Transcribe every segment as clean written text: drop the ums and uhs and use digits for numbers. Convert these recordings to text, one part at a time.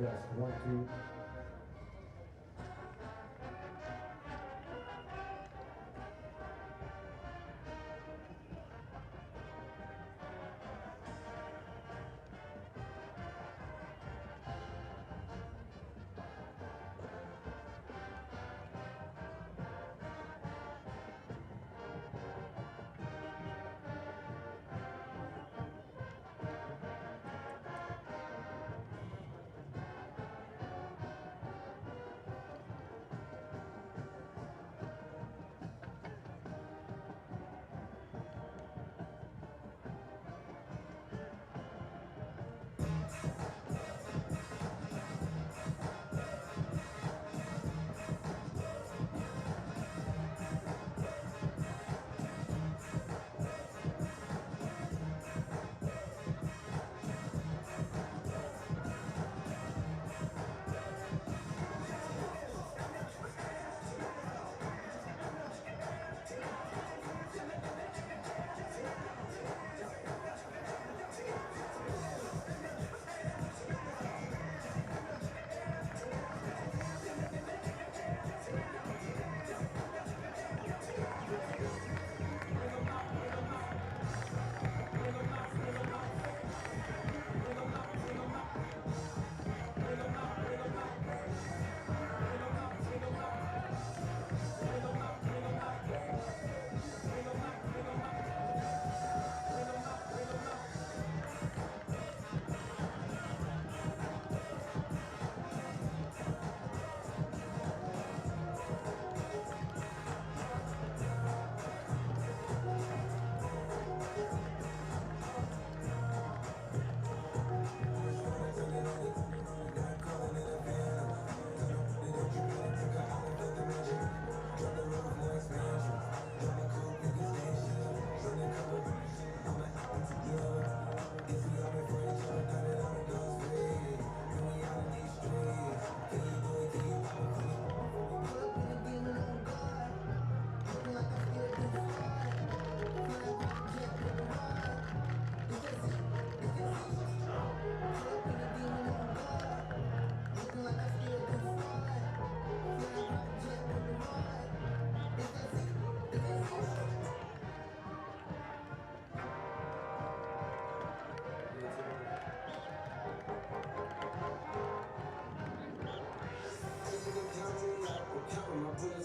Yes, 1, 2.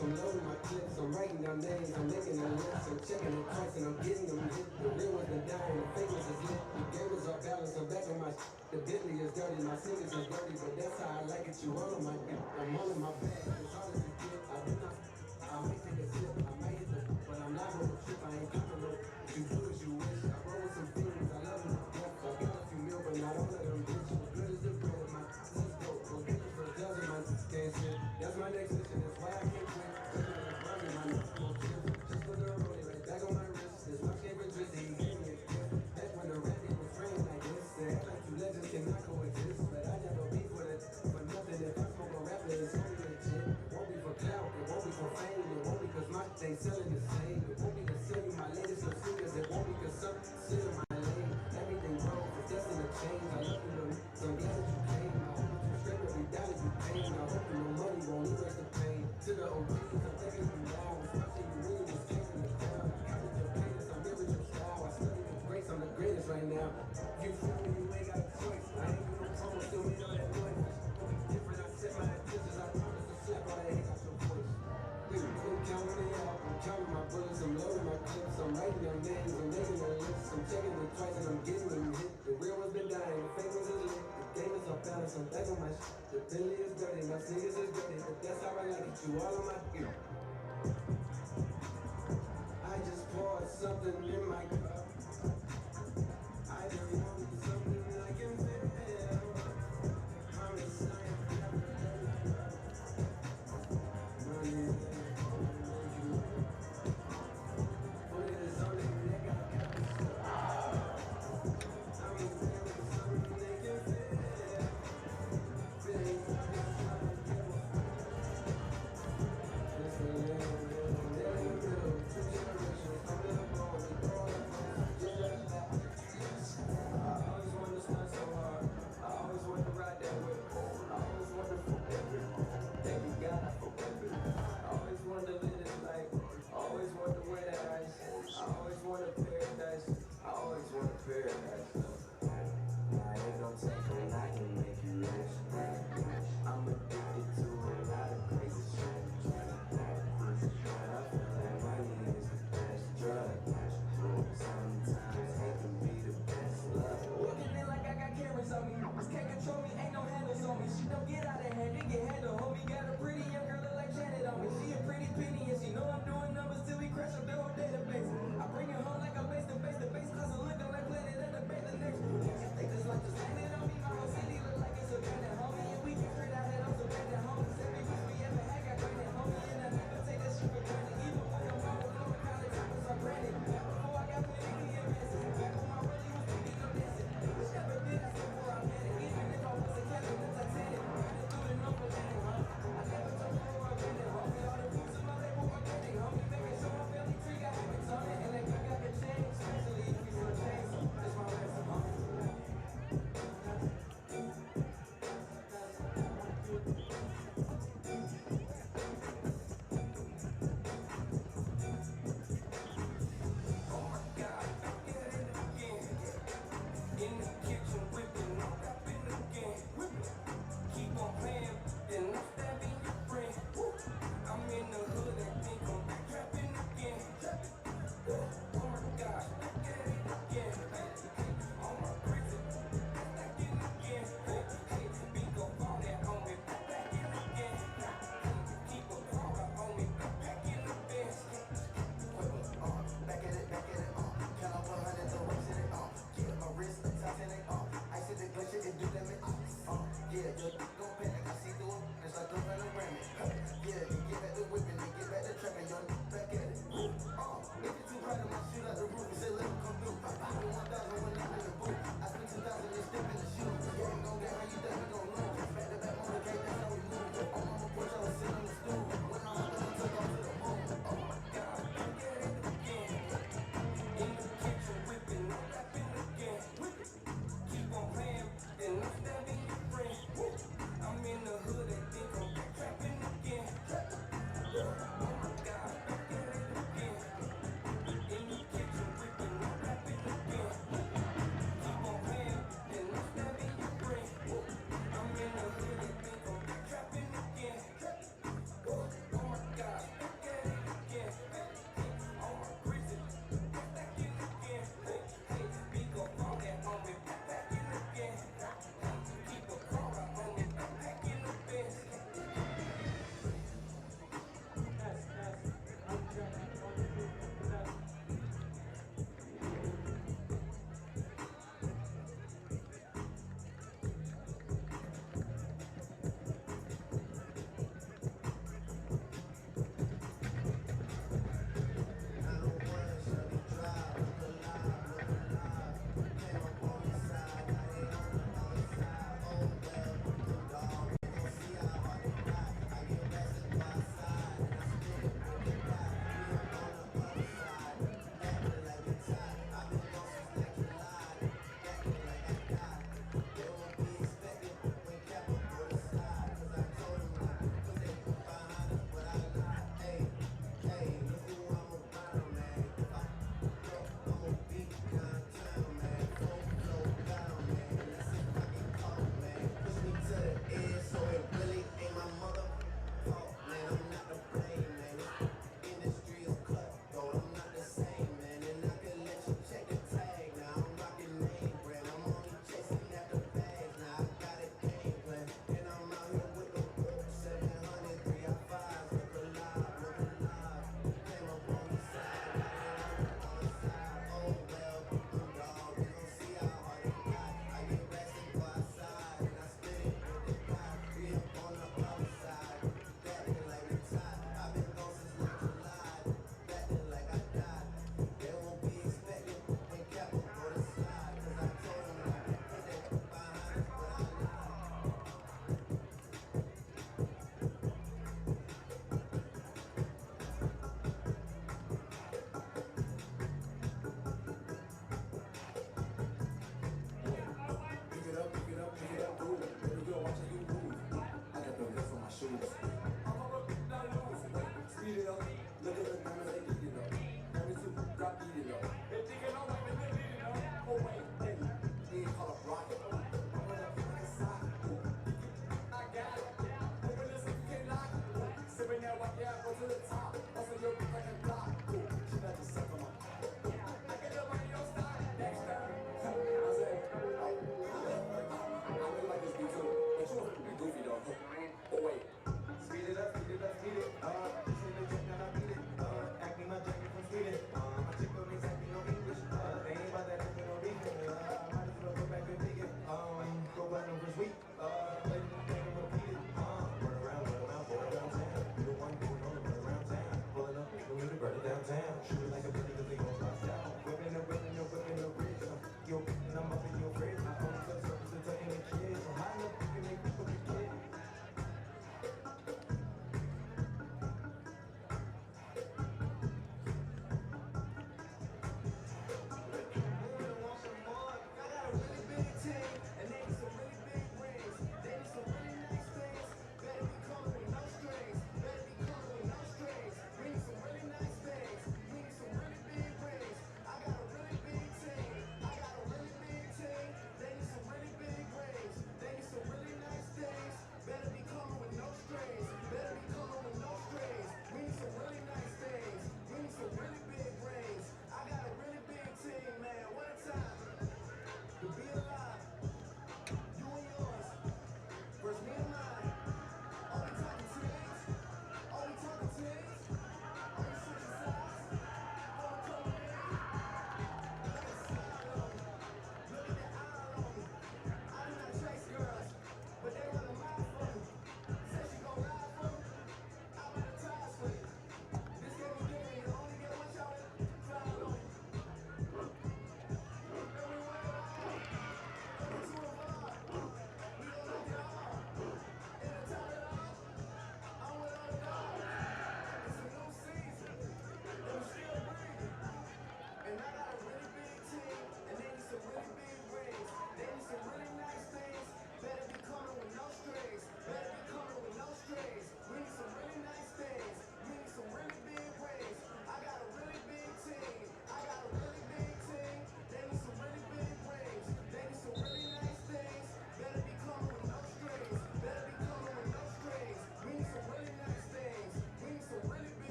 I'm loading my clips, I'm writing down names, I'm making a list, I'm checking the price and I'm getting them hit. The real ones been dying, the fake ones is lit. The gamers are balanced, I'm back on my The Bentley is dirty, my sneakers is dirty, but that's how I like it. You all on my I'm all in my bag, as hard as it get. I do not, I might take a sip, I might hit the, but I'm not on the trip, I ain't popping no. You do as you wish, I roll with some things, I love them to death. I got a few mil, but not all of them bitch. Good as the bread, my let's go. Go get it for a dozen, my can't sit. That's my next mission, that's why I can't quit. Just for the rolling right back on my wrist. This my favorite dress, he gave me a gift. Back when the rapping was framed like this. They act like two legends cannot coexist. But I never beef with it for nothing. If I smoke a rapper, it's only legit. It won't be for clout, it won't be for fame. It won't be cause my thing selling the same. It won't be to sell you my latest little sneakers. It won't be cause some sit in my lane. Everything grows, it's destined to change. I love you, so I'm glad that you came. I hope that you straight every dollar you pay. I hope that no money won't erase the pain. To the OGs, I'm taking you down. Especially you really was taking the down. I with your greatness, I'm here with your style. I study with grace, I'm the greatest right now. You feel me, you ain't got a choice. I ain't do no promo, still made all that noise. Different, I set my intentions. I promise to slap all that hate out your voice. I'm counting it out, I'm counting my bullets, I'm loading my clips, I'm writing down names, I'm making a list, I'm checking them twice and I'm getting them hit. The real ones been dying, the fake ones is lit. The game is off balance, I'm back on my shit. The Bentley is dirty, my sneakers is dirty, but that's how I like it. You all on my ear. I just poured something in my cup. I just wanted something I can feel. Promise I am never money.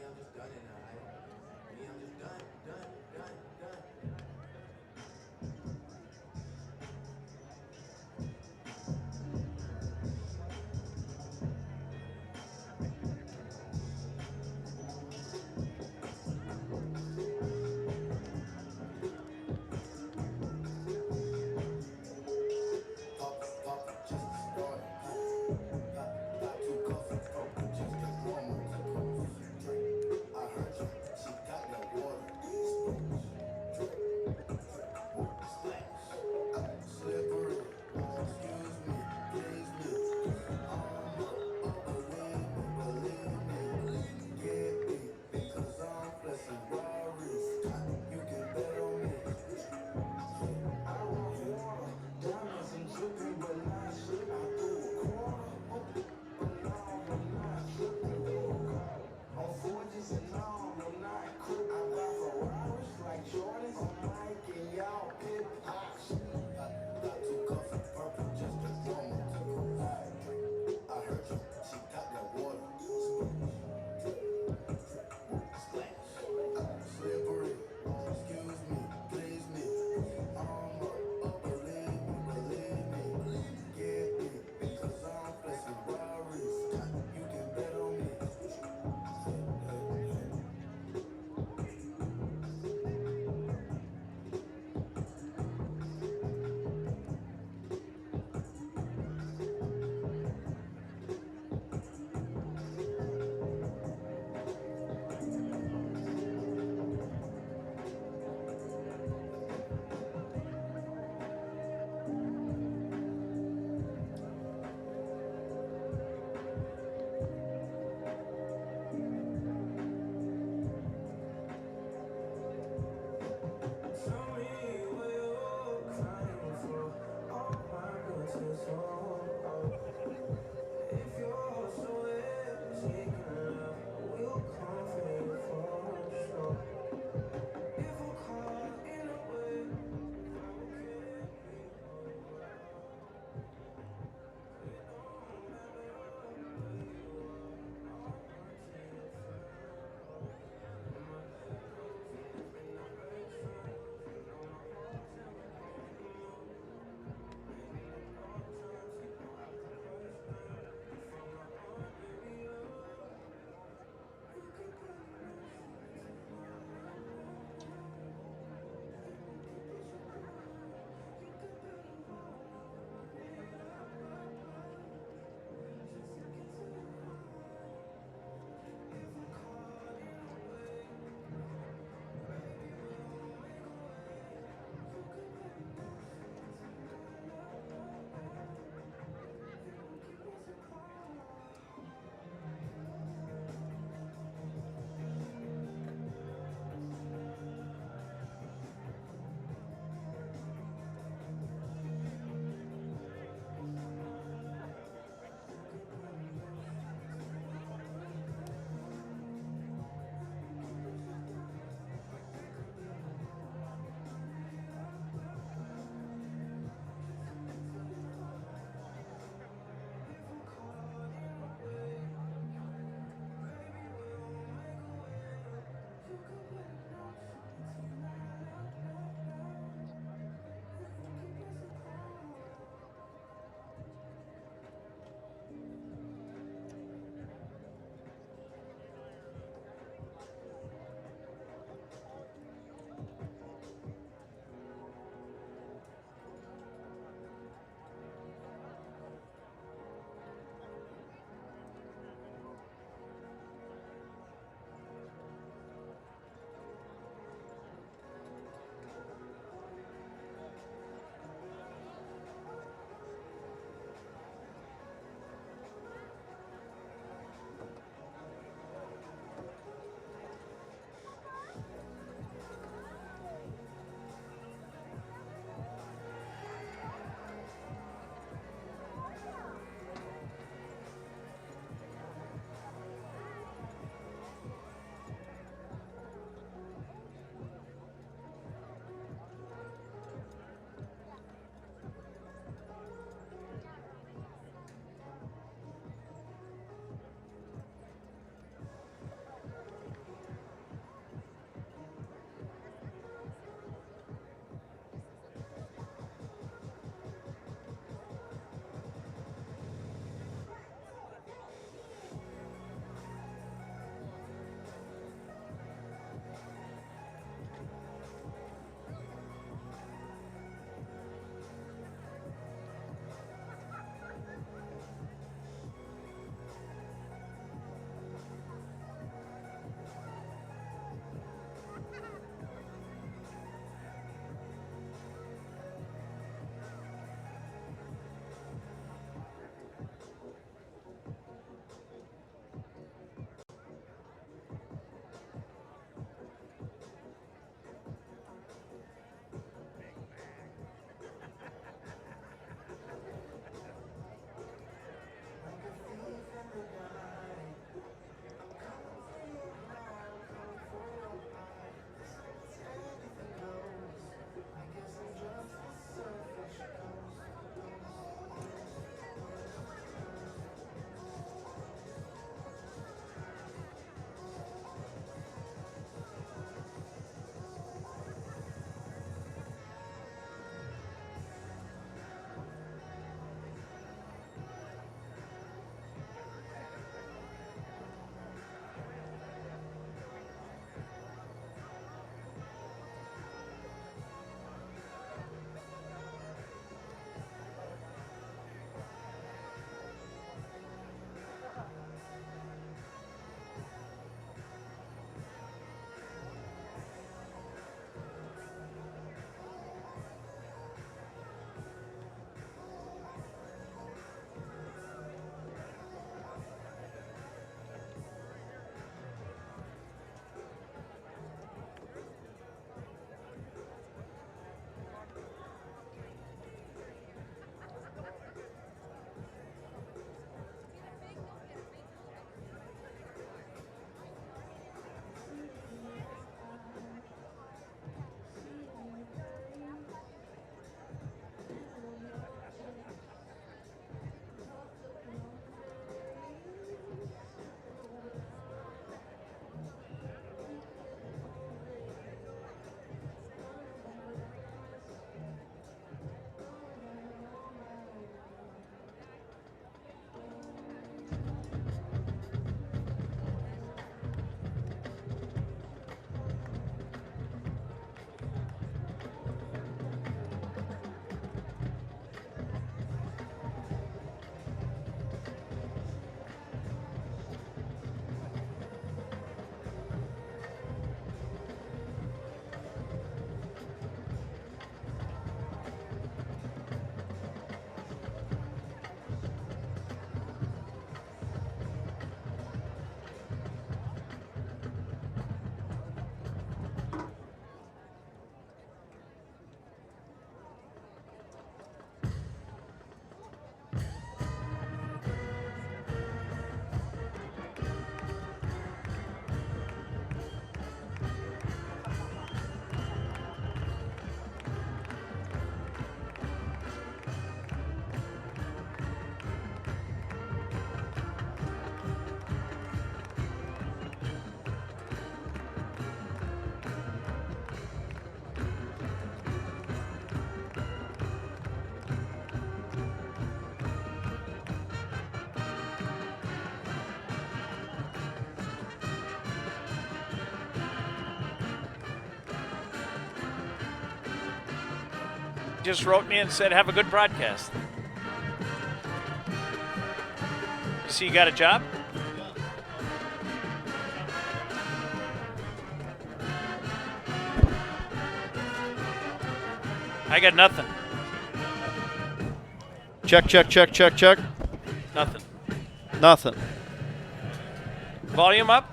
I'm just done in me, I'm just done. just wrote me and said, have a good broadcast. You see you got a job? I got nothing. Check, check, check, check, check. Nothing. Nothing. Volume up?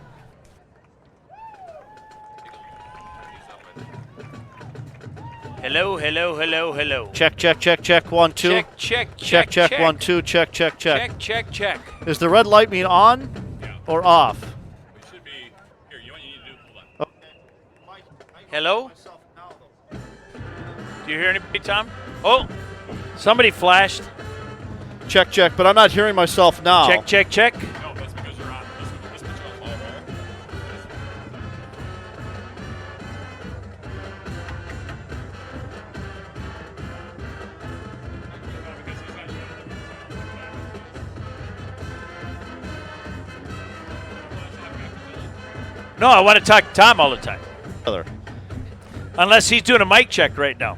Hello, hello, hello, hello. Check, check, check, check. 1, 2. Check, check, Check, check, check. 1, 2. Check, check, check. Check, check, check. Is the red light mean on or off? It should be here. You know what you need to do? Hold on. Hello? Do you hear anybody, Tom? Oh, somebody flashed. Check, check. But I'm not hearing myself now. Check, check, check. No, that's because you're on. This puts you on live air. No, I want to talk to Tom all the time. Other. Unless he's doing a mic check right now.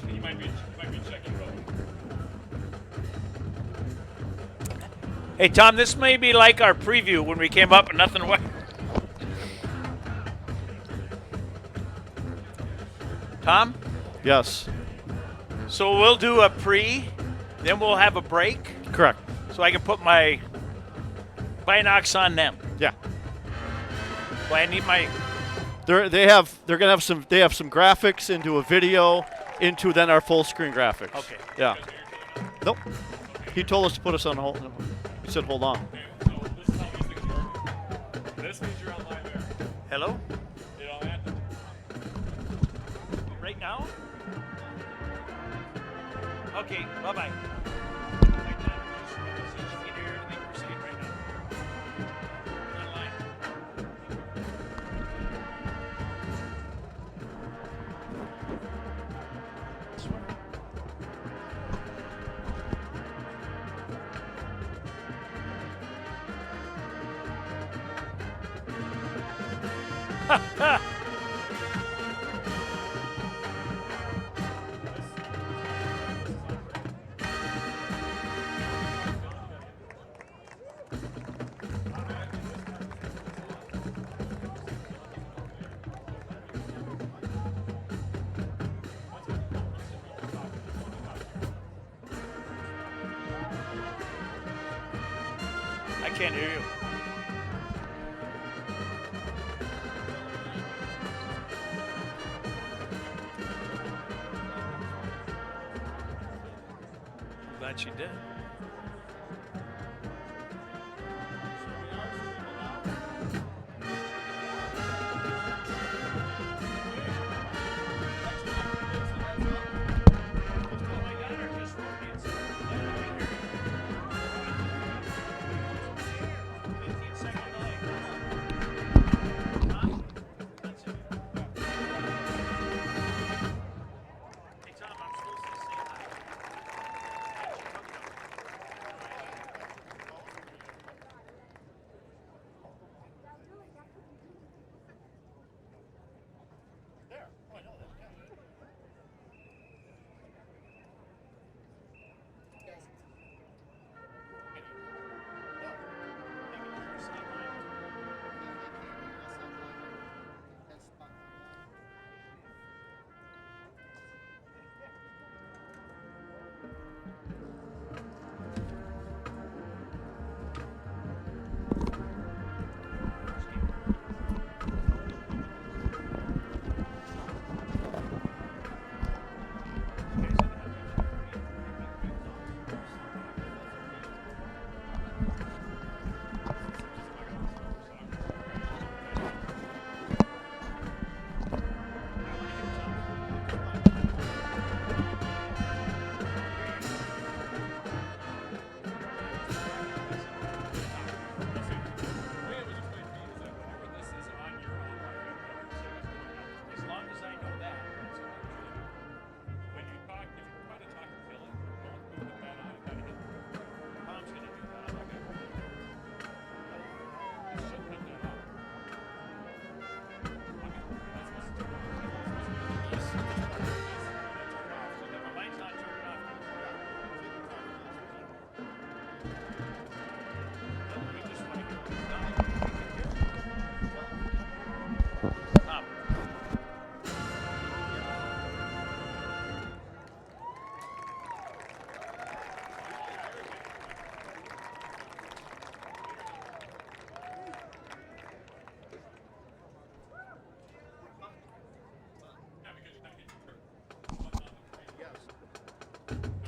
He might be checking road. Hey, Tom, this may be like our preview when we came up and nothing went. Tom? Yes. So we'll do a pre, then we'll have a break, Correct. so I can put my binocs on them. Yeah. Well, I need my. They're gonna have some graphics into a video into then our full screen graphics. Okay. Yeah. Nope. He told us to put us on hold. He said hold on. So this is how these things work. This means you're on live air. Hello? You know that? Right now? Okay, bye-bye. I can't hear you. I'm glad she did.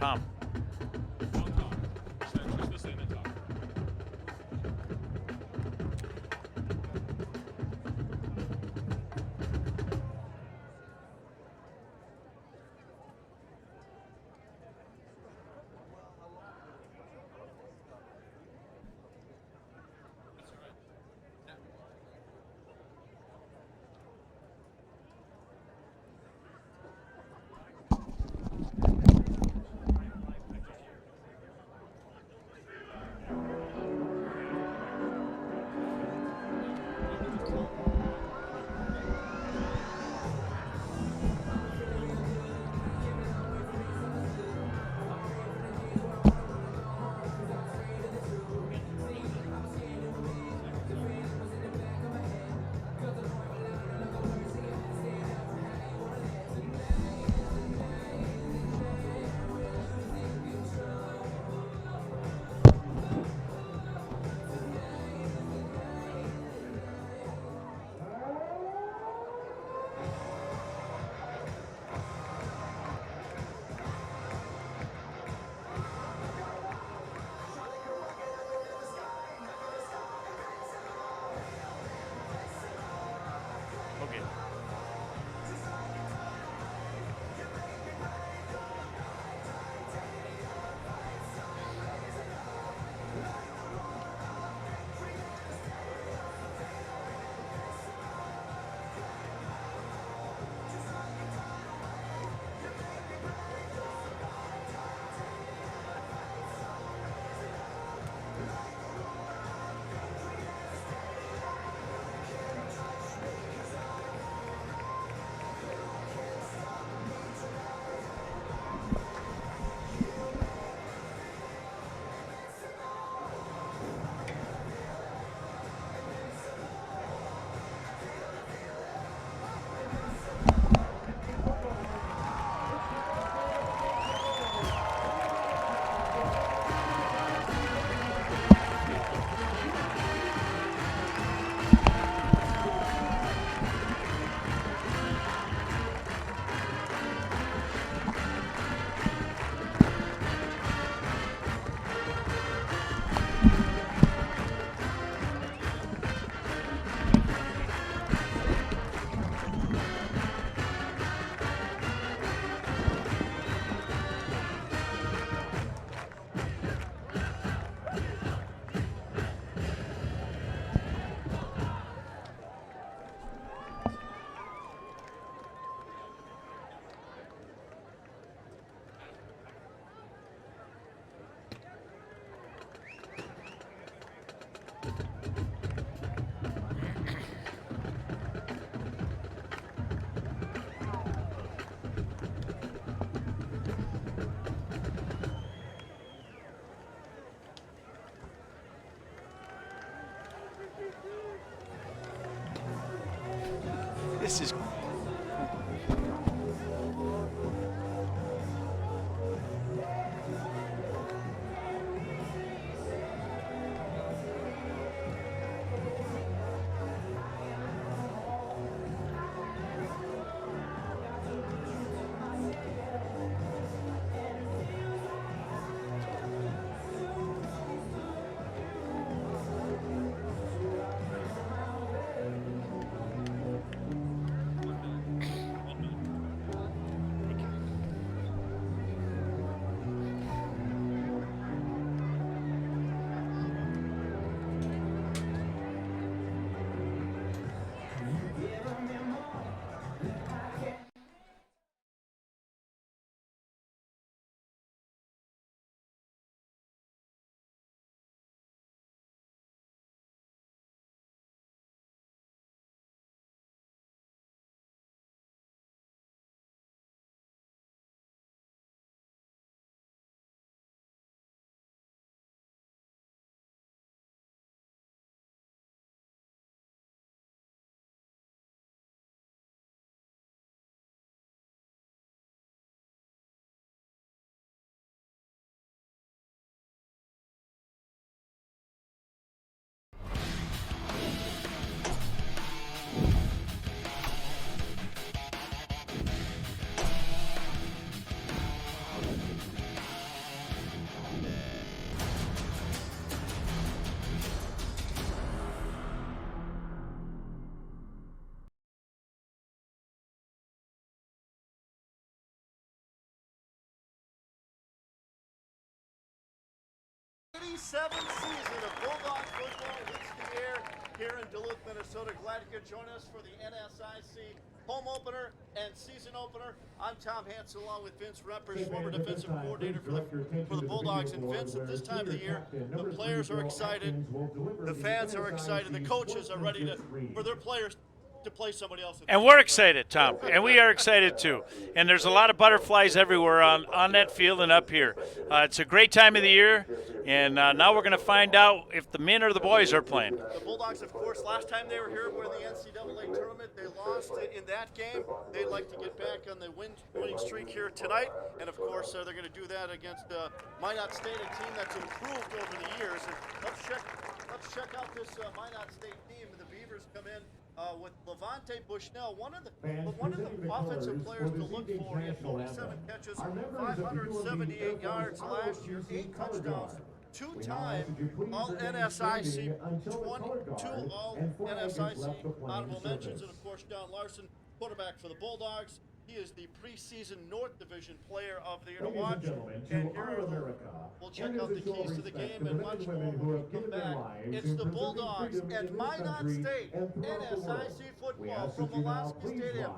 Tom? Don't talk. Just listen and talk. Okay. This is 87th season of Bulldog football hits the air here in Duluth, Minnesota. Glad you could join us for the NSIC home opener and season opener. I'm Tom Hansen along with Vince Ruppers, former defensive coordinator for the Bulldogs. And Vince, at this time of the year, the players are excited, the fans are excited, the coaches are ready for their players to play somebody else. And we're excited, Tom, and we are excited too. And there's a lot of butterflies everywhere on that field and up here. It's a great time of the year, and now we're going to find out if the men or the boys are playing. The Bulldogs, of course, last time they were here were in the NCAA tournament. They lost in that game. They'd like to get back on the winning streak here tonight, and of course, they're going to do that against Minot State, a team that's improved over the years. And let's check out this Minot State team. The Beavers come in with Levante Bushnell, one of the offensive players to look for. He had 47 catches, 578 yards last year, 8 touchdowns, 2-time all NSIC, 22 all NSIC honorable mentions, and of course John Larson, quarterback for the Bulldogs. He is the preseason North Division player of the year to watch. And here we'll check out the keys to the game and much more when we come back. It's the Bulldogs and Minot State NSIC football from Pulaski Stadium.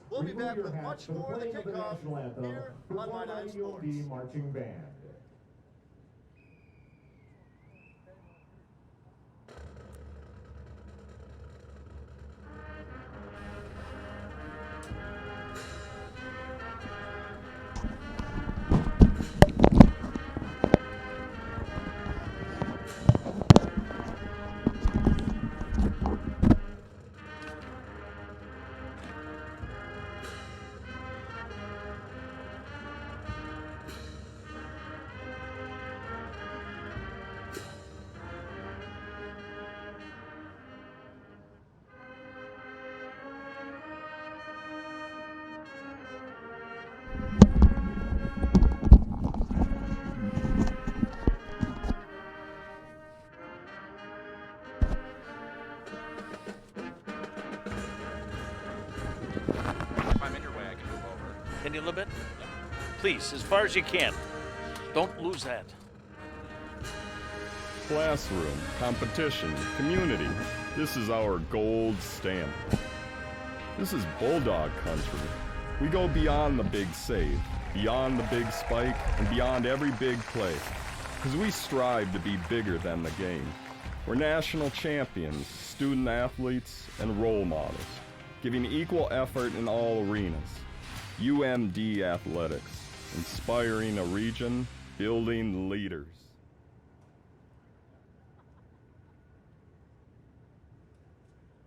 We'll be back with much more of the kickoff here on Minot Sports. Marching Band. Can you a little bit? Please, as far as you can. Don't lose that. Classroom, competition, community. This is our gold standard. This is Bulldog country. We go beyond the big save, beyond the big spike, and beyond every big play. Because we strive to be bigger than the game. We're national champions, student athletes, and role models, giving equal effort in all arenas. UMD Athletics, inspiring a region, building leaders.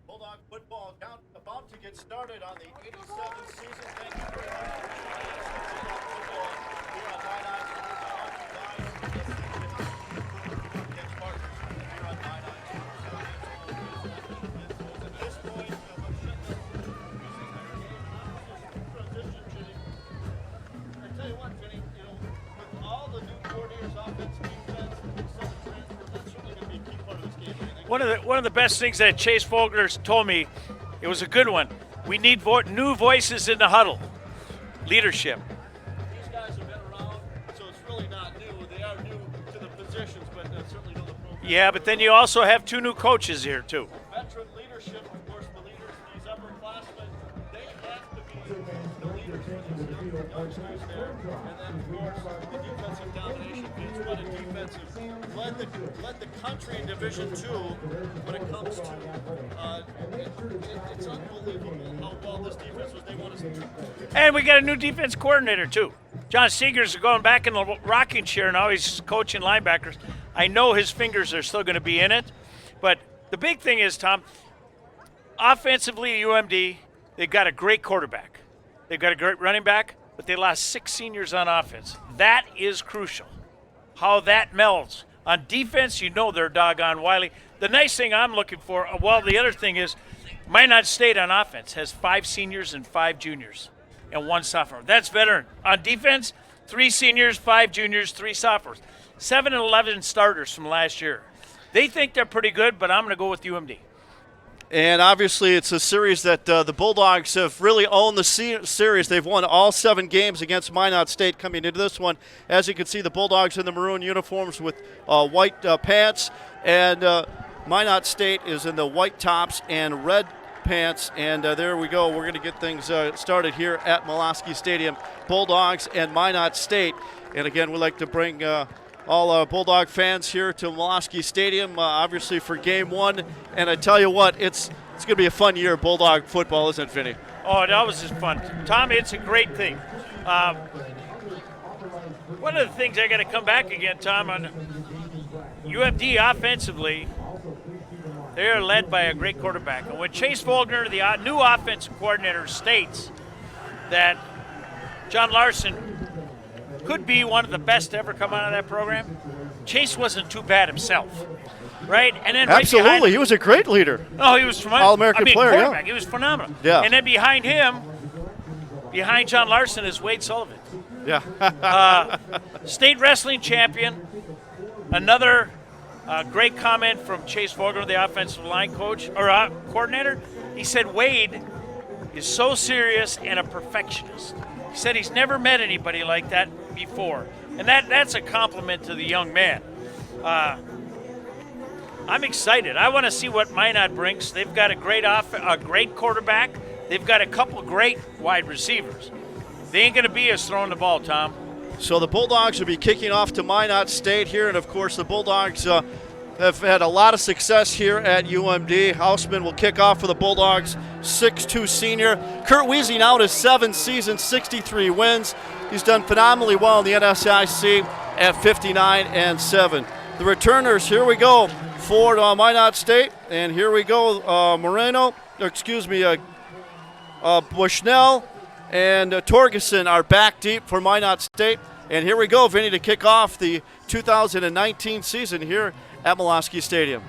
Bulldog football about to get started on the 87th season. Thank you very much for joining us for Bulldog football here on Minot. At this point, I tell you what, Vinny, with all the new coordinators, offense, defense, some transfers, that's certainly going to be a key part of this game. One of the best things that Chase Fogler's told me, it was a good one. We need new voices in the huddle. Leadership. These guys have been around, so it's really not new. They are new to the positions, but certainly know the program. Yeah, but then you also have 2 new coaches here too. Veteran leadership, of course, the leaders, these upperclassmen, they have to be the leaders for these youngsters there. And then, of course, the defensive domination piece. What a defensive led the country in Division II when it comes to it's unbelievable how well this defense was. They won us. And we got a new defense coordinator too. John Seegers is going back in the rocking chair now. He's coaching linebackers. I know his fingers are still going to be in it, but the big thing is, Tom, offensively, UMD, they've got a great quarterback. They've got a great running back, but they lost 6 seniors on offense. That is crucial, how that melds. On defense, you know they're doggone wily. The nice thing I'm looking for, well, the other thing is Minot State on offense has 5 seniors and 5 juniors and 1 sophomore. That's veteran. On defense, 3 seniors, 5 juniors, 3 sophomores. 7 and 11 starters from last year. They think they're pretty good, but I'm going to go with UMD. And obviously, it's a series that the Bulldogs have really owned the series. They've won all 7 games against Minot State coming into this one. As you can see, the Bulldogs in the maroon uniforms with white pants, and Minot State is in the white tops and red pants. And there we go. We're going to get things started here at Molosky Stadium. Bulldogs and Minot State. And again, we'd like to bring all Bulldog fans here to Molosky Stadium, obviously for Game 1. And I tell you what, it's going to be a fun year of Bulldog football, isn't it, Vinny? Oh, it always is fun. Tom, it's a great thing. One of the things I got to come back again, Tom, on UMD offensively, they are led by a great quarterback. And when Chase Vogner, the new offensive coordinator, states that John Larson could be one of the best to ever come out of that program, Chase wasn't too bad himself, right? And then absolutely, right behind, he was a great leader. Oh, he was phenomenal. All-American player, quarterback. yeah. He was phenomenal. Yeah. And then behind him, behind John Larson, is Wade Sullivan. Yeah. State wrestling champion. Another great comment from Chase Vogler, the offensive line coach or coordinator. He said Wade is so serious and a perfectionist. He said he's never met anybody like that before, and that's a compliment to the young man. I'm excited. I want to see what Minot brings. They've got a great quarterback. They've got a couple great wide receivers. They ain't going to be us throwing the ball, Tom. So the Bulldogs will be kicking off to Minot State here, and of course the Bulldogs have had a lot of success here at UMD. Hausman will kick off for the Bulldogs, 6'2 senior. Kurt Wiesing out his 7 seasons, 63 wins. He's done phenomenally well in the NSIC at 59-7. The returners, here we go for Minot State, and here we go, Bushnell and Torgerson are back deep for Minot State. And here we go, Vinny, to kick off the 2019 season here at Molosky Stadium.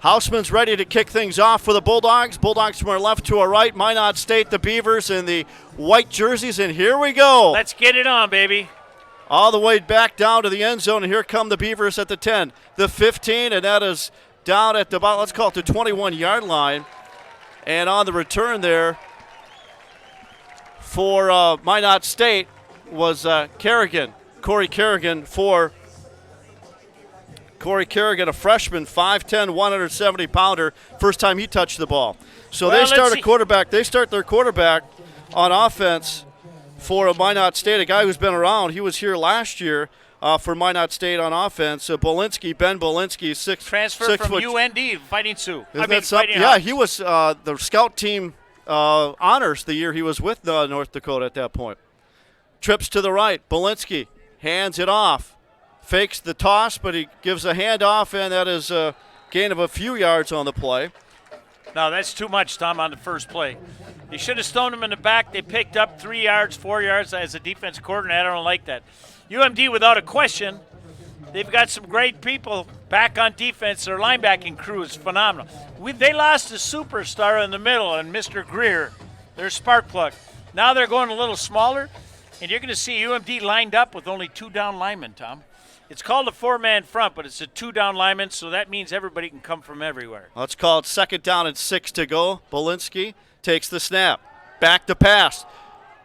Hausman's ready to kick things off for the Bulldogs. Bulldogs from our left to our right. Minot State, the Beavers in the white jerseys, and here we go. Let's get it on, baby. All the way back down to the end zone, and here come the Beavers at the 10, the 15, and that is down at about, let's call it the 21-yard line. And on the return there for Minot State was Corey Kerrigan, a freshman, 5'10", 170-pounder, first time he touched the ball. So they start their quarterback on offense for Minot State, a guy who's been around. He was here last year for Minot State on offense. Ben Bolinsky, transfer from UND, Fighting Sioux. Yeah, he was the scout team honors the year he was with North Dakota at that point. Trips to the right. Bolinsky hands it off. Fakes the toss, but he gives a handoff, and that is a gain of a few yards on the play. No, that's too much, Tom, on the first play. You should have stoned him in the back. They picked up 3 yards, 4 yards as a defense coordinator. I don't like that. UMD, without a question, they've got some great people back on defense. Their linebacking crew is phenomenal. They lost a superstar in the middle, and Mr. Greer, their spark plug. Now they're going a little smaller, and you're going to see UMD lined up with only 2 down linemen, Tom. It's called a 4-man front, but it's a 2 down lineman, so that means everybody can come from everywhere. Let's call it 2nd down and 6 to go. Bolinsky takes the snap. Back to pass.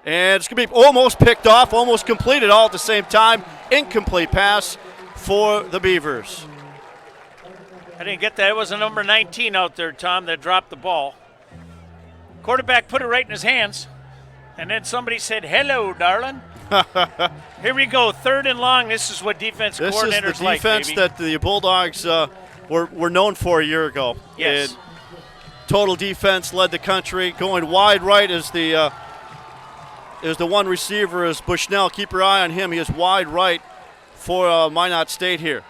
And it's going to be almost picked off, almost completed all at the same time. Incomplete pass for the Beavers. I didn't get that. It was a number 19 out there, Tom, that dropped the ball. Quarterback put it right in his hands, and then somebody said, "Hello, darling." Here we go, 3rd and long. This is what defense coordinators like, This is the defense baby. that the Bulldogs were known for a year ago. Yes. And total defense led the country. Going wide right is the one receiver is Bushnell. Keep your eye on him. He is wide right for Minot State here.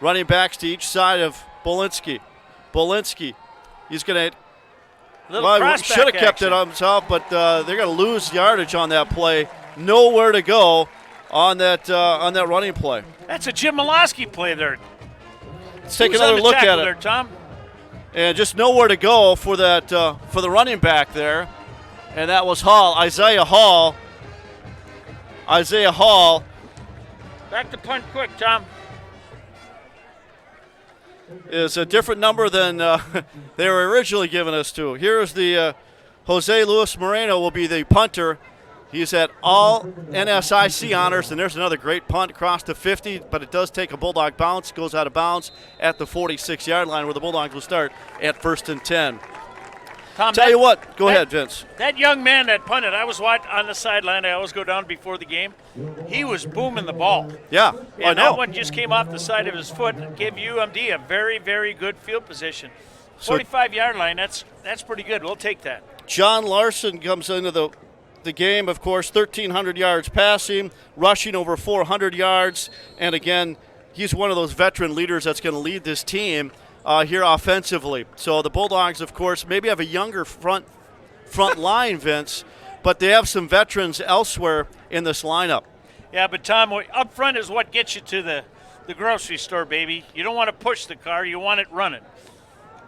Running backs to each side of Bolinsky. He's going to should have kept it on himself, but they're going to lose yardage on that play. Nowhere to go on that running play. That's a Jim Molosky play there. Let's take another look at it. There, Tom? And just nowhere to go for that for the running back there, and that was Isaiah Hall. Isaiah Hall. Back to punt quick, Tom. Is a different number than they were originally giving us to. Here is the Jose Luis Moreno will be the punter. He's at all NSIC honors, and there's another great punt across the 50, but it does take a Bulldog bounce, goes out of bounds at the 46-yard line where the Bulldogs will start at 1st and 10. Tom, Tell you what, go ahead, Vince. That young man that punted, I was on the sideline. I always go down before the game. He was booming the ball. Yeah, And I know. that one just came off the side of his foot and gave UMD a very, very good field position. 45-yard line, that's pretty good. We'll take that. John Larson comes into the game, of course, 1,300 yards passing, rushing over 400 yards. And again, he's one of those veteran leaders that's going to lead this team here offensively. So the Bulldogs, of course, maybe have a younger front line, Vince, but they have some veterans elsewhere in this lineup. Yeah, but Tom, up front is what gets you to the grocery store, baby. You don't want to push the car. You want it running.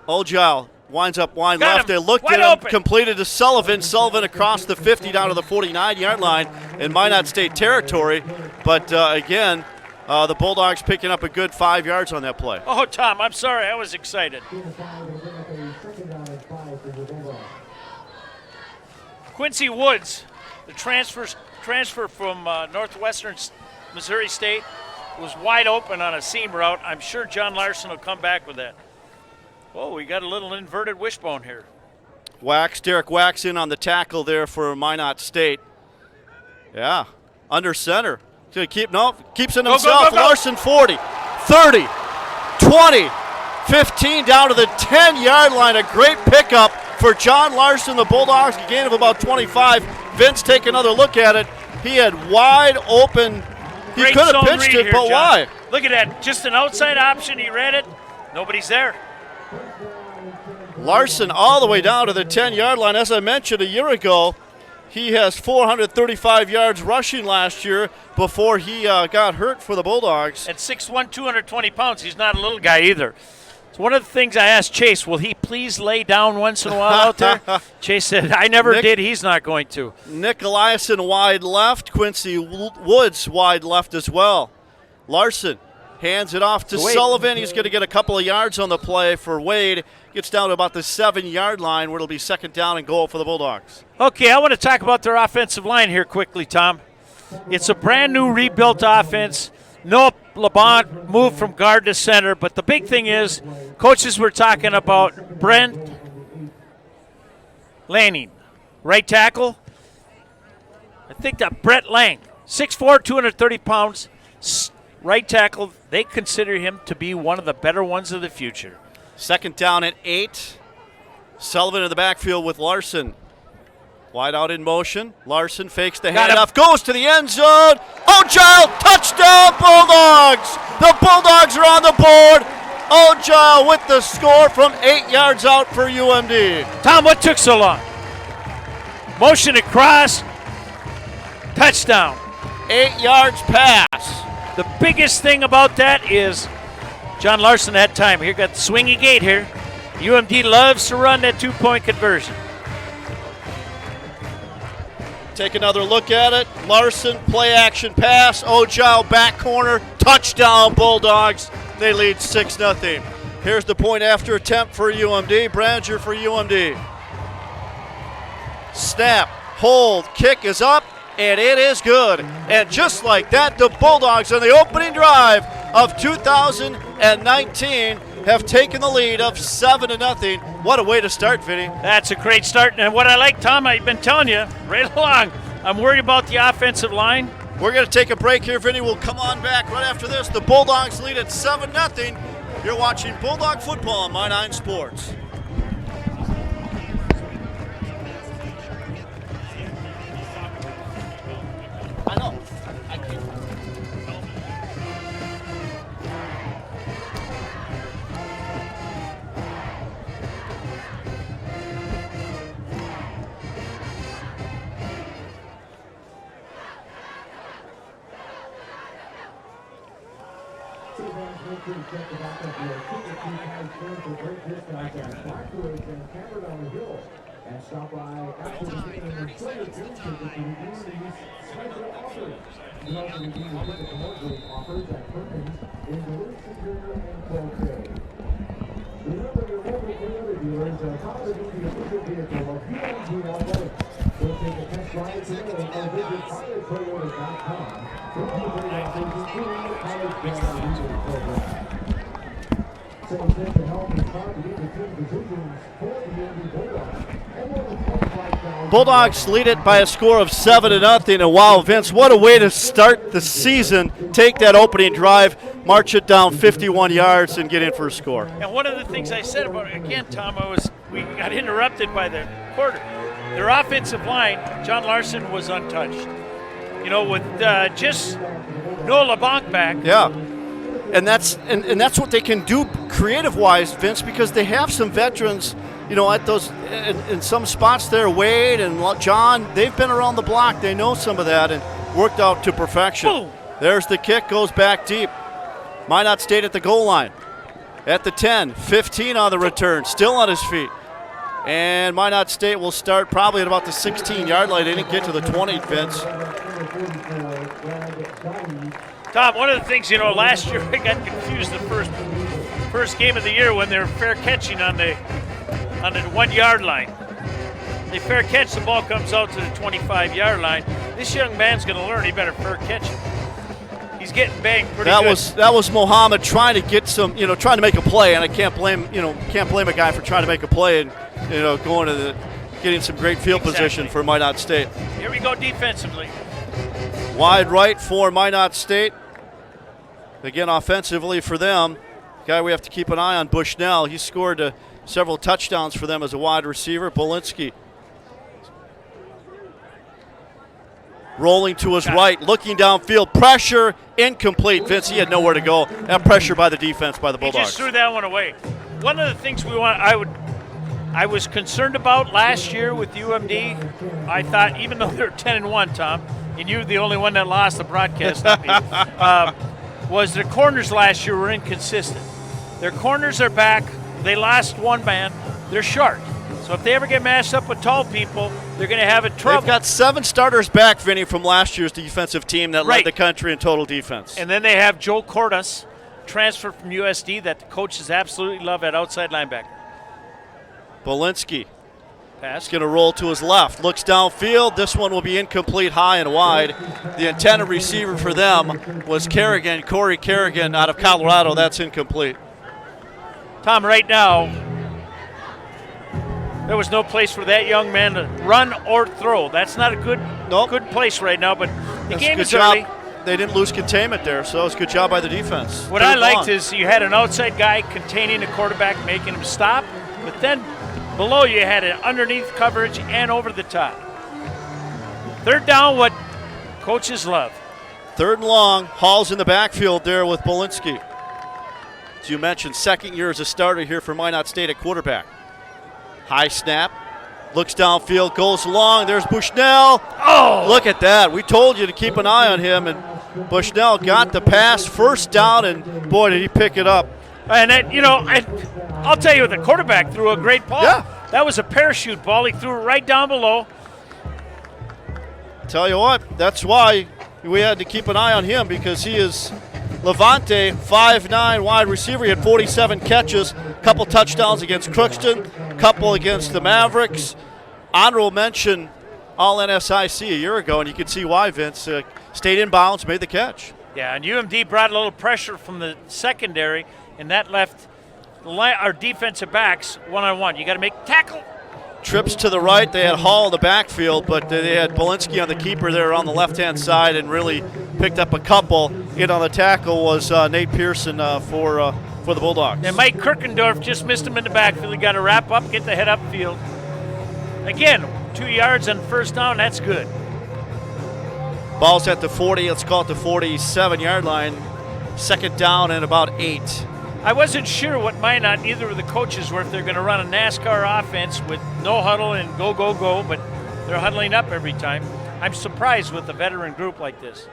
Ojal winds up wide Got left. him. They looked Wide at him, open. completed to Sullivan. Sullivan across the 50 down to the 49-yard line in Minot State territory. But again, the Bulldogs picking up a good 5 yards on that play. Oh, Tom, I'm sorry. I was excited. Quincy Woods, the transfer from Northwestern Missouri State, was wide open on a seam route. I'm sure John Larson will come back with that. Oh, we got a little inverted wishbone here. Derek Wax in on the tackle there for Minot State. Yeah, under center. Keeps it himself. Go. Larson 40, 30, 20, 15 down to the 10-yard line. A great pickup for John Larson. The Bulldogs, a gain of about 25. Vince, take another look at it. He had wide open. He Great could have zone pitched read it, here, but John. why? Look at that. Just an outside option. He read it. Nobody's there. Larson all the way down to the 10-yard line. As I mentioned a year ago, he has 435 yards rushing last year before he got hurt for the Bulldogs. At 6'1", 220 pounds, he's not a little guy either. So one of the things I asked Chase, will he please lay down once in a while out there? Chase said, I never did. He's not going to. Nick Eliason wide left. Quincy Woods wide left as well. Larson hands it off to Sullivan. He's going to get a couple of yards on the play for Wade. Gets down to about the 7-yard line where it'll be 2nd down and goal for the Bulldogs. Okay, I want to talk about their offensive line here quickly, Tom. It's a brand new rebuilt offense. Noah LeBon moved from guard to center, but the big thing is, coaches were talking about Brent Lanning, right tackle. I think that Brett Lang, 6'4", 230 pounds, right tackle. They consider him to be one of the better ones of the future. 2nd down at 8. Sullivan in the backfield with Larson. Wide out in motion. Larson fakes the handoff, goes to the end zone. Ojal, touchdown Bulldogs! The Bulldogs are on the board. Ojal with the score from 8 yards out for UMD. Tom, what took so long? Motion across, touchdown. 8 yards pass. The biggest thing about that is John Larson had time. Here got the swingy gate here. UMD loves to run that 2-point conversion. Take another look at it. Larson, play action pass. Ojal, back corner. Touchdown, Bulldogs. They lead 6-0. Here's the point after attempt for UMD. Branger for UMD. Snap, hold, kick is up, and it is good. And just like that, the Bulldogs on the opening drive of 2019 have taken the lead of 7-0. What a way to start, Vinny. That's a great start. And what I like, Tom, I've been telling you right along, I'm worried about the offensive line. We're going to take a break here, Vinny. We'll come on back right after this. The Bulldogs lead at 7-0. You're watching Bulldog football on My 9 Sports. I know. I can't. And stop by after the game and show your picture that you redeem these special offers. You also redeem your ticket promotional offers at Perkins in Duluth, Superior, and Cote. Remember your local Toyota dealers are proud to be the official vehicle of UMG Athletics. So take a test drive today or visit pilottoyota.com for all the great offers, including the College Band Leader Program. Sales to help inspire the team decisions for the UMG Bulldogs. And more than 25,000 Bulldogs lead it by a score of 7-0. And wow, Vince, what a way to start the season. Take that opening drive, march it down 51 yards, and get in for a score. And one of the things I said about it, again, Tom, we got interrupted by the quarter. Their offensive line, John Larson was untouched. You know, with just Noah LeBlanc back. Yeah. And that's what they can do creative-wise, Vince, because they have some veterans, you know, at those in some spots there. Wade and John, they've been around the block. They know some of that and worked out to perfection. Boom. There's the kick, goes back deep. Minot State at the goal line. At the 10, 15 on the return, still on his feet. And Minot State will start probably at about the 16-yard line. They didn't get to the 20, Vince. Tom, one of the things, you know, last year I got confused the first game of the year when they were fair catching on the 1 yard line. They fair catch, the ball comes out to the 25-yard line. This young man's going to learn he better fair catch it. He's getting banged pretty good. That was Mohammed trying to get some, you know, trying to make a play, and I can't blame a guy for trying to make a play and, you know, going to getting some great field position for Minot State. Here we go defensively. Wide right for Minot State. Again, offensively for them, guy we have to keep an eye on, Bushnell. He scored several touchdowns for them as a wide receiver. Bolinski rolling to his right, looking downfield, pressure, incomplete. Vince, he had nowhere to go. That pressure by the defense by the Bulldogs. He just threw that one away. One of the things I was concerned about last year with UMD, I thought, even though they're 10-1, Tom, and you're the only one that lost the broadcast, not me, was their corners last year were inconsistent. Their corners are back. They lost one man. They're short. So if they ever get matched up with tall people, they're going to have trouble. They've got 7 starters back, Vinny, from last year's defensive team that led the country in total defense. And then they have Joe Cordes, transferred from USD, that the coaches absolutely love at outside linebacker. Bolinski. Pass. Going to roll to his left. Looks downfield. This one will be incomplete, high and wide. The intended receiver for them was Kerrigan, Corey Kerrigan out of Colorado. That's incomplete. Tom, right now, there was no place for that young man to run or throw. That's not a good place right now, but the game is early. They didn't lose containment there, so it was a good job by the defense. What I liked is you had an outside guy containing the quarterback, making him stop, but then below you had an underneath coverage and over the top. Third down, what coaches love. 3rd and long. Hall's in the backfield there with Bolinski. As you mentioned, 2nd year as a starter here for Minot State at quarterback. High snap. Looks downfield, goes long. There's Bushnell. Oh! Look at that. We told you to keep an eye on him, and Bushnell got the pass, 1st down, and boy, did he pick it up. And then, you know, I'll tell you, the quarterback threw a great ball. Yeah. That was a parachute ball. He threw it right down below. Tell you what, that's why we had to keep an eye on him, because he is Levante, 5'9", wide receiver. He had 47 catches, couple touchdowns against Crookston, couple against the Mavericks. Honorable mention all NSIC a year ago, and you can see why, Vince. Stayed in bounds, made the catch. Yeah, and UMD brought a little pressure from the secondary, and that left our defensive backs one-on-one. You got to make tackle. Trips to the right. They had Hall in the backfield, but they had Bolinski on the keeper there on the left-hand side and really picked up a couple. In on the tackle was Nate Pearson for the Bulldogs. And Mike Kirkendorf just missed him in the backfield. He got to wrap up, get the head upfield. Again, 2 yards on 1st down. That's good. Ball's at the 40. Let's call it the 47-yard line. 2nd down and about 8. I wasn't sure what Minot, either of the coaches, were if they're going to run a NASCAR offense with no huddle and go, go, go, but they're huddling up every time. I'm surprised with a veteran group like this.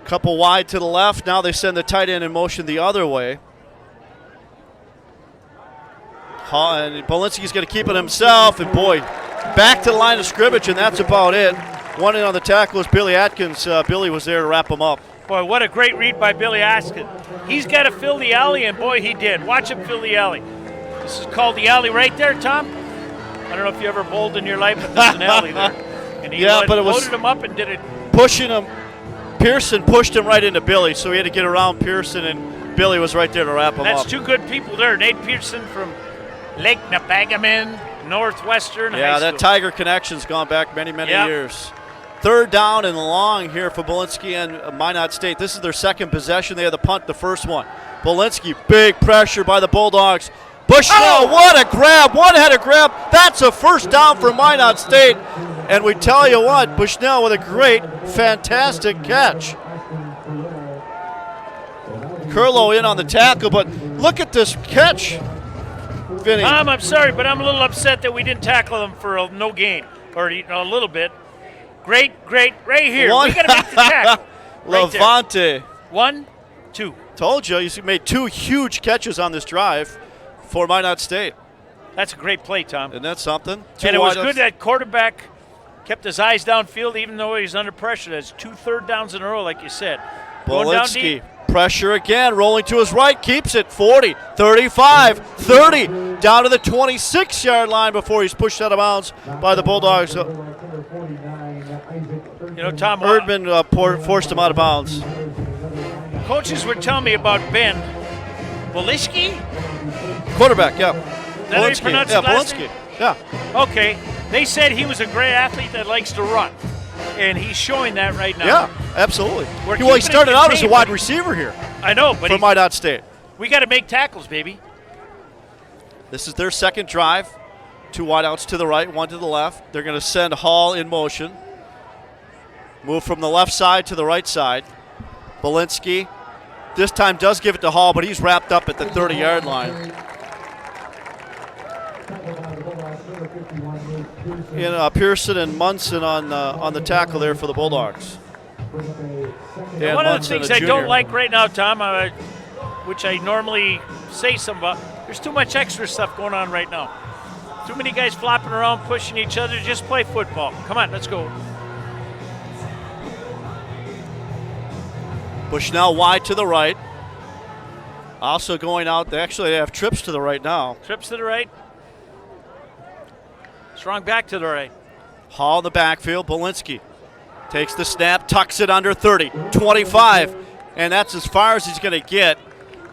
Couple wide to the left. Now they send the tight end in motion the other way. And Bolinski's going to keep it himself, and boy, back to the line of scrimmage, and that's about it. One in on the tackle is Billy Atkins. Billy was there to wrap him up. Boy, what a great read by Billy Atkins. He's got to fill the alley, and boy, he did. Watch him fill the alley. This is called the alley right there, Tom. I don't know if you ever bowled in your life, but there's an alley there. And he loaded him up and did it. Pushing him. Pearson pushed him right into Billy, so he had to get around Pearson, and Billy was right there to wrap him up. That's two good people there. Nate Pearson from Lake Napagaman, Northwestern High School. That Tiger connection's gone back many years. Third down and long here for Bolinski and Minot State. This is their second possession. They had the punt the first one. Bolinski, big pressure by the Bulldogs. Bushnell, what a grab, one-handed grab. That's a first down for Minot State. And we tell you what, Bushnell with a great, fantastic catch. Curlow in on the tackle, but look at this catch, Vinny. Tom, I'm sorry, but I'm a little upset that we didn't tackle him for no gain, or a little bit. Great, right here. We got to make the tackle. Levante. 1, 2. Told you, you made two huge catches on this drive for Minot State. That's a great play, Tom. Isn't that something? And it was good that quarterback kept his eyes downfield even though he's under pressure. That's 2 third downs in a row, like you said. Going down deep. Pressure again, rolling to his right, keeps it, 40, 35, 30, down to the 26-yard line before he's pushed out of bounds by the Bulldogs. You know, Tom, Erdman forced him out of bounds. Coaches were telling me about Ben Bolinski. Quarterback, yeah. Is that how you pronounce his last Bolinski, name? yeah. Okay. They said he was a great athlete that likes to run, and he's showing that right now. Yeah, absolutely. He Started out as a wide receiver here. I know, but for Minot State. We got to make tackles, baby. This is their second drive. 2 wideouts to the right, 1 to the left. They're going to send Hall in motion. Move from the left side to the right side. Bolinski this time does give it to Hall, but he's wrapped up at the 30-yard line. Pearson and Munson on the tackle there for the Bulldogs. One of the things I don't like right now, Tom, which I normally say something about, there's too much extra stuff going on right now. Too many guys flopping around, pushing each other. Just play football. Come on, let's go. Bushnell wide to the right. Also going out, they have trips to the right now. Trips to the right. Strong back to the right. Hall in the backfield. Bolinski takes the snap, tucks it under 30, 25, and that's as far as he's going to get.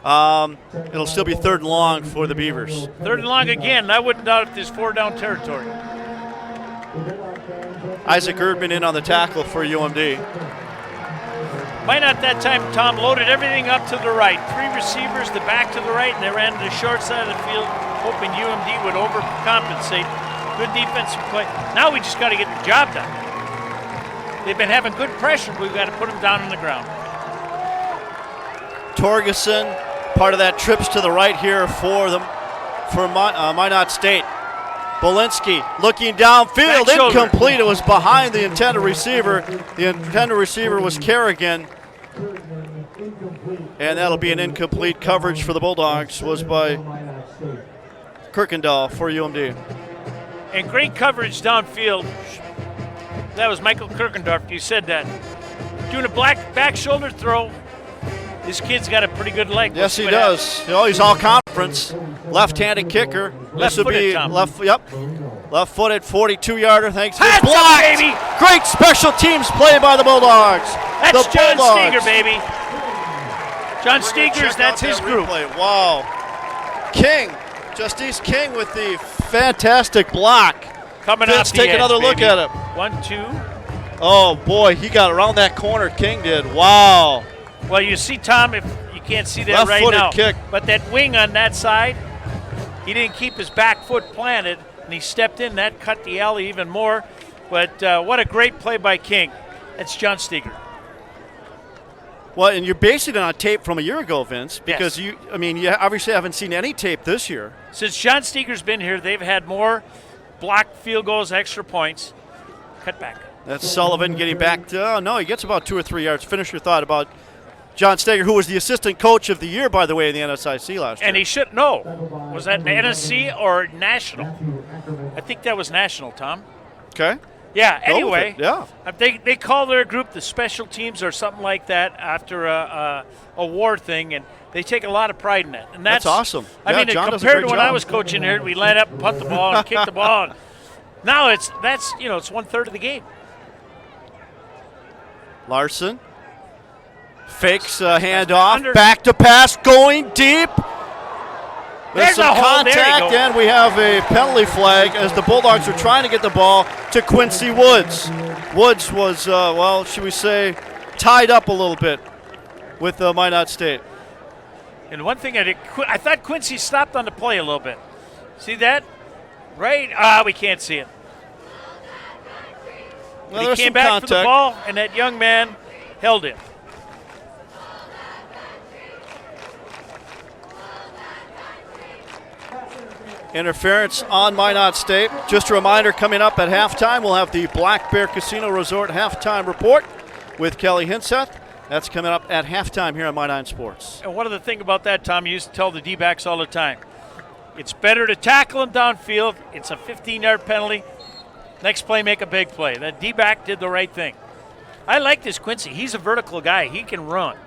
It'll still be 3rd and long for the Beavers. 3rd and long again. I wouldn't doubt if there's 4-down territory. Isaac Erdman in on the tackle for UMD. Minot that time, Tom, loaded everything up to the right. 3 receivers, the back to the right, and they ran to the short side of the field, hoping UMD would overcompensate. Good defensive play. Now we just got to get the job done. They've been having good pressure, but we've got to put them down on the ground. Torgerson, part of that trips to the right here for them, for Minot State. Bolinski looking downfield, incomplete. It was behind the intended receiver. The intended receiver was Kerrigan. And that'll be an incomplete coverage for the Bulldogs, was by Kirkendall for UMD. And great coverage downfield. That was Michael Kirkendorf. You said that. Doing a back shoulder throw. This kid's got a pretty good leg. Yes, he does. He's all conference. Left-handed kicker. Left-footed, Tom. Left-footed 42-yarder. Thanks. Hands blocked. up, baby. Great special teams play by the Bulldogs. That's the John Bulldogs. Steger, baby. John Stegers, that's his group. Wow. King, Justice King with the fantastic block. Coming Let's off the take edge, another look baby. at him. 1, 2. Oh, boy, he got around that corner. King did. Wow. Well, you see, Tom, if you can't see that right Left-footed now, kick. but that wing on that side, he didn't keep his back foot planted, and he stepped in. That cut the alley even more. But what a great play by King. That's John Steger. Well, and you're basing it on tape from a year ago, Vince, because Yes. you obviously haven't seen any tape this year. Since John Steger's been here, they've had more blocked field goals, extra points. Cut back. That's Sullivan getting back to, he gets about 2 or 3 yards. Finish your thought about John Steger, who was the assistant coach of the year, by the way, in the NSIC last year. And he should know. Was that NSC or national? I think that was national, Tom. Okay. Yeah, Go with anyway. it, yeah. They call their group the special teams or something like that after a war thing, and they take a lot of pride in it. And that's awesome. I Yeah, mean, John does a compared to great when I job. was coaching here, we line up and punt the ball and kick the ball. And now it's 1/3 of the game. Larson fakes a handoff, Under. back to pass, going deep. There's There's some a hole. There you contact, go. and we have a penalty flag as the Bulldogs are trying to get the ball to Quincy Woods. Woods was, should we say, tied up a little bit with Minot State. And one thing I thought Quincy stopped on the play a little bit. See that? Right? We can't see it. Well, He there's came some back contact. for the ball, and that young man held it. Interference on Minot State. Just a reminder, coming up at halftime, we'll have the Black Bear Casino Resort halftime report with Kelly Hinseth. That's coming up at halftime here on My Nine Sports. And one of the thing about that, Tom, you used to tell the D-backs all the time, it's better to tackle him downfield. It's a 15-yard penalty. Next play, make a big play. That D-back did the right thing. I like this Quincy. He's a vertical guy. He can run.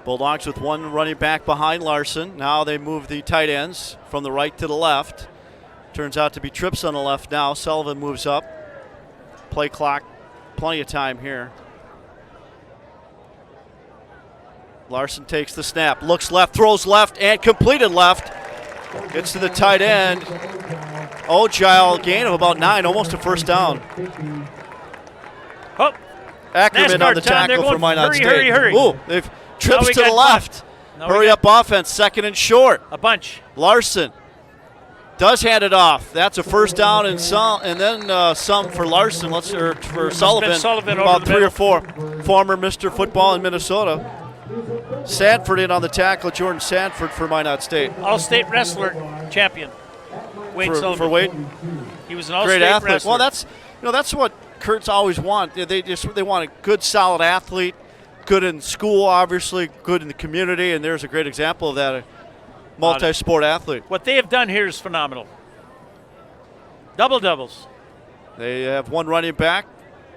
Bulldogs with one running back behind Larson. Now they move the tight ends from the right to the left. Turns out to be trips on the left now. Sullivan moves up. Play clock, plenty of time here. Larson takes the snap, looks left, throws left, and completed left. Gets to the tight end. Ogile, gain of about 9, almost a first down. Oh, Ackerman NASCAR on the time, they're tackle for going Minot hurry, State. hurry, hurry. Ooh, they've trips we to the got left. Now we Hurry got up offense, second and short. a bunch. Larson does hand it off. That's a first down and some, and then some for Larson. For Sullivan. Sullivan over about the 3 or 4. Former Mr. Football in Minnesota. Sanford in on the tackle. Jordan Sanford for Minot State. All-state wrestler champion. Wade Sullivan. For Wade, He was an great all-state athlete. wrestler. Well, that's what Kurt's always want. They want a good, solid athlete. Good in school, obviously. Good in the community, and there's a great example of that. A multi-sport athlete. What they have done here is phenomenal. Double-doubles. They have one running back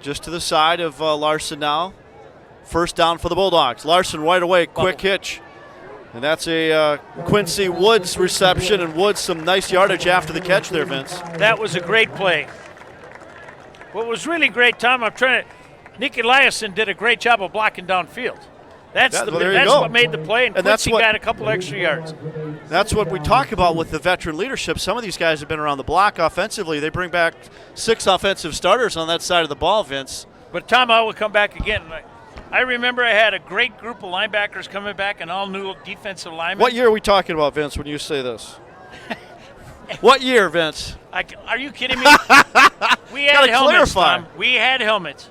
just to the side of Larson now. First down for the Bulldogs. Larson right away, quick hitch. And that's a Quincy Woods reception, and Woods some nice yardage after the catch there, Vince. That was a great play. What was really great, Tom, Nick Eliason did a great job of blocking downfield. That's what made the play, and that's Quincy got a couple extra yards. That's what we talk about with the veteran leadership. Some of these guys have been around the block offensively. They bring back 6 offensive starters on that side of the ball, Vince. But Tom, I will come back again. I remember I had a great group of linebackers coming back and all new defensive linemen. What year are we talking about, Vince, when you say this? What year, Vince? Are you kidding me? We had Gotta helmets, clarify. Tom. We had helmets.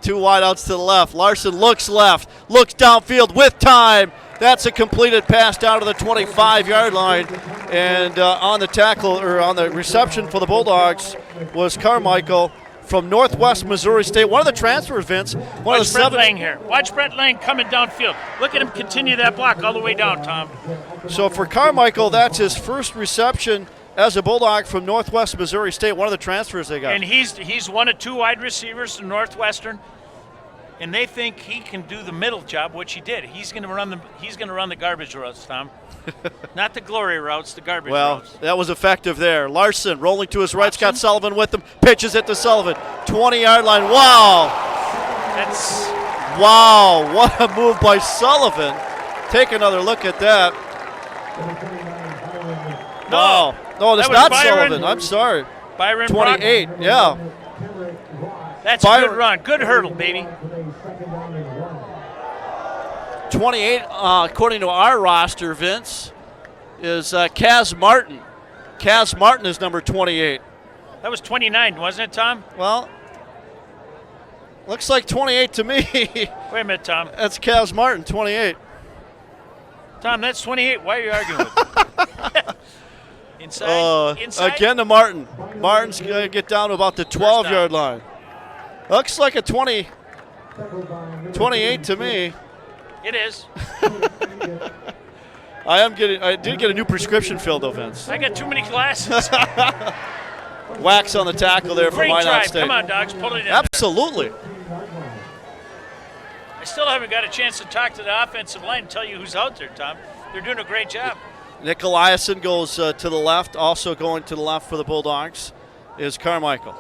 2 wideouts to the left. Larson looks left, looks downfield with time. That's a completed pass down to the 25-yard line. And on the tackle, or on the reception for the Bulldogs, was Carmichael from Northwest Missouri State. One of the transfers, Vince. Watch Brett Lang here. Watch Brett Lang coming downfield. Look at him continue that block all the way down, Tom. So for Carmichael, that's his first reception as a Bulldog from Northwest Missouri State. One of the transfers they got. And he's one of 2 wide receivers from Northwestern, and they think he can do the middle job, which he did. He's going to run the garbage routes, Tom. Not the glory routes, the garbage routes. Well, that was effective there. Larson rolling to his right, got Sullivan with him, pitches it to Sullivan. 20-yard line. Wow. Wow, what a move by Sullivan. Take another look at that. Wow. No, that's not Sullivan. I'm sorry. Byron 28, Brock. yeah. That's a good run. Good hurdle, baby. 28, according to our roster, Vince, is Kaz Martin. Kaz Martin is number 28. That was 29, wasn't it, Tom? Well, looks like 28 to me. Wait a minute, Tom. That's Kaz Martin, 28. Tom, that's 28. Why are you arguing with me? Inside? Again to Martin. Martin's going to get down to about the 12-yard line. Looks like a 20. 28 to me. It is. I did get a new prescription filled, though, Vince. I got too many glasses. Wax on the tackle there for Great Minot drive. State. Come on, Dogs. Pull it in. Absolutely. I still haven't got a chance to talk to the offensive line and tell you who's out there, Tom. They're doing a great job. Nick Eliason goes to the left. Also going to the left for the Bulldogs is Carmichael.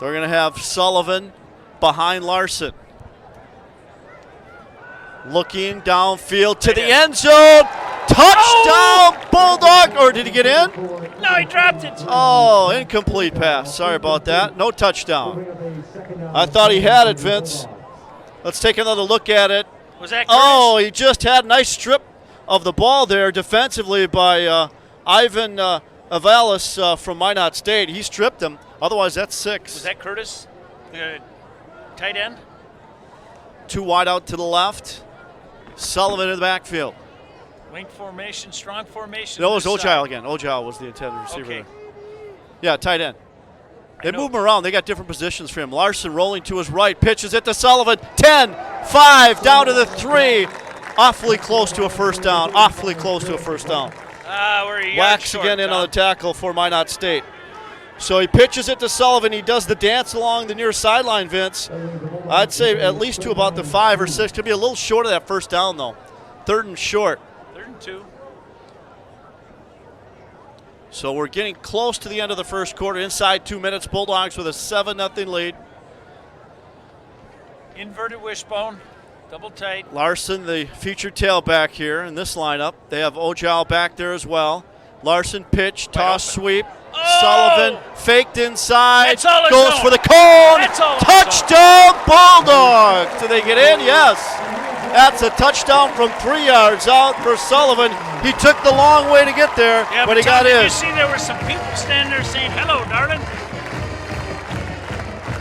They're going to have Sullivan behind Larson. Looking downfield to the end zone. Touchdown, Bulldog. Or did he get in? No, he dropped it. Oh, incomplete pass. Sorry about that. No touchdown. I thought he had it, Vince. Let's take another look at it. Was that Curtis? Oh, he just had a nice strip of the ball there defensively by Ivan Avalis from Minot State. He stripped him. Otherwise, that's 6. Was that Curtis, the tight end? 2 wide out to the left. Sullivan in the backfield. Wing formation, strong formation. No, it was this Ojile side. again. Ojile was the intended receiver. Okay. There. Yeah, tight end. They move him around. They got different positions for him. Larson rolling to his right. Pitches it to Sullivan. 10, 5, down to the 3. Awfully close to a first down. Awfully close to a first down. We're a yard Wax short, again in Tom. on the tackle for Minot State. So he pitches it to Sullivan. He does the dance along the near sideline, Vince. I'd say at least to about the 5 or 6. Could be a little short of that first down, though. 3rd and short. 3rd and 2. So we're getting close to the end of the first quarter. Inside 2 minutes, Bulldogs with a 7-0 lead. Inverted wishbone, double tight. Larson, the featured tailback here in this lineup. They have Ojal back there as well. Larson pitch, toss, open. sweep. Oh! Sullivan faked inside, That's all it's goes on. for the cone. That's all it's Touchdown, Bulldogs! Do they get in? Yes. That's a touchdown from 3 yards out for Sullivan. He took the long way to get there, Yeah, but he Tom, got did in. you see there were some people standing there saying, "Hello, darling"?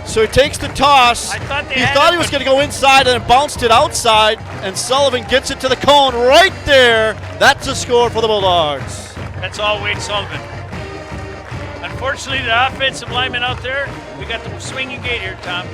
So he takes the toss. I thought they he had thought it, he was but- going to go inside and bounced it outside, and Sullivan gets it to the cone right there. That's a score for the Bulldogs. That's all Wade Sullivan. Unfortunately, the offensive lineman out there, we got the swinging gate here, Tom.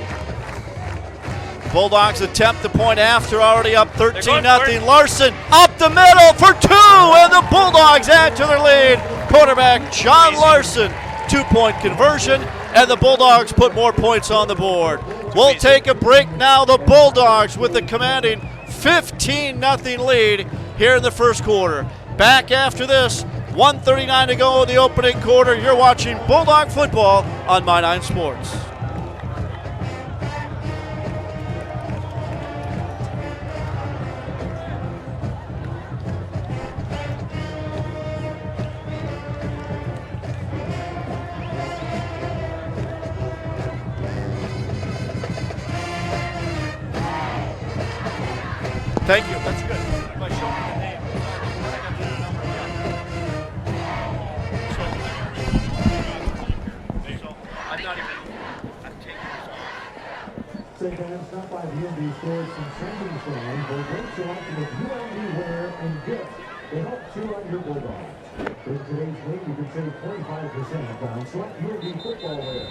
Bulldogs attempt the point after, already up 13-0. it. Larson up the middle for 2, and the Bulldogs add to their lead. Quarterback John Larson, 2-point conversion, and the Bulldogs put more points on the board. We'll take a break now. The Bulldogs with the commanding 15-0 lead here in the first quarter. Back after this, 1:39 to go in the opening quarter. You're watching Bulldog football on My 9 Sports. Thank you. That's good. If I show me the name, I got the number. So I'm not even. I'm taking this off. Say fans, stop by the UMD stores and Century Stores for a great selection of UMD wear and gifts to help cheer on your Bulldogs. With today's link, you can save 25% on select UMD football wear.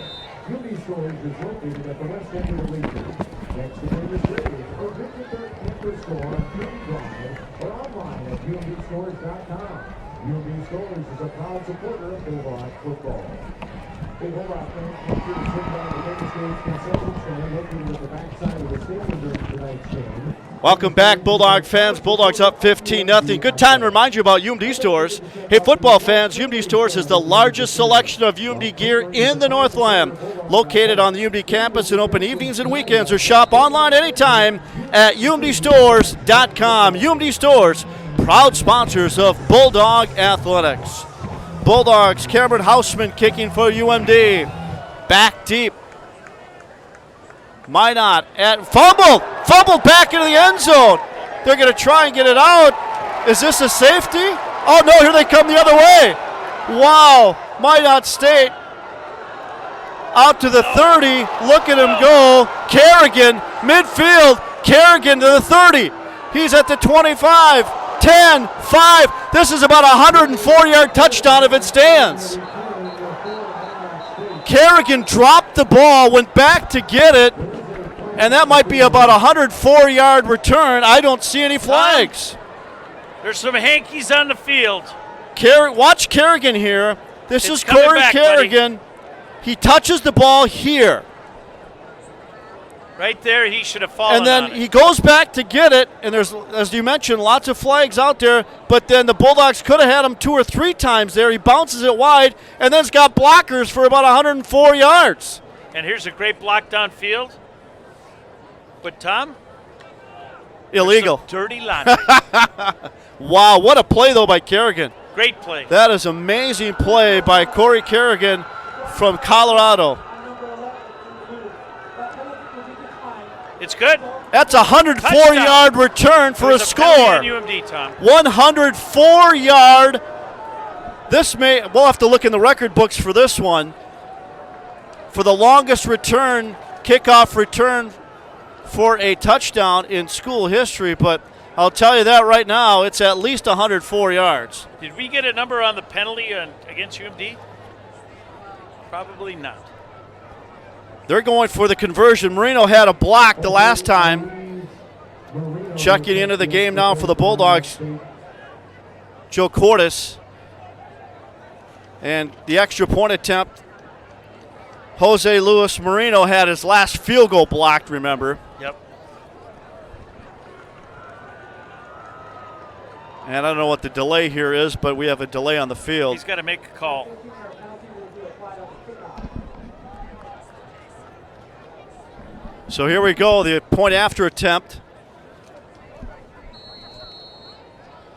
UMD Stores is located at the west end of the region. Next to Davis Grave, or visit their campus store on UMD Drive or online at UMDstores.com. UMD Stores is a proud supporter of Bulldog football. Big Bulldog fans, make sure to swing by the Davis Grave concession stand located at the backside of the stadium during tonight's game. Welcome back, Bulldog fans. Bulldogs up 15-0. Good time to remind you about UMD Stores. Hey, football fans, UMD Stores is the largest selection of UMD gear in the Northland. Located on the UMD campus and open evenings and weekends, or shop online anytime at umdstores.com. UMD Stores, proud sponsors of Bulldog Athletics. Bulldogs, Cameron Houseman kicking for UMD. Back deep. Minot at fumbled back into the end zone. They're going to try and get it out. Is this a safety? Oh no, here they come the other way. Wow, Minot State out to the 30. Look at him go. Kerrigan, midfield. Kerrigan to the 30. He's at the 25, 10, 5. This is about a 104-yard touchdown if it stands. Kerrigan dropped the ball, went back to get it, And that might be about a 104-yard return. I don't see any flags. There's some hankies on the field. Watch Kerrigan here. This It's is coming Corey back, Kerrigan. He touches the ball here. Right there, he should have fallen And then on it. he goes back to get it, and there's, as you mentioned, lots of flags out there, but then the Bulldogs could have had him 2 or 3 times there. He bounces it wide, and then it's got blockers for about 104 yards. And here's a great block downfield. But, Tom? Illegal. Some dirty laundry. Wow, what a play, though, by Kerrigan. Great play. That is amazing play by Corey Kerrigan from Colorado. It's good. That's a 104-yard return for a There's penalty score. on UMD, Tom. 104-yard. We'll have to look in the record books for this one. For the longest kickoff return for a touchdown in school history, but I'll tell you that right now, it's at least 104 yards. Did we get a number on the penalty against UMD? Probably not. They're going for the conversion. Marino had a block the last time. Checking into the game now for the Bulldogs, Joe Cordes. And the extra point attempt, Jose Luis Marino had his last field goal blocked, remember. Yep. And I don't know what the delay here is, but we have a delay on the field. He's got to make a call. So here we go, the point after attempt.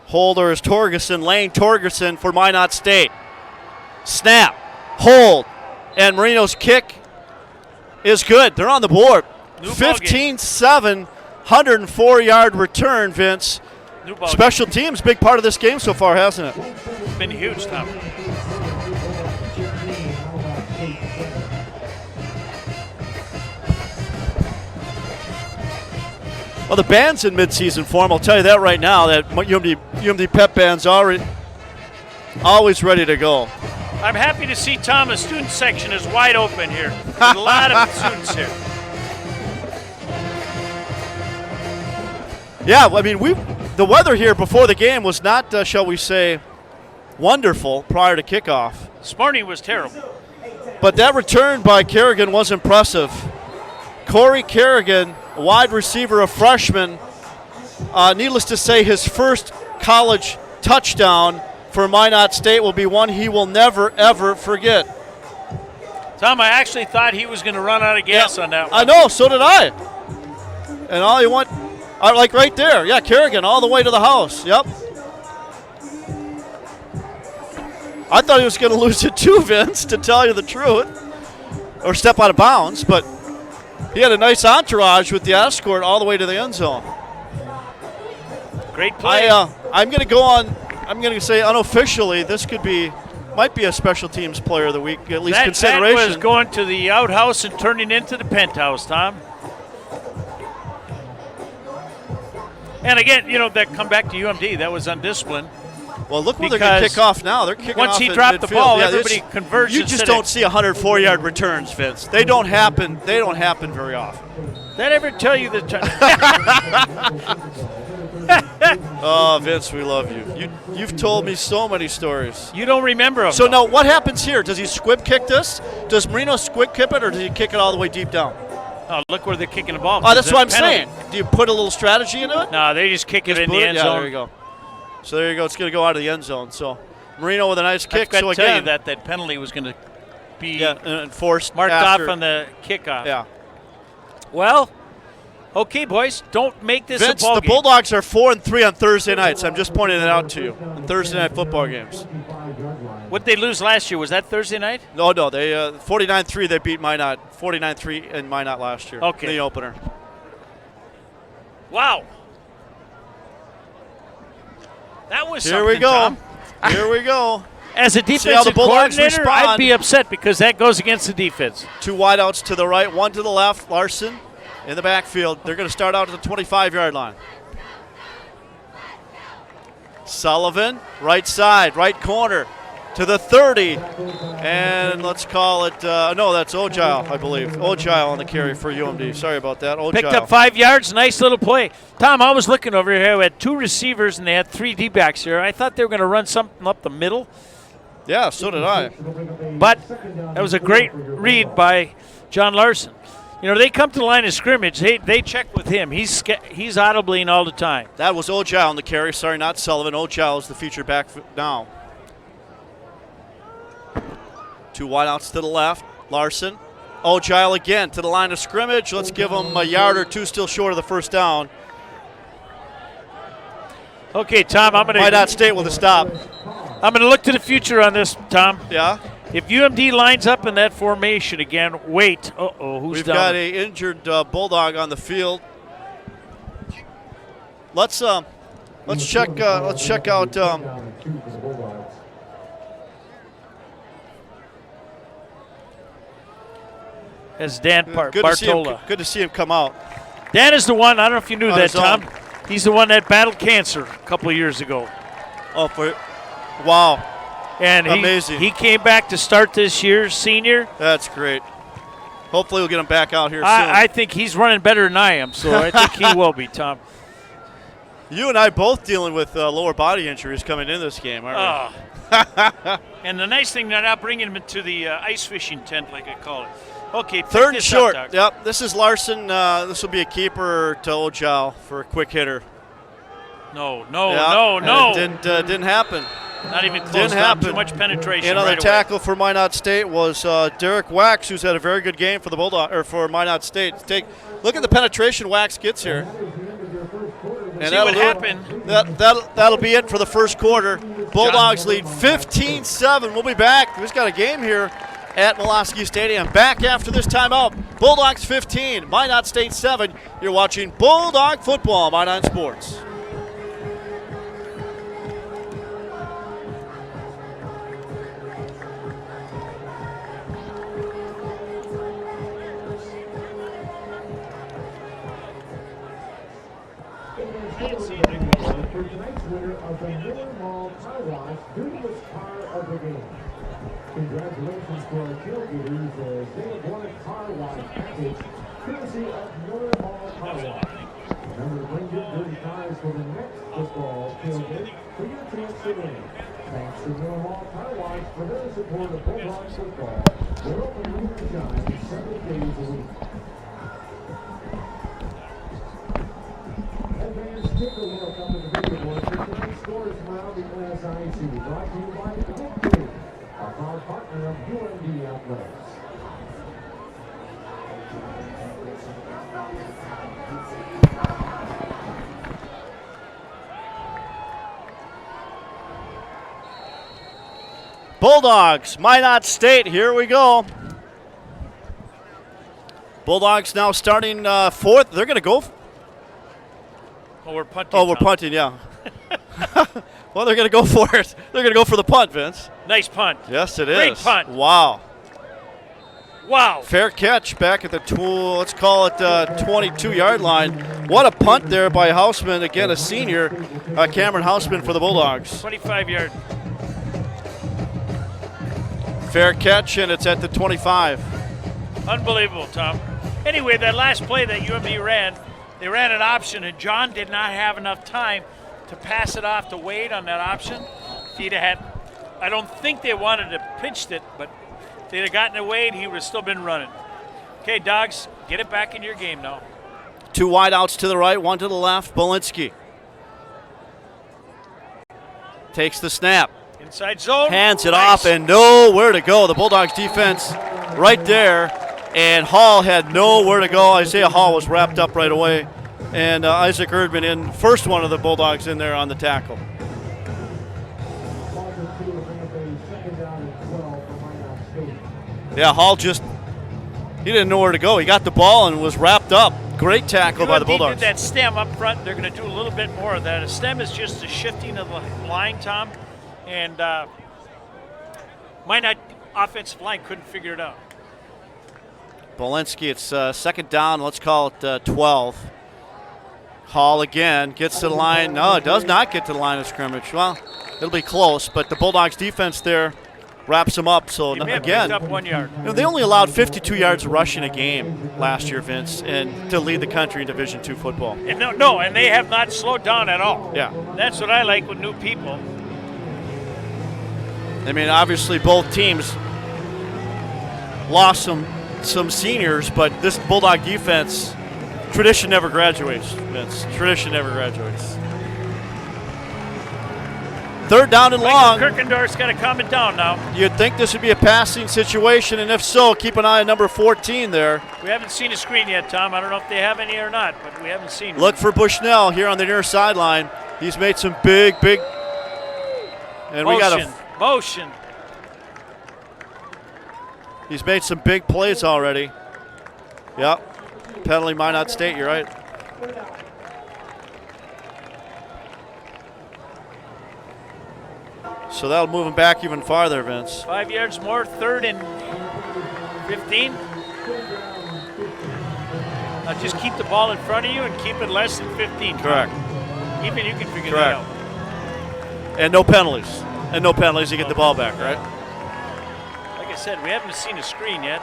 Holder is Torgerson, Lane Torgerson for Minot State. Snap, hold, and Marino's kick is good. They're on the board. 15-7, 104-yard return, Vince. Special teams, big part of this game so far, hasn't it? It's been huge, Tom. Well, the band's in midseason form. I'll tell you that right now. That UMD Pep band's always ready to go. I'm happy to see, Tom, the student section is wide open here. There's a lot of students here. Yeah, I mean, the weather here before the game was not, shall we say, wonderful prior to kickoff. This morning was terrible. But that return by Kerrigan was impressive. Corey Kerrigan, wide receiver, a freshman. Needless to say, his first college touchdown for Minot State will be one he will never, ever forget. Tom, I actually thought he was going to run out of gas on that one. I know, so did I. And all you want, like right there. Yeah, Kerrigan all the way to the house. Yep. I thought he was going to lose it too, Vince, to tell you the truth. Or step out of bounds, but he had a nice entourage with the escort all the way to the end zone. Great play. I'm going to go on, I'm going to say unofficially, this might be a special teams player of the week, at least consideration. That was going to the outhouse and turning into the penthouse, Tom. And again, that come back to UMD, that was undisciplined. Well, look where they're going to kick off now. They're kicking off once he at dropped the midfield. ball, Yeah, everybody converged. You just don't see 104-yard returns, Vince. They don't happen very often. Did I ever tell you that? Oh, Vince, we love you. You've told me so many stories. You don't remember them. So now, what happens here? Does he squib kick this? Does Marino squib kick it, or does he kick it all the way deep down? Oh, look where they're kicking the ball. Oh, that's what I'm penalty. saying. Do you put a little strategy into it? No, they just kick it in the end zone. Yeah, there you go. So there you go. It's going to go out of the end zone. So Marino with a nice kick. I So tell again, you that penalty was going to be enforced marked after. off on the kickoff. Yeah. Well, okay, boys, don't make this Vince, a ball the game. Bulldogs are 4-3 on Thursday nights. I'm just pointing it out to you. In Thursday night football games. What did they lose last year? Was that Thursday night? No, they 49-3. They beat Minot. 49-3 in Minot last year. Okay. In the opener. Wow. That was Here something, we go. Tom. Here we go. As a how the defensive Bulldogs coordinator, respond. I'd be upset because that goes against the defense. 2 wideouts to the right, 1 to the left. Larson in the backfield. They're going to start out at the 25-yard line. Sullivan, right side, right corner. to the 30. And let's call it, no, that's Ogile, I believe. Ogile on the carry for UMD. Sorry about that. Ogile. Picked up 5 yards. Nice little play. Tom, I was looking over here. We had 2 receivers, and they had 3 D-backs here. I thought they were going to run something up the middle. Yeah, so did I. But that was a great read by John Larson. You know, they come to the line of scrimmage. They check with him. He's audibling all the time. That was Ogile on the carry. Sorry, not Sullivan. Ogile is the feature back now. 2 wideouts to the left. Larson. Ogile again to the line of scrimmage. Let's give him a yard or 2 still short of the first down. Okay, Tom, Minot State with a stop. I'm going to look to the future on this, Tom. Yeah? If UMD lines up in that formation again, wait. Uh-oh, who's We've down? got a injured Bulldog on the field. Let's check out As Dan good Bartola. to see him come out. Dan is the one, I don't know if you knew On that, his own. Tom. He's the one that battled cancer a couple of years ago. Oh, wow. And amazing. He came back to start this year, senior. That's great. Hopefully we'll get him back out here soon. I think he's running better than I am, so I think he will be, Tom. You and I both dealing with lower body injuries coming in this game, aren't we? And the nice thing, they're not bringing him into the ice fishing tent, like I call it. Okay, pick 3rd and this short. up, Doc. Yep, this is Larson. This will be a keeper to Ogile for a quick hitter. No. It didn't happen. Not even close. Didn't Tom. happen. Too much penetration. Another right tackle for Minot State was Derek Wax, who's had a very good game for the Bulldog or for Minot State. Look at the penetration Wax gets here. And See what happened. That'll be it for the first quarter. Bulldogs lead 15-7. We'll be back. We've got a game here at Milwaukee Stadium. Back after this timeout. Bulldogs 15, Minot State 7. You're watching Bulldog football on Minot Sports. For tonight's winner of the Miller Mall Car Wash, Duluth Car of the Game. Congratulations to our tailgaters as they have won a car wash package courtesy of Miller Mall Car Wash. Remember to bring your dirty cars for the next football tailgate for your chance to win. Thanks to Miller Mall Car Wash for their support of Bulldogs football. They're open rain or shine 7 days a week. Take a look up at the videoboard for tonight's scores from around the NSIC. Brought to you by Duluth, a proud partner of UMD Athletics. Bulldogs, Minot State, here we go. Bulldogs now starting 4th. They're going to go. Oh, we're punting. Oh, we're punting, yeah. Well, they're going to go for it. They're going to go for the punt, Vince. Nice punt. Yes, it is. Great punt. Wow. Wow. Fair catch back at the let's call it 22-yard line. What a punt there by Hausman. Again, a senior, Cameron Hausman for the Bulldogs. 25-yard. Fair catch, and it's at the 25. Unbelievable, Tom. Anyway, that last play that UMD ran, they ran an option, and John did not have enough time to pass it off to Wade on that option. If he'd had, I don't think they wanted to pitch it, but if they'd have gotten to Wade, he would have still been running. Okay, Dogs, get it back in your game now. 2 wideouts to the right, 1 to the left. Bolinski takes the snap. Inside zone. Hands it Nice. off and nowhere to go. The Bulldogs defense right there. And Hall had nowhere to go. Isaiah Hall was wrapped up right away. And Isaac Erdman in, first one of the Bulldogs in there on the tackle. Yeah, Hall he didn't know where to go. He got the ball and was wrapped up. Great tackle by the Bulldogs. Did that stem up front. They're going to do a little bit more of that. A stem is just a shifting of the line, Tom. And Minot offensive line couldn't figure it out. Bolinski, it's 2nd down. Let's call it 12. Hall again gets to the line. No, it does not get to the line of scrimmage. Well, it'll be close, but the Bulldogs defense there wraps them up. So He may have again, picked up 1 yard. they only allowed 52 yards rushing a game last year, Vince, and to lead the country in Division II football. And no, and they have not slowed down at all. Yeah. That's what I like with new people. I mean, obviously both teams lost some seniors, but this Bulldog defense, tradition never graduates, Vince. Tradition never graduates. Third down and long. Kirkendorf's got to calm it down now. You'd think this would be a passing situation, and if so, keep an eye on number 14 there. We haven't seen a screen yet, Tom. I don't know if they have any or not, but we haven't seen Look for Bushnell here on the near sideline. He's made some big, and we got motion. He's made some big plays already. Yep. Penalty, Minot State, you're right. So that'll move him back even farther, Vince. 5 yards more, 3rd and 15. Now just keep the ball in front of you and keep it less than 15. Correct. Even you can figure Correct. that out. And no penalties. You get the ball back, right? Like I said, we haven't seen a screen yet.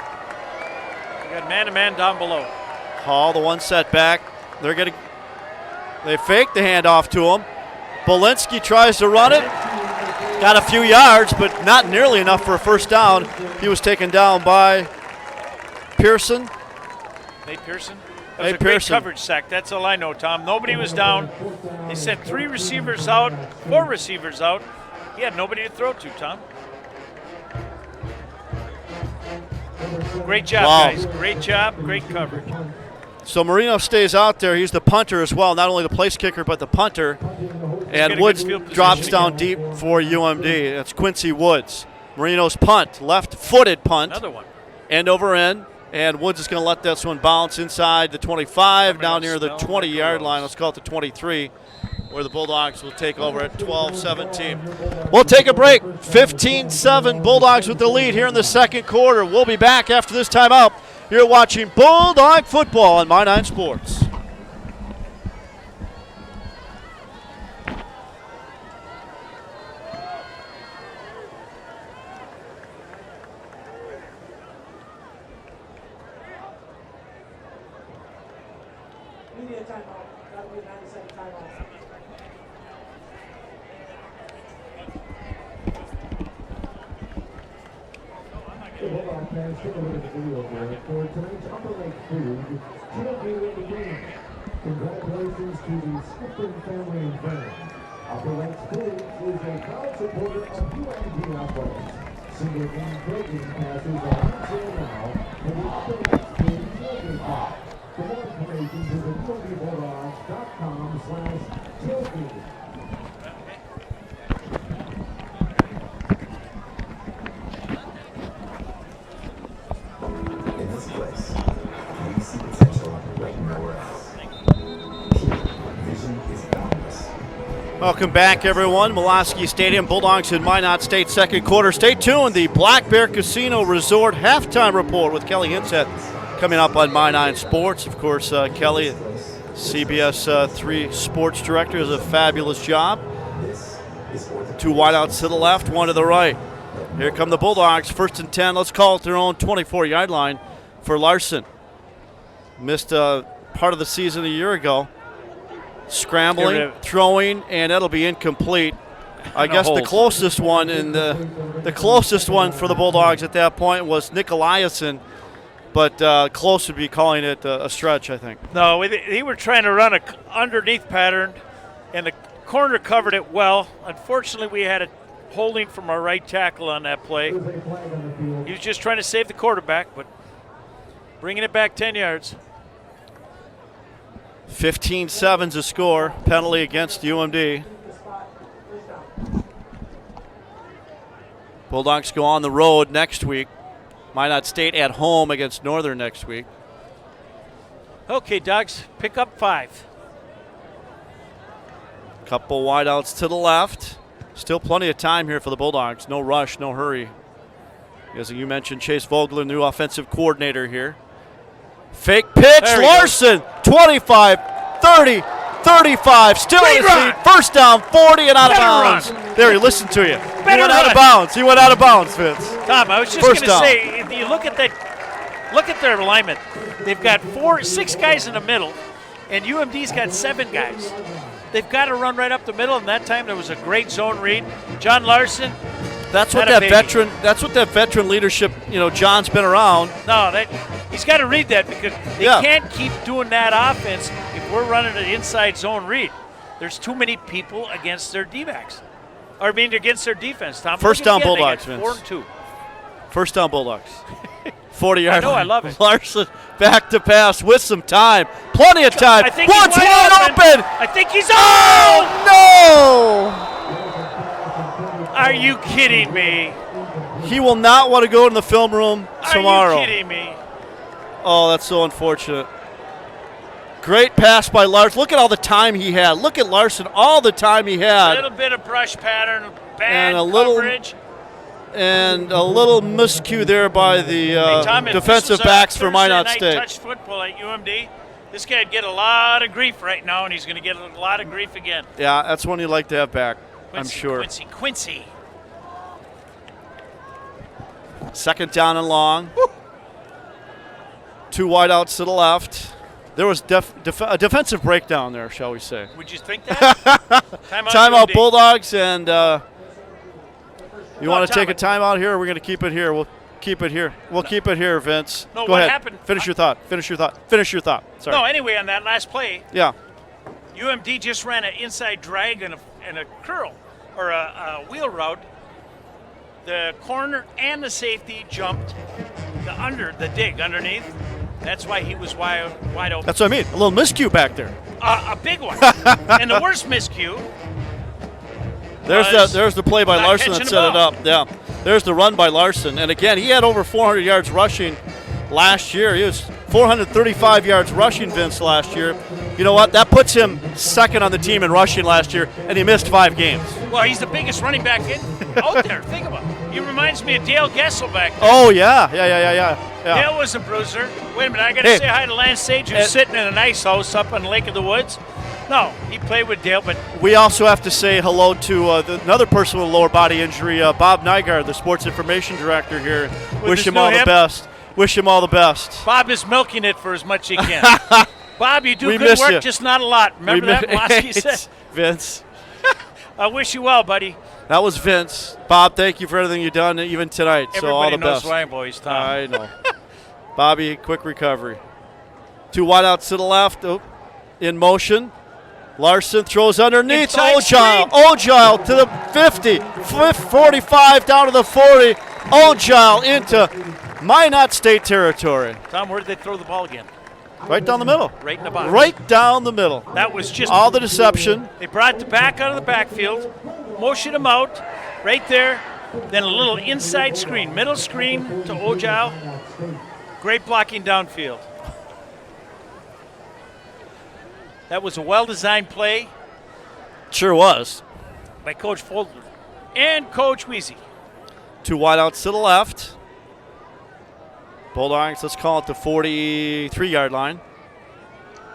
We got man-to-man down below. Hall, the one setback. They fake the handoff to him. Bolinsky tries to run it. Got a few yards, but not nearly enough for a first down. He was taken down by Pearson. Nate Pearson? That was a great coverage sack. That's all I know, Tom. Nobody was down. They sent 4 receivers out. He had nobody to throw to, Tom. Great job, guys. Great job. Great coverage. So Marino stays out there. He's the punter as well, not only the place kicker, but the punter. And Woods drops down deep for UMD. That's Quincy Woods. Marino's punt, left-footed punt. Another one. End over end. And Woods is going to let this one bounce inside the 25, down near the 20-yard line. Let's call it the 23, where the Bulldogs will take over at 12-17. We'll take a break. 15-7, Bulldogs with the lead here in the second quarter. We'll be back after this timeout. You're watching Bulldog football on My 9 Sports. Media timeout. That'll be a 90-second timeout. Bulldog fans, take a look at the video board for tonight's Upper Lake Food. Trophy winning game. Congratulations to the Skipton family and friends. Upper Lake Food is a proud supporter of UMD athletics. Single game breaking passes are on sale now for the Upper Lake Food Trophy Pot. For more information, visit UMDBulldogs.com/trophy. In this place, we see potential like nowhere else. Here, vision is boundless. Welcome back, everyone. Mulaski Stadium, Bulldogs in Minot State second quarter. Stay tuned. The Black Bear Casino Resort halftime report with Kelly Hinsett coming up on My 9 Sports. Of course, Kelly, CBS 3 sports director, does a fabulous job. 2 wideouts to the left, 1 to the right. Here come the Bulldogs, 1st and 10. Let's call it their own 24-yard line for Larson. Missed part of the season a year ago. Scrambling, throwing, and that'll be incomplete. I guess the closest one the closest one for the Bulldogs at that point was Nicolaisen, but close would be calling it a stretch, I think. No, they were trying to run a underneath pattern, and the corner covered it well. Unfortunately, we had a holding from our right tackle on that play. He was just trying to save the quarterback, but bringing it back 10 yards. 15-7's a score. Penalty against UMD. Bulldogs go on the road next week. Minot State at home against Northern next week. Okay, Dogs, pick up 5. Couple wideouts to the left. Still plenty of time here for the Bulldogs. No rush, no hurry. As you mentioned, Chase Vogler, new offensive coordinator here. Fake pitch, Larson, 25, 30, 35, still in the seat. First down, 40 and out of bounds. There, he listened to you. better went out of run. bounds. He went out of bounds, Vince. Tom, I was just First going to down. say, if you look at their alignment. They've got 6 guys in the middle, and UMD's got 7 guys. They've got to run right up the middle, and that time there was a great zone read. John Larson. That's what Not a that baby. veteran. That's what that veteran leadership. John's been around. No, he's got to read that because they Yeah. can't keep doing that offense if we're running an inside zone read. There's too many people against their D-backs. Against their defense, Tom. First Look down, again, they Bulldogs, got Vince. 4 and 2. First down, Bulldogs. 40-yard. I know, I love it. Larson back to pass with some time. Plenty of time. I think One's he's wide open. I think he's Oh, no! Are you kidding me? He will not want to go in the film room tomorrow. Are you kidding me? Oh, that's so unfortunate. Great pass by Larson. Look at all the time he had. Look at Larson, all the time he A had. little bit of brush pattern, bad And a little- coverage. And a little miscue there by the Tom, if defensive this was a backs for Thursday Minot night State. touch football at UMD, this guy'd get a lot of grief right now, and he's going to get a lot of grief again. Yeah, that's one you'd like to have back, I'm Quincy, sure. Quincy. Second down and long. 2 wideouts to the left. There was a defensive breakdown there, shall we say. Would you think that? Timeout, UMD. Bulldogs, and you No, want to Tom, take a timeout here, or we're going to keep it here? We'll keep it here. We'll keep it here, Vince. No, Go what ahead. happened- Finish your thought. Finish your thought. Finish your thought. Sorry. No, anyway, on that last play, Yeah. UMD just ran an inside drag and a curl, or a wheel route. The corner and the safety jumped the dig underneath. That's why he was wide open. That's what I mean. A little miscue back there. A big one. And the worst miscue. There's the play by not Larson that catching set the it up. Yeah. There's the run by Larson. And again, he had over 400 yards rushing last year. He was 435 yards rushing, Vince, last year. You know what? That puts him second on the team in rushing last year, and he missed 5 games. Well, he's the biggest running back out there. Think about it. He reminds me of Dale Gessel back there. Oh, yeah. Dale was a bruiser. Wait a minute, I got to Hey. say hi to Lance Sage, who's sitting in a nice house up on Lake of the Woods. No, he played with Dale, but We also have to say hello to another person with a lower body injury, Bob Nygaard, the sports information director here. Wish his him new all the hip? best. Wish him all the best. Bob is milking it for as much as he can. Bob, you do We good miss work, you. just not a lot. Remember that Mosky said? Vince. I wish you well, buddy. That was Vince. Bob, thank you for everything you've done, even tonight. So all Everybody the knows best. Ryan Boys, Tom. I know. Bobby, quick recovery. 2 wideouts to the left. Oh, in motion. Larson throws underneath. Inside screen. Ogile to the 50. 45 down to the 40. Ogile into Minot State territory. Tom, where did they throw the ball again? Right down the middle. Right in the box. Right down the middle. That was just All the deception. They brought the back out of the backfield, motioned him out, right there. Then a little inside screen, middle screen to Ogile. Great blocking downfield. That was a well-designed play Sure was. by Coach Folder and Coach Weezy. 2 wideouts to the left. Bulldogs, let's call it the 43-yard line.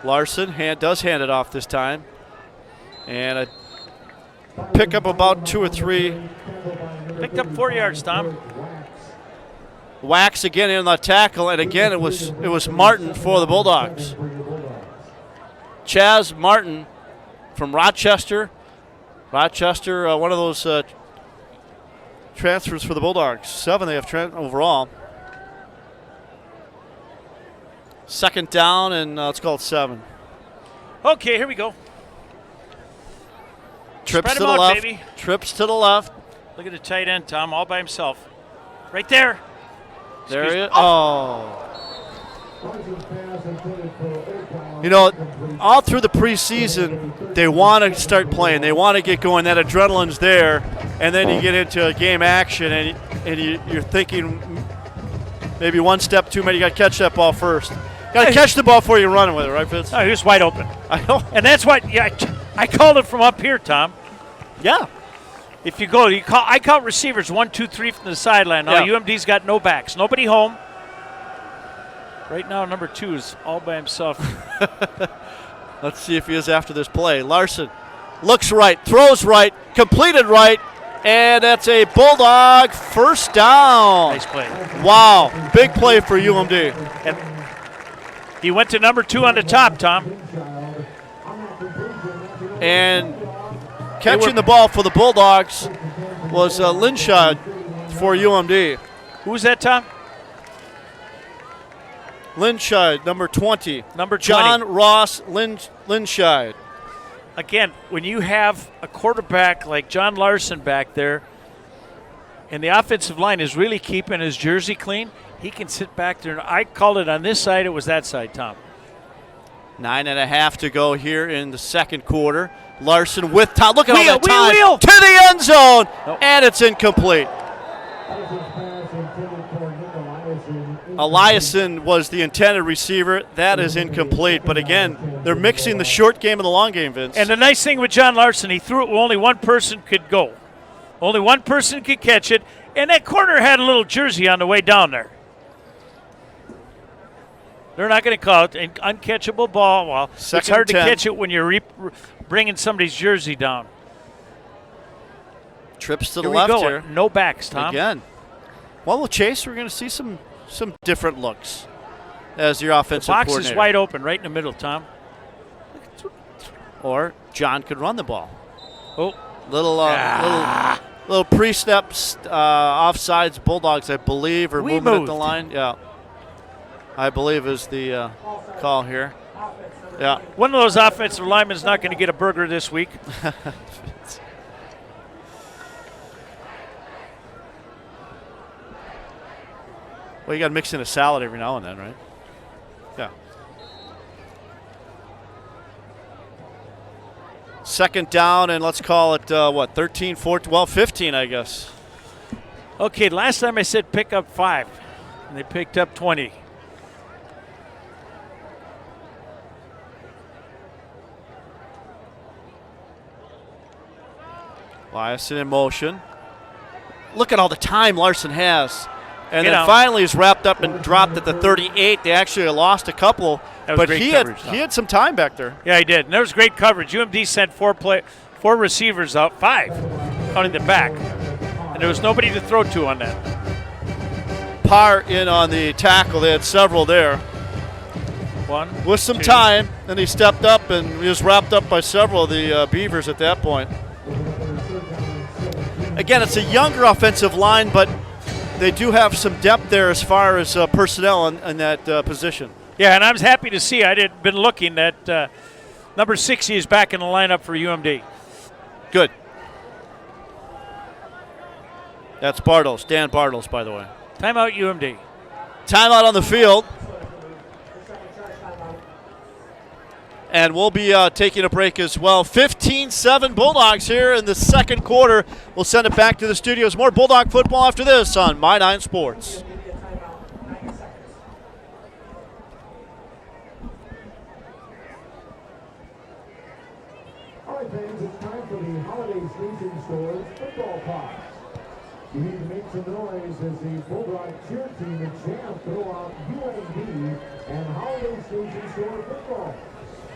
Larson does hand it off this time. And a pick up about 2 or 3. Picked up 4 yards, Tom. Wax again in the tackle, and again it was Martin for the Bulldogs. Chaz Martin from Rochester. Rochester, one of those transfers for the Bulldogs. 7 they have overall. Second down, and let's call it 7. Okay, here we go. Trips Spread to 'em the out, left. baby. Trips to the left. Look at the tight end, Tom, all by himself. Right there. There Excuse he me. is. Oh. You know, all through the preseason, they want to start playing. They want to get going. That adrenaline's there, and then you get into game action, and you're thinking maybe one step too many. You got to catch that ball first. Got to catch the ball before you run with it, right, Vince? Oh, he was wide open. I know. And that's what I called it from up here, Tom. Yeah. If you go, I count receivers 1, 2, 3 from the sideline. Now Yeah. UMD's got no backs, nobody home. Right now, number 2 is all by himself. Let's see if he is after this play. Larson looks right, throws right, completed right, And that's a Bulldog first down. Nice play. Wow, big play for UMD. And he went to number 2 on the top, Tom. And catching the ball for the Bulldogs was Linshad for UMD. Who was that, Tom? Linshad, number 20. Number 20. John Ross Linshad. Again, when you have a quarterback like John Larson back there and the offensive line is really keeping his jersey clean, he can sit back there. I called it on this side. It was that side, Tom. 9.5 to go here in the second quarter. Larson with time. Look at Wheel, all that time. wheel. To the end zone. Nope. And it's incomplete. Eliason was the intended receiver. That is incomplete. But again, they're mixing the short game and the long game, Vince. And the nice thing with John Larson, he threw it where only one person could go. Only one person could catch it. And that corner had a little jersey on the way down there. They're not going to call it an uncatchable ball. Well, it's Second hard to 10. catch it when you're bringing somebody's jersey down. Trips to the Here we left go. here. No backs, Tom. Again. Well, with Chase, we're going to see some different looks as your offensive Box coordinator. is wide open right in the middle, Tom. Or John could run the ball. Oh, Little pre-steps, offsides, Bulldogs, I believe, or We movement at the moved. line. Yeah, I believe is the call here. Yeah. one of those offensive linemen is not going to get a burger this week. Well, you got to mix in a salad every now and then, right? Yeah. Second down, and let's call it, 13, 14, well, 15, I guess. Okay, last time I said pick up 5, and they picked up 20. Eliason in motion. Look at all the time Larson has. And Get then out. finally he's wrapped up and dropped at the 38. They actually lost a couple, That was but great he coverage, he had some time back there. Yeah, he did. And there was great coverage. UMD sent 4 receivers out, 5, counting the back. And there was nobody to throw to on that. Parr in on the tackle. They had several there. 1, With some 2. time, and he stepped up and he was wrapped up by several of the Beavers at that point. Again, it's a younger offensive line, but they do have some depth there as far as personnel in that position. Yeah, and I was happy to see. I'd been looking that number 60 is back in the lineup for UMD. Good. That's Bartles, Dan Bartles, by the way. Timeout UMD. Timeout on the field. And we'll be taking a break as well. 15-7 Bulldogs here in the second quarter. We'll send it back to the studios. More Bulldog football after this on My 9 Sports. All right, fans, it's time for the Holiday Station Stores football toss. You need to make some noise as the Bulldog cheer team and champ throw out UMD and Holiday Station Store football.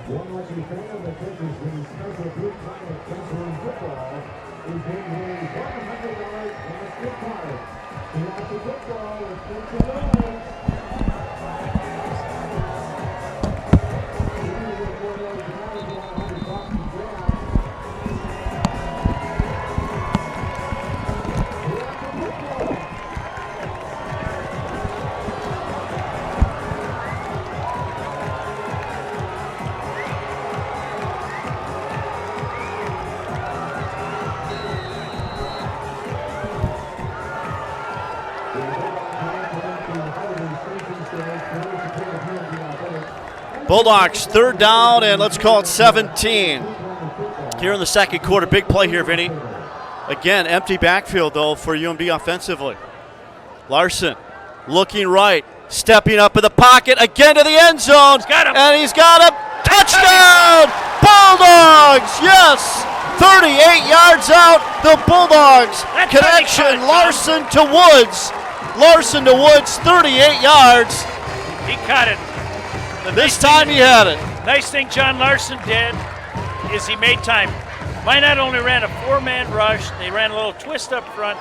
One lucky fan that pitches the special group time of canceling football is going to win $100 basket card. To watch the football, let's make some noise. Bulldogs third down, and let's call it 17. Here in the second quarter, big play here, Vinny. Again, empty backfield, though, for UMD offensively. Larson looking right, stepping up in the pocket, again to the end zone. Got him. And he's got him. Touchdown! Bulldogs, yes! 38 yards out, the Bulldogs. That's Connection, how they cut it, Larson to Woods. Larson to Woods, 38 yards. He caught it. This time he had it. Nice thing John Larson did is he made time. Minot only ran a 4-man rush. They ran a little twist up front.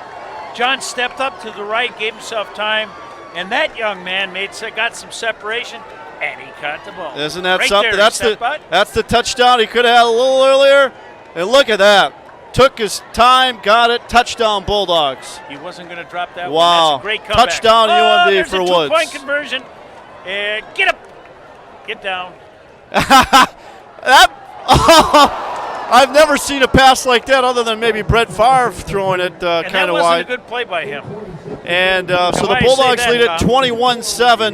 John stepped up to the right, gave himself time, and that young man got some separation, and he caught the ball. Isn't that right something? There, That's the touchdown he could have had a little earlier. And look at that. Took his time, got it, touchdown Bulldogs. He wasn't going to drop that one. Wow. That's a great comeback. Touchdown UMD for Woods. Woods. 2-point conversion. Get up. Get down. I've never seen a pass like that other than maybe Brett Favre throwing it kind of wide. That wasn't a good play by him. And so the Bulldogs lead it 21-7.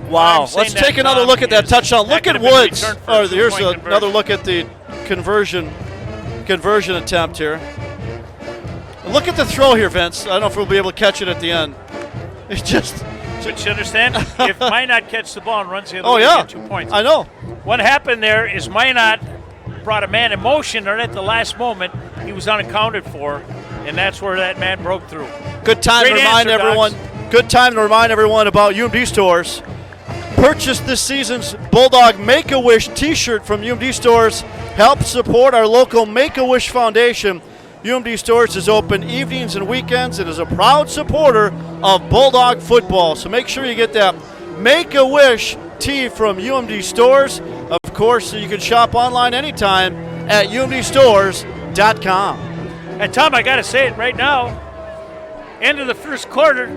Wow. Let's take another look at that touchdown. Look at Woods. Oh, here's another look at the conversion attempt here. And look at the throw here, Vince. I don't know if we'll be able to catch it at the end. It's just... But you understand, if Minot catches the ball and runs the other way, yeah. get 2 points. I know. What happened there is Minot brought a man in motion, and at the last moment, he was unaccounted for, and that's where that man broke through. Good time to remind everyone. Good time to remind everyone about UMD stores. Purchase this season's Bulldog Make-A-Wish T-shirt from UMD stores. Help support our local Make-A-Wish Foundation. UMD Stores is open evenings and weekends and is a proud supporter of Bulldog football. So make sure you get that Make-A-Wish tee from UMD Stores. Of course, you can shop online anytime at umdstores.com. And Tom, I got to say it right now. End of the first quarter.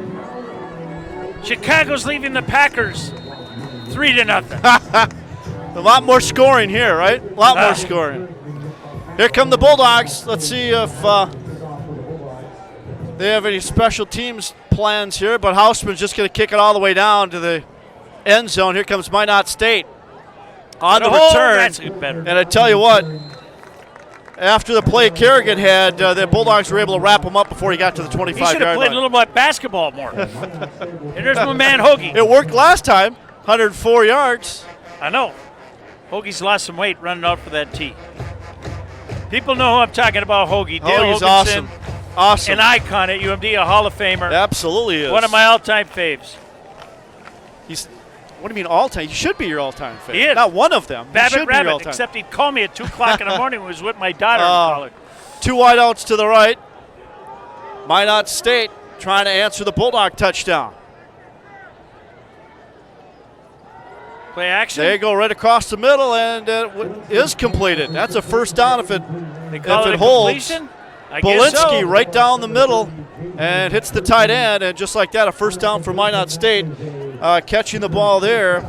Chicago's leaving the Packers 3-0. A lot more scoring here, right? A lot more scoring. Here come the Bulldogs. Let's see if they have any special teams plans here, but Hausman's just going to kick it all the way down to the end zone. Here comes Minot State on the return. That's better. And I tell you what, after the play Kerrigan had, the Bulldogs were able to wrap him up before he got to the 25-yard line. He should have played a little bit basketball more. And there's my man Hoagie. It worked last time, 104 yards. I know. Hoagie's lost some weight running out for that tee. People know who I'm talking about, Hoagie. Dale Hoagie's Hoganson, awesome. an icon at UMD, a Hall of Famer. Absolutely is. One of my all-time faves. What do you mean all-time? He should be your all-time favorite. He is. Not one of them. Babbitt Rabbit, except he'd call me at 2 o'clock in the morning when he was with my daughter in college. 2 wideouts to the right. Minot State trying to answer the Bulldog touchdown. Play action. They go right across the middle, and it is completed. That's a first down if it holds. Belinsky right down the middle and hits the tight end, and just like that, a first down for Minot State. Catching the ball there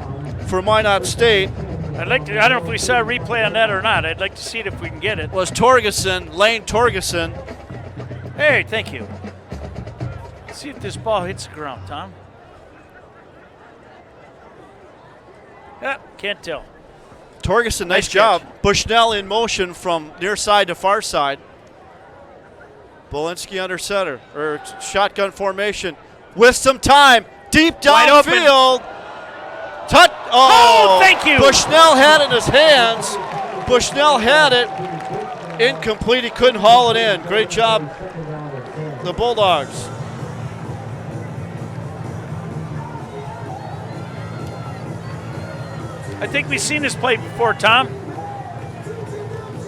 for Minot State. I don't know if we saw a replay on that or not. I'd like to see it if we can get it. Was Torgerson, Lane Torgerson. Hey, thank you. Let's see if this ball hits the ground, Tom. Can't tell. Torgerson, nice job. Bushnell in motion from near side to far side. Belinsky under center, or shotgun formation with some time. Deep downfield. Oh, thank you. Bushnell had it in his hands. Bushnell had it. Incomplete. He couldn't haul it in. Great job, the Bulldogs. I think we've seen this play before, Tom.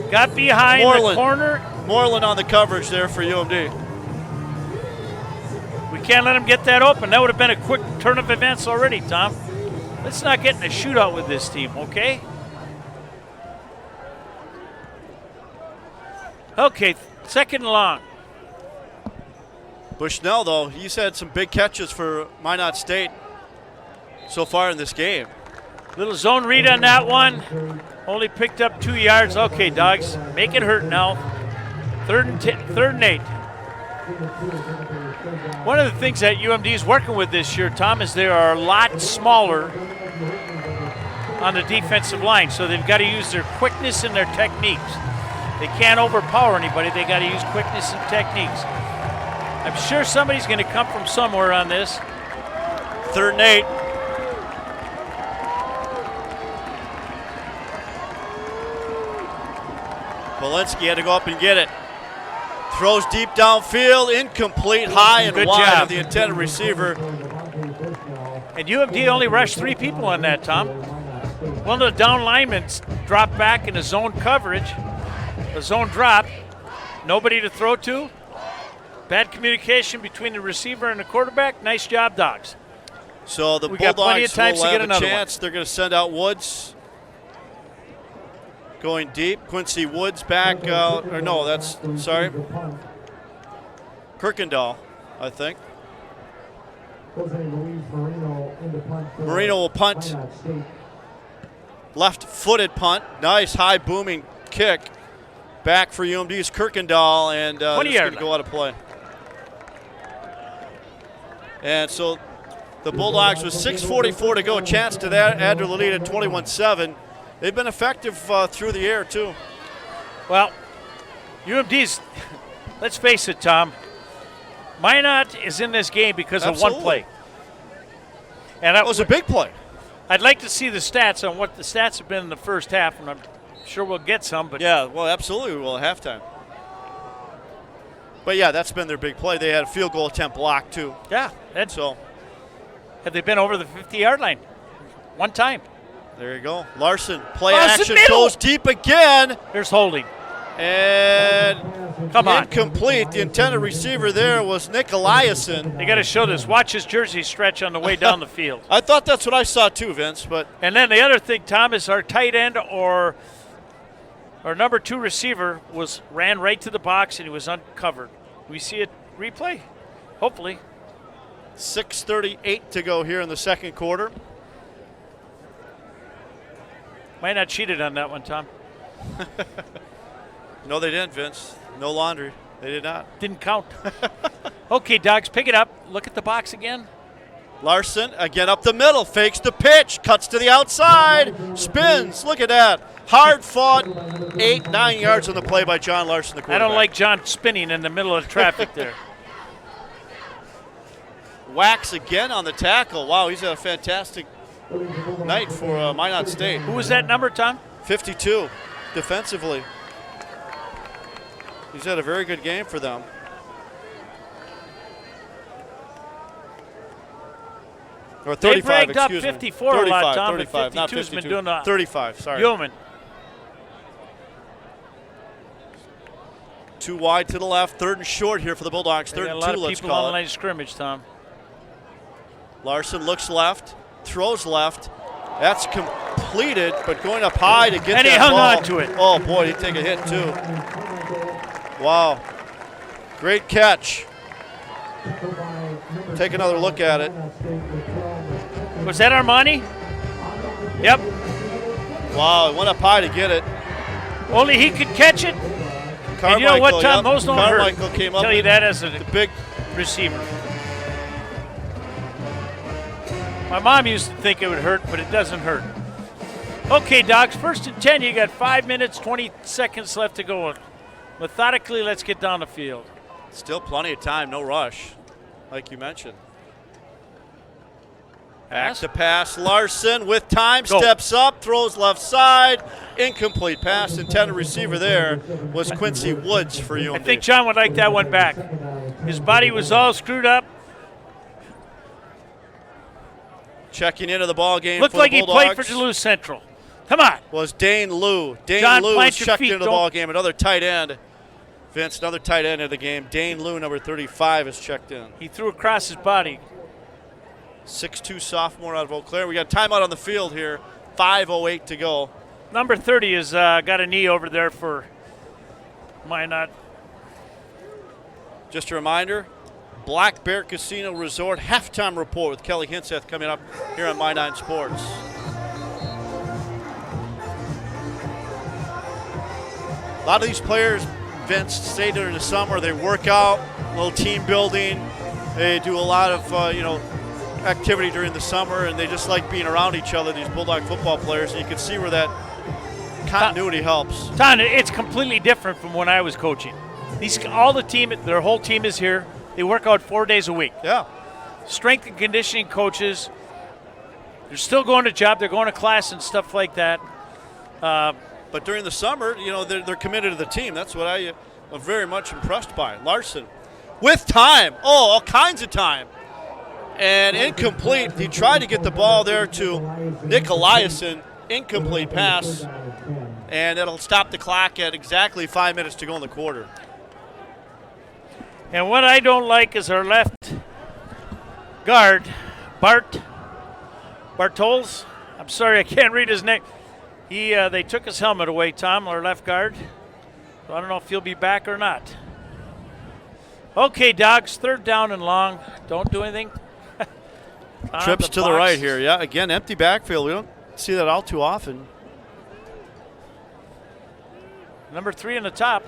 Got behind the corner. Moreland on the coverage there for UMD. We can't let him get that open. That would have been a quick turn of events already, Tom. Let's not get in a shootout with this team, okay? Okay, second and long. Bushnell, though, he's had some big catches for Minot State so far in this game. Little zone read on that one. Only picked up 2 yards. Okay, Dogs, make it hurt now. Third and 8. One of the things that UMD is working with this year, Tom, is they are a lot smaller on the defensive line, so they've got to use their quickness and their techniques. They can't overpower anybody. They got to use quickness and techniques. I'm sure somebody's going to come from somewhere on this. Third and 8. Belinsky had to go up and get it. Throws deep downfield, incomplete, high and Good wide job. of the intended receiver. And UMD only rushed 3 people on that, Tom. One of the down linemen dropped back in a zone coverage, a zone drop. Nobody to throw to. Bad communication between the receiver and the quarterback. Nice job, Dogs. So the We got plenty of Bulldogs times will to get have a another chance. They're going to send out Woods. Going deep. Quincy Woods back out. Or no, that's, sorry. Kirkendall, I think. Marino will punt. Left-footed punt. Nice high booming kick. Back for UMD's Kirkendall, and it's going to go out of play. And so the Bulldogs with 6:44 to go, chance to that, add to the lead at 21-7. They've been effective through the air, too. Well, UMD's, let's face it, Tom, Minot is in this game because of one play. And it was a big play. I'd like to see the stats on what the stats have been in the first half, and I'm sure we'll get some. But yeah, well, absolutely we will at halftime. But, yeah, that's been their big play. They had a field goal attempt blocked, too. Yeah. So have they been over the 50-yard line? One time. There you go. Larson, play action, goes deep again. There's holding. And come on. Incomplete. The intended receiver there was Nick Eliason. They got to show this. Watch his jersey stretch on the way down the field. I thought that's what I saw too, Vince. But and then the other thing, Tom, is our tight end or our number 2 receiver ran right to the box and he was uncovered. We see it replay, hopefully. 6:38 to go here in the second quarter. Might not cheated on that one, Tom. No, they didn't, Vince. No laundry. They did not. Didn't count. Okay, Dogs, pick it up. Look at the box again. Larson again up the middle, fakes the pitch, cuts to the outside, spins. Look at that. Hard fought, 8-9 yards on the play by John Larson, the quarterback. I don't like John spinning in the middle of traffic there. Wax again on the tackle. Wow, he's had a fantastic night for Minot State. Who was that number, Tom? 52, defensively. He's had a very good game for them. Or 35, they excuse up 54 me. 35, a lot, Tom, 35, but not 52's 52. been doing a 35, sorry. yeoman. Too wide to the left, third and short here for the Bulldogs. Third and 2, let's call it. A lot of people on the it. line of scrimmage, Tom. Larson looks left, throws left. That's completed, but going up high to get and that he hung ball. on to it. Oh, boy, he'd take a hit, too. Wow. Great catch. Take another look at it. Was that Armani? Yep. Wow, it went up high to get it. Only he could catch it. Carmichael, and you know what, Tom? yep. Those don't Carmichael hurt. came up. Tell you that as a big receiver. My mom used to think it would hurt, but it doesn't hurt. Okay, Docs, 1st and 10. You got 5 minutes, 20 seconds left to go. Methodically, let's get down the field. Still plenty of time, no rush, like you mentioned. Back to pass. Larson with time, steps up, throws left side. Incomplete pass. Intended receiver there was Quincy Woods for UMD. I think John would like that one back. His body was all screwed up. Checking into the ball game. Looked for like the he Bulldogs played for Duluth Central. Come on. Was Dane Liu. Dane John, Liu plant was your checked feet, into the ball game. Another tight end. Vince, another tight end of the game. Dane Liu, number 35, is checked in. He threw across his body. 6'2 sophomore out of Eau Claire. We got timeout on the field here. 5:08 to go. Number 30 has got a knee over there for Minot. Just a reminder, Black Bear Casino Resort halftime report with Kelly Hinseth coming up here on My9 Sports. A lot of these players, Vince, stay during the summer. They work out, a little team building. They do a lot of, activity during the summer, and they just like being around each other, these Bulldog football players, and you can see where that continuity helps. Ton, it's completely different from when I was coaching. All the team, their whole team is here. They work out 4 days a week. Yeah. Strength and conditioning coaches, they're still going to job, they're going to class and stuff like that. But during the summer, they're committed to the team. That's what I'm very much impressed by. Larson with time. Oh, all kinds of time. And incomplete. He tried to get the ball there to Nick Eliason. incomplete pass, and it'll stop the clock at exactly 5 minutes to go in the quarter. And what I don't like is our left guard, Bartols. I'm sorry, I can't read his name. They took his helmet away, Tom, our left guard. So I don't know if he'll be back or not. Okay, Dogs, 3rd down and long. Don't do anything. Trips to the right here. Yeah, again, empty backfield. We don't see that all too often. Number 3 in the top.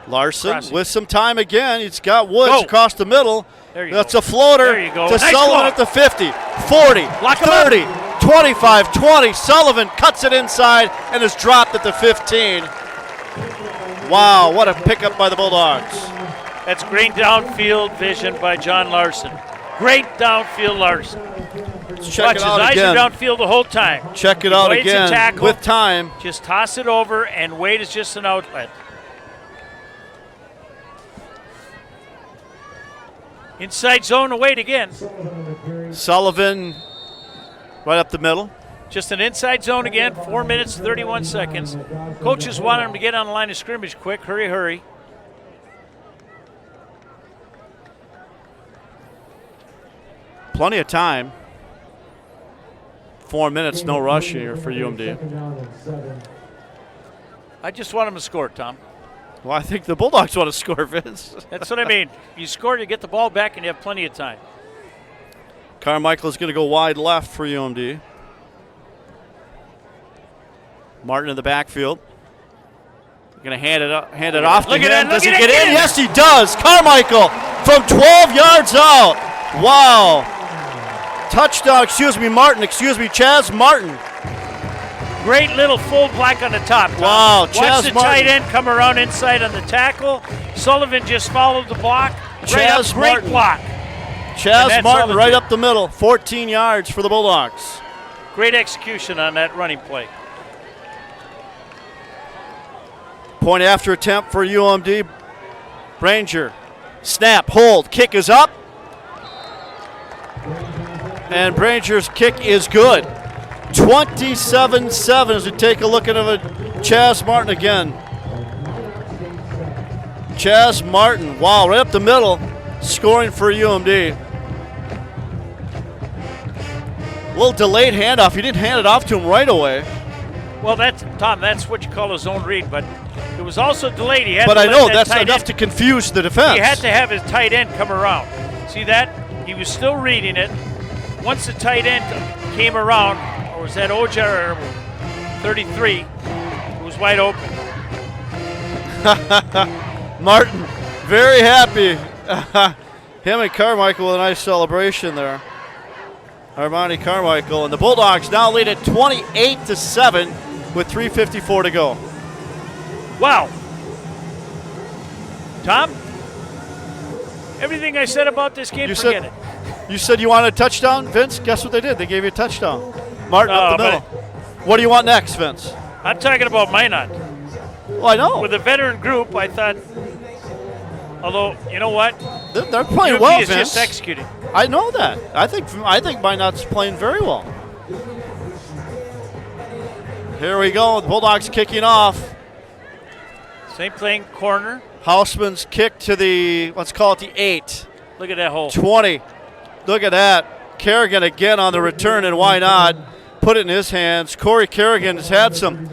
Larson Crossing. with some time again. He's got Woods Go. across the middle. There you That's go. a floater There you go. to Nice Sullivan ball. at the 50, 40, Lock him up. 30, 25, 20. Sullivan cuts it inside and is dropped at the 15. Wow, what a pickup by the Bulldogs. That's great downfield vision by John Larson. Great downfield Larson. Let's check Watch, it his out eyes again. are downfield the whole time. Check it out Wade's a again tackle. with time. Just toss it over, and Wade is just an outlet. Inside zone to Wade again. Sullivan right up the middle. Just an inside zone again, 4 minutes, 31 seconds. Coaches want him to get on the line of scrimmage quick. Hurry, hurry. Plenty of time. 4 minutes, no rush here for UMD. I just want him to score, Tom. Well, I think the Bulldogs want to score, Vince. That's what I mean. You score, you get the ball back, and you have plenty of time. Carmichael's going to go wide left for UMD. Martin in the backfield. Going to hand it off to Look him. at that, Does look he at get that, in? get it. Yes, he does. Carmichael from 12 yards out. Wow. Touchdown, Martin, Chaz Martin. Great little full black on the top, Tom. Wow, Watch Chaz the Martin. tight end come around inside on the tackle. Sullivan just followed the block. Right up, Chaz great Martin. block. And Chaz that's Martin all it right did. up the middle. 14 yards for the Bulldogs. Great execution on that running play. Point after attempt for UMD. Branger. Snap, hold, kick is up. And Branger's kick is good. 27-7 as we take a look at Chaz Martin again. Chaz Martin, wow, right up the middle, scoring for UMD. A little delayed handoff. He didn't hand it off to him right away. Well, Tom, that's what you call a zone read, but it was also delayed. He had But to I let know that that's tight enough end- to confuse the defense. He had to have his tight end come around. See that? He was still reading it. Once the tight end came around, or was that Ojar 33, it was wide open. Martin, very happy. Him and Carmichael with a nice celebration there. Armani Carmichael, and the Bulldogs now lead at 28-7 with 3:54 to go. Wow. Tom, everything I said about this game, forget it. You said you wanted a touchdown, Vince? Guess what they did? They gave you a touchdown. Martin up the but- middle. What do you want next, Vince? I'm talking about Minot. Well, I know. With a veteran group, I thought, although, you know what? They're playing UMD well, is Vince. just executing. I know that. I think Minot's playing very well. Here we go. The Bulldogs kicking off. Same playing corner. Hausman's kick to the, let's call it the 8. Look at that hole. 20. Look at that. Kerrigan again on the return, and why not? Put it in his hands. Corey Kerrigan has had some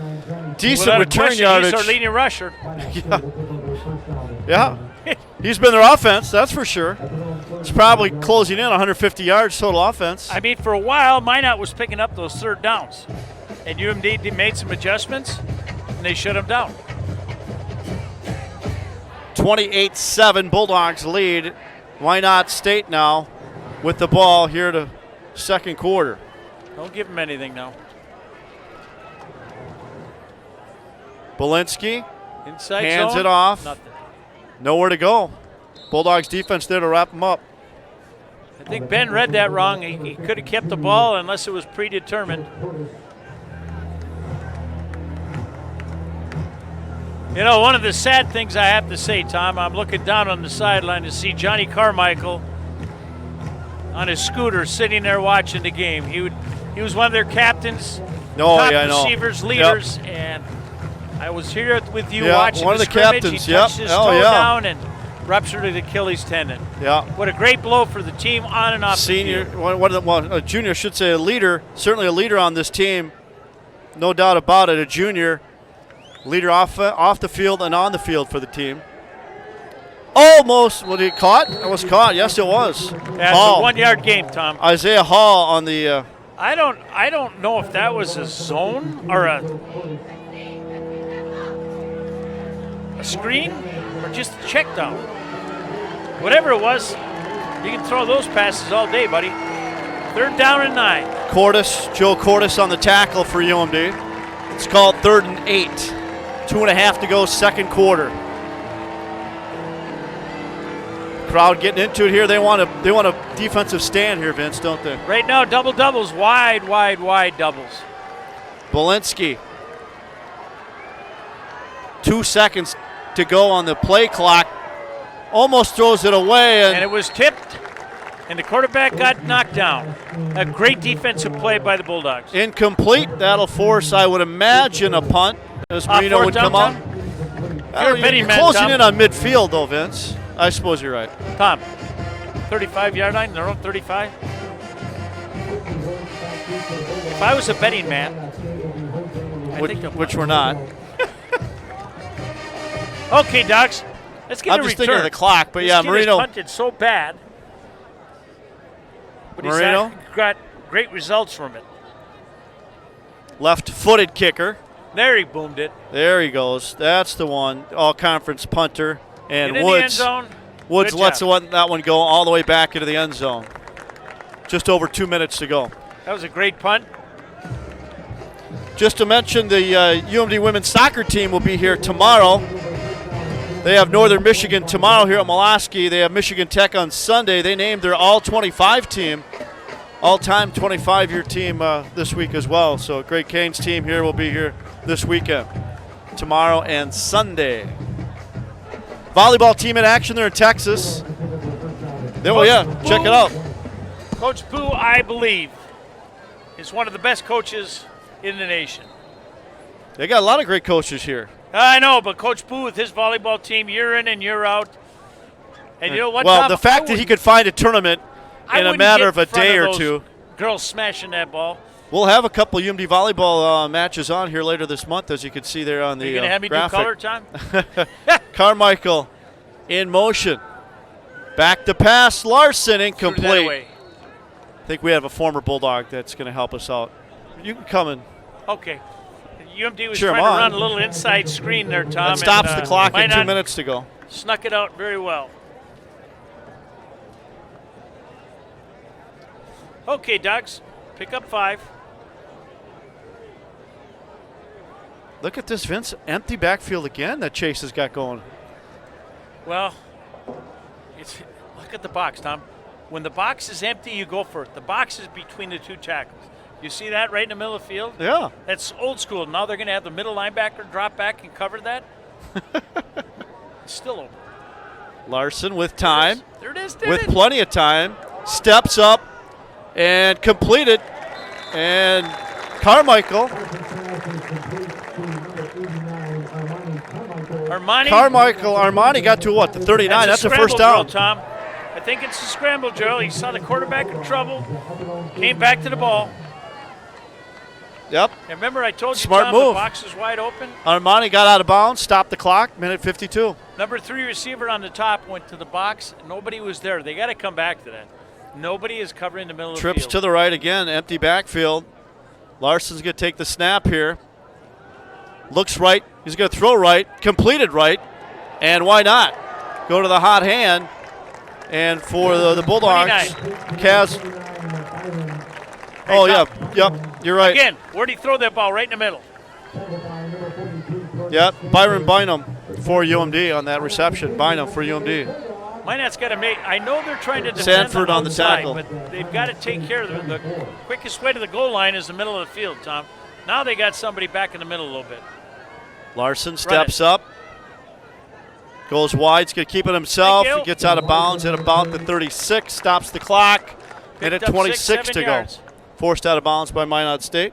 decent Without a return question, yardage. he's our leading rusher. Yeah. He's been their offense, that's for sure. It's probably closing in 150 yards total offense. I mean, for a while, Minot was picking up those third downs. And UMD made some adjustments, and they shut him down. 28-7, Bulldogs lead. Why not State now with the ball here to second quarter. Don't give him anything now. Belinsky Inside hands zone, it off. Nothing. Nowhere to go. Bulldogs defense there to wrap them up. I think Ben read that wrong. He could have kept the ball unless it was predetermined. You know, one of the sad things I have to say, Tom, I'm looking down on the sideline to see Johnny Carmichael on his scooter sitting there watching the game. He was one of their captains, No, top yeah, I know. receivers, leaders, and I was here with you Yeah, watching one of the the scrimmage. captains, He yep. touched his Oh, toe yeah. down and ruptured the Achilles tendon. Yeah. What a great blow for the team on and off Senior, the field. well, a junior, I should say, a leader, certainly a leader on this team. No doubt about it, a junior. Leader off the field and on the field for the team. Almost, was he caught? It was caught, yes it was. That's a 1 yard game, Tom. Isaiah Hall on the, I don't know if that was a zone or a screen or just a check down. Whatever it was, you can throw those passes all day, buddy. 3rd down and 9. Joe Cordes on the tackle for UMD. It's called 3rd and 8. 2.5 to go, second quarter. Crowd getting into it here. They want a defensive stand here, Vince, don't they? Right now, double doubles, wide doubles. Bolinski. 2 seconds to go on the play clock. Almost throws it away. And it was tipped, and the quarterback got knocked down. A great defensive play by the Bulldogs. Incomplete. That'll force, I would imagine, a punt as Minot would come up. You're a betting man, closing Tom. in on midfield, though, Vince. I suppose you're right. Tom, 35-yard line, they're on 35. If I was a betting man, I think they'll Which we're not. Okay, Docs, let's get I'm a just return. thinking of the clock, but This yeah, kid Marino. has punted so bad, but he's Marino? got great results from it. Left-footed kicker. There he boomed it. There he goes. That's the one. All-conference punter. And Get in the end Woods. zone. Woods Good lets job. that one go all the way back into the end zone. Just over 2 minutes to go. That was a great punt. Just to mention, the UMD women's soccer team will be here tomorrow. They have Northern Michigan tomorrow here at Molaski. They have Michigan Tech on Sunday. They named their all-25 team, all-time 25-year team this week as well. So Greg Kane's team here will be here this weekend, tomorrow and Sunday. Volleyball team in action there in Texas. Oh yeah, check it out. Coach Boo, I believe, is one of the best coaches in the nation. They got a lot of great coaches here. I know, but Coach Boo with his volleyball team, year in and year out. And you know what, Well, Tom? the fact that he could find a tournament in a matter of a day or two. Girls smashing that ball. We'll have a couple UMD volleyball matches on here later this month, as you can see there on the Are you going to have me graphic. do color, Tom? Carmichael in motion. Back to pass. Larson Threw that incomplete. away. I think we have a former Bulldog that's going to help us out. You can come in. Okay. UMD was Cheer 'em trying to on. run a little inside screen there, Tom. That stops and, the clock in 2 Minot minutes to go. Snuck it out very well. Okay, Docs. Pick up 5. Look at this, Vince. Empty backfield again that Chase has got going. Well, look at the box, Tom. When the box is empty, you go for it. The box is between the 2 tackles. You see that right in the middle of the field? Yeah. That's old school. Now they're going to have the middle linebacker drop back and cover that. It's still open. Larson with time. There it is. With plenty of time. Steps up and completed. And Carmichael. Armani got to what? The 39. That's the first down. Drill, Tom. I think it's a scramble drill. He saw the quarterback in trouble. Came back to the ball. Yep. And remember, I told you, Smart Tom, move. the box is wide open. Armani got out of bounds, stopped the clock, minute 52. Number 3 receiver on the top went to the box. Nobody was there. They got to come back to that. Nobody is covering the middle of the Trips field. to the right again, empty backfield. Larson's going to take the snap here. Looks right. He's going to throw right. Completed right. And why not? Go to the hot hand. And for the Bulldogs, 29. Kaz. Oh, yeah. Yep. You're right. Again, where'd he throw that ball? Right in the middle. Yep. Byron Bynum for UMD on that reception. Bynum for UMD. Minot's got to make. I know they're trying to defend Sanford on the outside, tackle. but they've got to take care of the quickest way to the goal line is the middle of the field, Tom. Now they got somebody back in the middle a little bit. Larson steps up. Goes wide. He's going to keep it himself. Thank you. He gets out of bounds at about the 36. Stops the clock. And at Picked up 26 6, 7 to yards. go. Forced out of bounds by Minot State.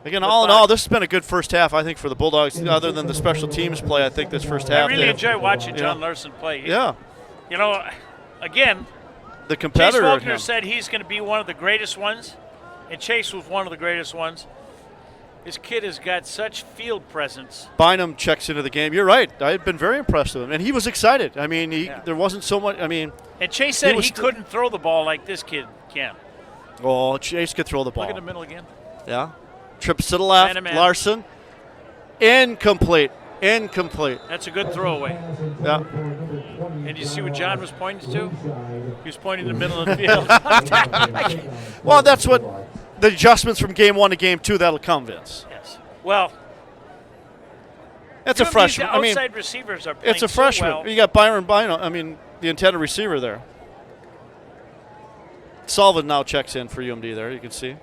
Again, all in all, this has been a good first half, I think, for the Bulldogs. Other than the special teams play, I think this first half. I really enjoy watching John Larson play. Yeah. You know, again, the competitor. Chase Faulkner said he's going to be one of the greatest ones, and Chase was one of the greatest ones. This kid has got such field presence. Bynum checks into the game. You're right. I've been very impressed with him, and he was excited. I mean, there wasn't so much. I mean, and Chase said he couldn't throw the ball like this kid can. Oh, Chase could throw the ball. Look at the middle again. Yeah. Trips to the left. Man. Larson. Incomplete. That's a good throwaway. Yeah. And you see what John was pointing to? He was pointing in the middle of the field. Well, that's what the adjustments from game 1 to game 2, that'll come, Vince. Yes. Well, that's a freshman. I mean, outside receivers are playing it's a freshman. So well. You got Byron Bynum, I mean, the intended receiver there. Sullivan now checks in for UMD there, you can see.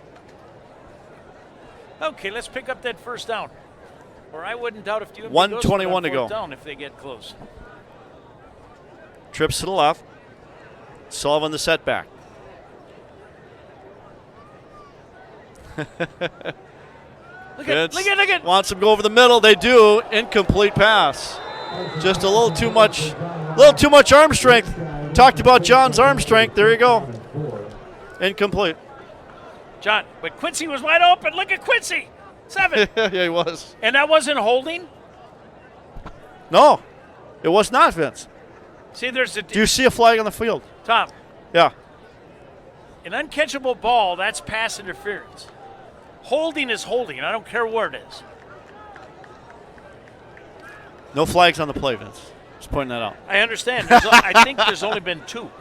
Okay, let's pick up that first down. Or I wouldn't doubt if UMD 1:21 to go. Down if they get close. Trips to the left. Sullivan the setback. Look at. Wants them to go over the middle. They do. Incomplete pass. Just a little too much arm strength. Talked about John's arm strength. There you go. Incomplete. John, but Quincy was wide open. Look at Quincy. 7. Yeah, he was. And that wasn't holding? No, it was not, Vince. See, there's a. Do you see a flag on the field? Tom. Yeah. An uncatchable ball, that's pass interference. Holding is holding. I don't care where it is. No flags on the play, Vince. Just pointing that out. I understand. I think there's only been 2.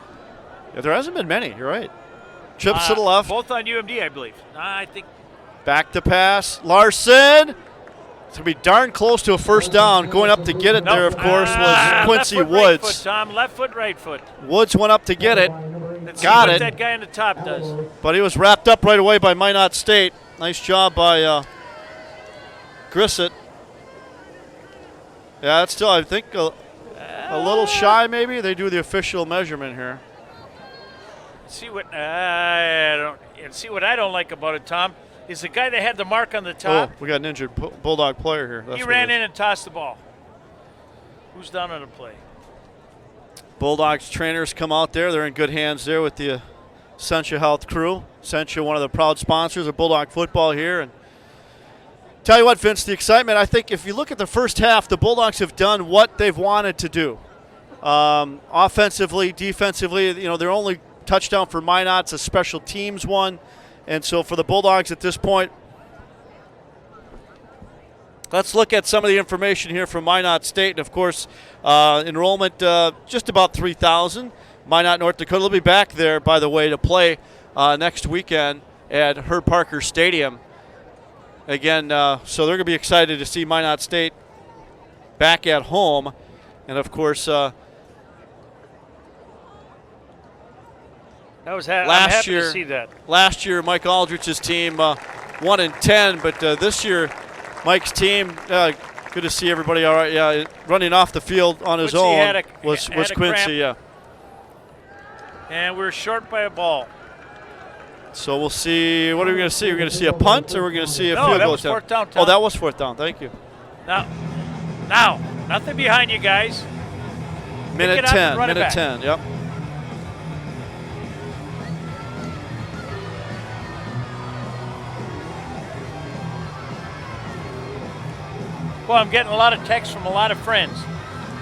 Yeah, there hasn't been many. You're right. Trips to the left. Both on UMD, I believe. I think. Back to pass. Larson. It's going to be darn close to a first down. Going up to get it there, of course, was Quincy left foot, Woods. Right foot, Tom. Left foot, right foot. Woods went up to get it. Let's Got see what it. that guy in the top does. But he was wrapped up right away by Minot State. Nice job by Grissett. Yeah, that's still, I think, a little shy maybe. They do the official measurement here. See what I don't like about it, Tom, is the guy that had the mark on the top. Oh, we got an injured Bulldog player here. That's he what ran it is. in and tossed the ball. Who's down on the play? Bulldogs trainers come out there. They're in good hands there with the Essentia Health crew. Essentia, one of the proud sponsors of Bulldog football here. And tell you what, Vince, the excitement, I think if you look at the first half, the Bulldogs have done what they've wanted to do. Offensively, defensively, their only touchdown for Minot's a special teams one. And so for the Bulldogs at this point, let's look at some of the information here from Minot State. And, of course, enrollment just about 3,000. Minot, North Dakota will be back there, by the way, to play next weekend at Herb Parker Stadium. Again, so they're going to be excited to see Minot State back at home. And, of course, I'm happy to see that. Last year, Mike Aldrich's team 1-10, but this year, Mike's team, good to see everybody all right. Yeah, running off the field on his own was Quincy. Cramp. Yeah. And we're short by a ball. So we'll see. What are we going to see? We're going to see a punt, or we're going to see a field goal? That was fourth down. Tom. Oh, that was fourth down. Thank you. Now, nothing behind you guys. Minute 10. Minute 10. Yep. Well, I'm getting a lot of texts from a lot of friends.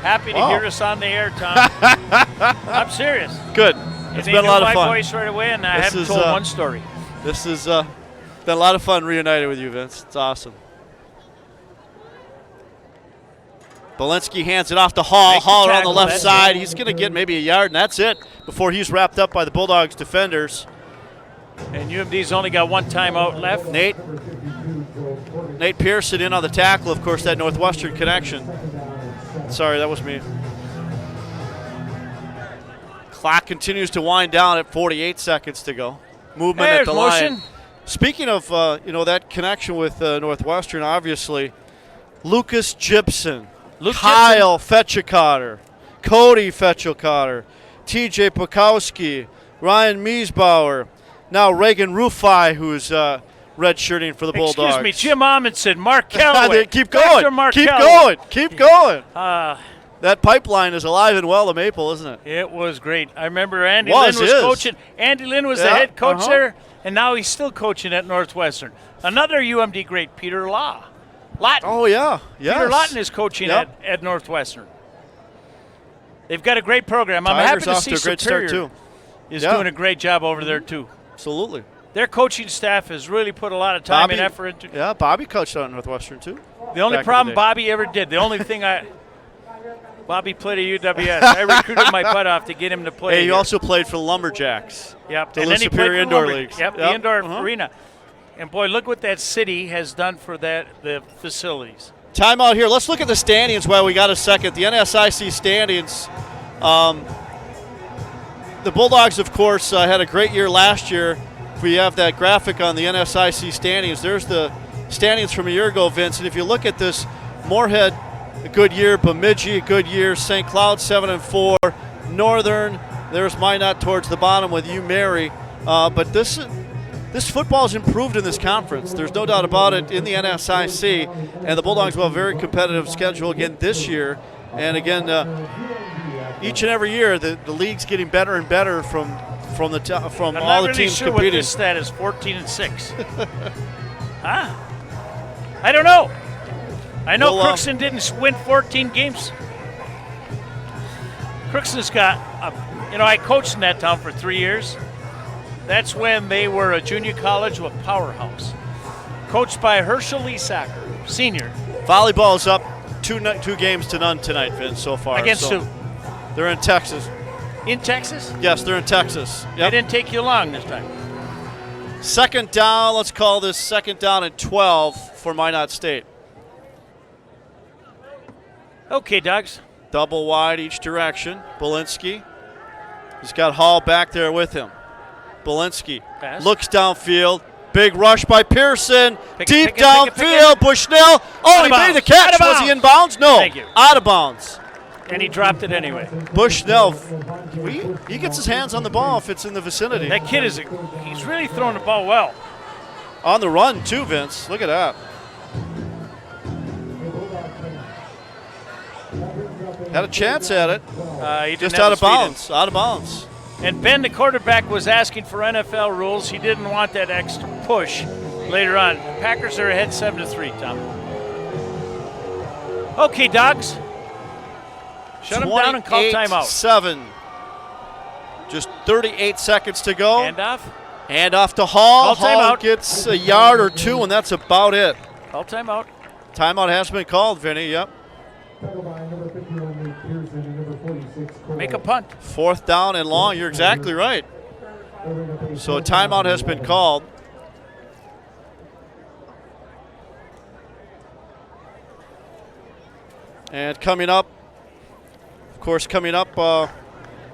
Happy to hear us on the air, Tom. I'm serious. Good. It's been a lot of fun. My voice right away, and I haven't told one story. This has been a lot of fun reunited with you, Vince. It's awesome. Belinsky hands it off to Hall. Hall on the left side. He's going to get maybe a yard, and that's it before he's wrapped up by the Bulldogs defenders. And UMD's only got one timeout left. Nate Pearson in on the tackle, of course, that Northwestern connection. Sorry, that was me. Clock continues to wind down at 48 seconds to go. Movement at the line. Speaking of, that connection with Northwestern, obviously, Lucas Gibson, Kyle Fetchikotter, Cody Fetchikotter, TJ Pukowski, Ryan Miesbauer. Now Reagan Rufai, who's redshirting for the Bulldogs. Excuse me, Jim Amundsen, Mark Calloway. Keep going. Dr. Mark Keep Calloway. going. Keep going. Uh, That pipeline is alive and well, the Maple, isn't it? It was great. I remember Andy Lynn was coaching. Andy Lynn was the head coach there, and now he's still coaching at Northwestern. Another UMD great, Peter Lawton. Oh, yeah. Yes. Peter Lawton is coaching at Northwestern. They've got a great program. I'm happy Tigers to off see to a great Superior start, too. is doing a great job over there, too. Absolutely. Their coaching staff has really put a lot of time and effort into it. Yeah, Bobby coached out at Northwestern, too. The only problem Bobby ever did, the only thing Bobby played at UWS. I recruited my butt off to get him to play. Hey, he here. also played for the Lumberjacks. Yep. Duluth And then he Superior played for Indoor Lumber- Leagues. Yep, the indoor arena. And boy, look what that city has done for the facilities. Timeout here. Let's look at the standings while we got a second. The NSIC standings. The Bulldogs, of course, had a great year last year. If we have that graphic on the NSIC standings, there's the standings from a year ago, Vince. And if you look at this, Moorhead, a good year. Bemidji, a good year. St. Cloud, 7-4. Northern, there's Minot towards the bottom with you, Mary. But this football's improved in this conference. There's no doubt about it in the NSIC. And the Bulldogs will have a very competitive schedule again this year. And again, each and every year, the league's getting better and better from all the teams I'm not really sure competing. what this stat is, 14-6. Huh? I don't know. I know Crookston didn't win 14 games. Crookston's got, I coached in that town for 3 years. That's when they were a junior college with powerhouse. Coached by Herschel Leesacker, senior. Volleyball's up 2 games to none tonight, Vince, so far. Against who? They're in Texas. In Texas? Yes, they're in Texas. They didn't take you long this time. Second down, let's call this second down and 12 for Minot State. Okay, Dogs. Double wide each direction. Belinsky. He's got Hall back there with him. Belinsky looks downfield. Big rush by Pearson. Deep downfield. Bushnell. Oh, he made the catch. Was he in bounds? No. Thank you. Out of bounds. And he dropped it anyway. Bushnell, he gets his hands on the ball if it's in the vicinity. That kid he's really throwing the ball well. On the run, too, Vince. Look at that. Had a chance at it. He just out of bounds. Out of bounds. And Ben, the quarterback, was asking for NFL rules. He didn't want that extra push later on. Packers are ahead 7-3, Tom. Okay, Dogs. Shut them down and call timeout. 7. Just 38 seconds to go. Hand off to Hall. Call Hall timeout. gets a yard or two, and that's about it. Call timeout. Timeout has been called, Vinny. Yep. Make a punt. 4th down and long. You're exactly right. So a timeout has been called. And coming up,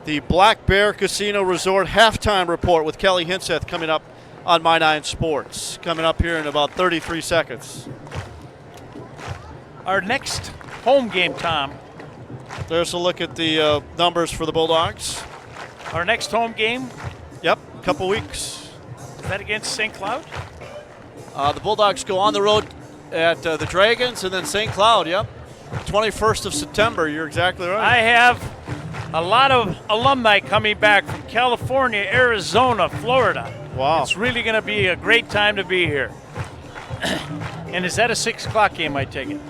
the Black Bear Casino Resort halftime report with Kelly Hinseth coming up on My 9 Sports. Coming up here in about 33 seconds. Our next home game, Tom. There's a look at the numbers for the Bulldogs. Our next home game? Yep, a couple weeks. Is that against St. Cloud? The Bulldogs go on the road at the Dragons and then St. Cloud, yep. 21st of September, you're exactly right. I have a lot of alumni coming back from California, Arizona, Florida. Wow. It's really going to be a great time to be here. And is that a 6 o'clock game, I take it?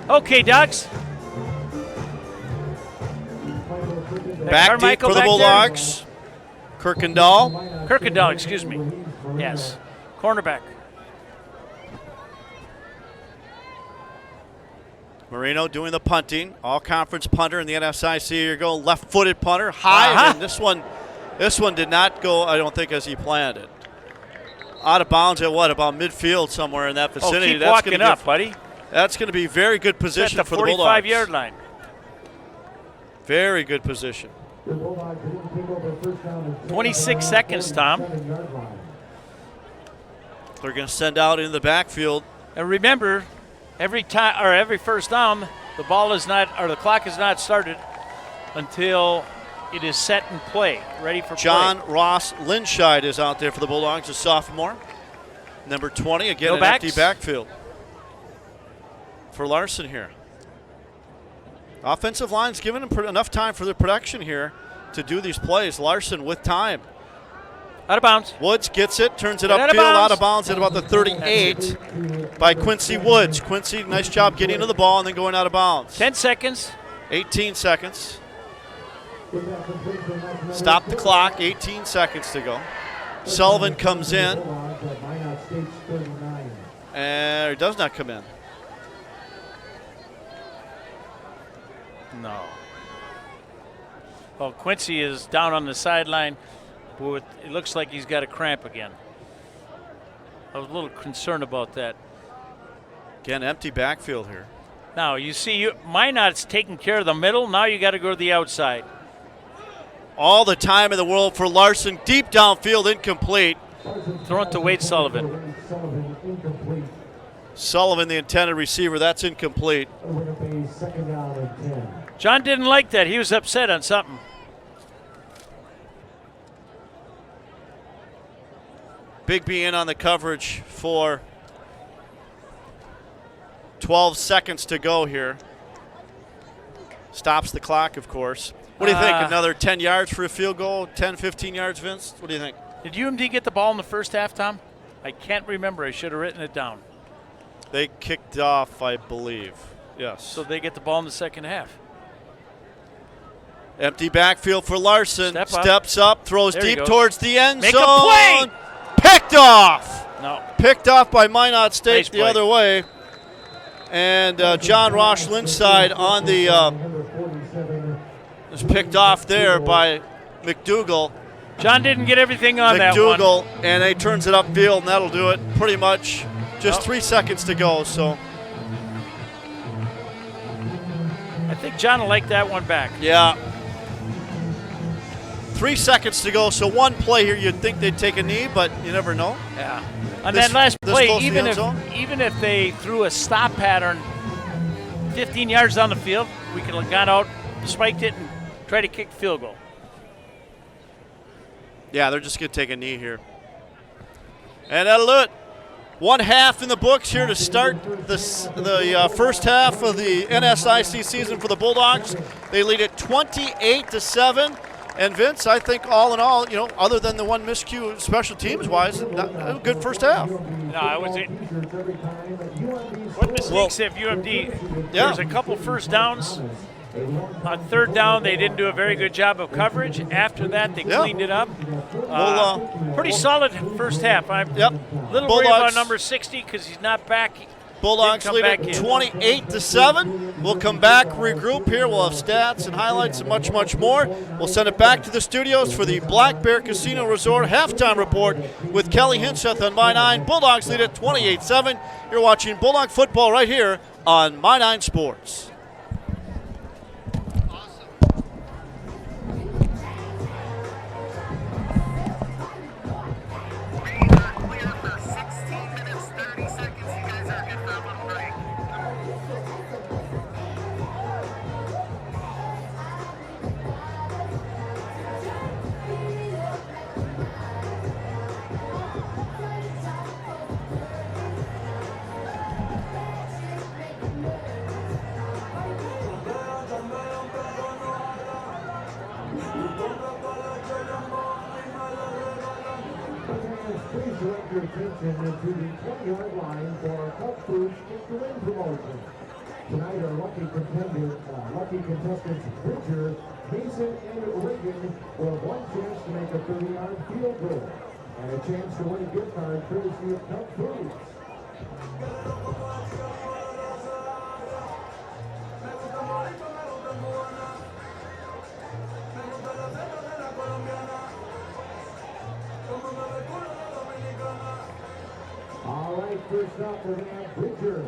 Okay, Dogs. Back deep for the Bulldogs. Kirkendall, excuse me. Yes. Cornerback. Marino doing the punting. All-conference punter in the NSIC. You're going left-footed punter. High. And this one did not go, I don't think, as he planned it. Out of bounds at what? About midfield somewhere in that vicinity. Keep walking up, buddy. That's going to be very good position for the Bulldogs. 45-yard line. Very good position. 26 seconds, Tom. They're going to send out in the backfield. And remember, every first down, The ball is not, or the clock is not started until it is set in play, ready for John play. Ross Linscheid is out there for the Bulldogs, a sophomore. Number 20, again, No an backs. empty backfield for Larson here. Offensive line's given him enough time for the production here to do these plays. Larson with time. Out of bounds. Woods gets it, turns it Get out of upfield, bounds. out of bounds at about the 38 by Quincy Woods. Quincy, nice job getting to the ball and then going out of bounds. 10 seconds. 18 seconds. Stop the clock, 18 seconds to go. Sullivan comes in, and he does not come in. No. Well, Quincy is down on the sideline. It looks like he's got a cramp again. I was a little concerned about that. Again, empty backfield here. Now, you see, Minot's taking care of the middle. Now you got to go to the outside. All the time in the world for Larson. Deep downfield, incomplete. Throw it to Wade Sullivan. Sullivan, the intended receiver, that's incomplete. John didn't like that. He was upset on something. Bigby in on the coverage for 12 seconds to go here. Stops the clock, of course. What do you think? Another 10 yards for a field goal? 10, 15 yards, Vince? What do you think? Did UMD get the ball in the first half, Tom? I can't remember. I should have written it down. They kicked off, I believe. Yes. So they get the ball in the second half. Empty backfield for Larson. Step up. Steps up, throws There he deep goes. towards the end Make a zone. play! Picked off. No. Picked off by Minot State Nice the play. other way. And John Ross Linscheid on the was picked off there by McDougal. John didn't get everything on that one. McDougal, and he turns it upfield, and that'll do it pretty much. Just 3 seconds to go, so. I think John will like that one back. Yeah. 3 seconds to go, so one play here, you'd think they'd take a knee, but you never know. Yeah. On This- that last this play, close to the even end zone? if they threw a stop pattern 15 yards down the field, we could have gone out, spiked it, and tried to kick field goal. Yeah, they're just going to take a knee here. And that'll do it. 1 half in the books here to start the first half of the NSIC season for the Bulldogs. They lead it 28-7. And Vince, I think all in all, other than the one miscue special teams wise, a good first half. No, I was it. What mistakes have UMD? Yeah. There's a couple first downs. On third down, they didn't do a very good job of coverage. After that, they cleaned it up. Pretty solid first half. I'm a little worried about number 60 because he's not back. Bulldogs Didn't lead come it back in. 28-7. We'll come back, regroup here. We'll have stats and highlights and much, much more. We'll send it back to the studios for the Black Bear Casino Resort halftime report with Kelly Hinseth on My 9. Bulldogs lead it 28-7. You're watching Bulldog football right here on My 9 Sports. Please direct your attention to the 20-yard line for our Cup Foods Gift-to-Win promotion. Tonight, our lucky contestants Bridger, Mason, and Reagan will have one chance to make a 30-yard field goal and a chance to win a gift card courtesy of Cup Foods. All right, first up, we're going to have Bridger.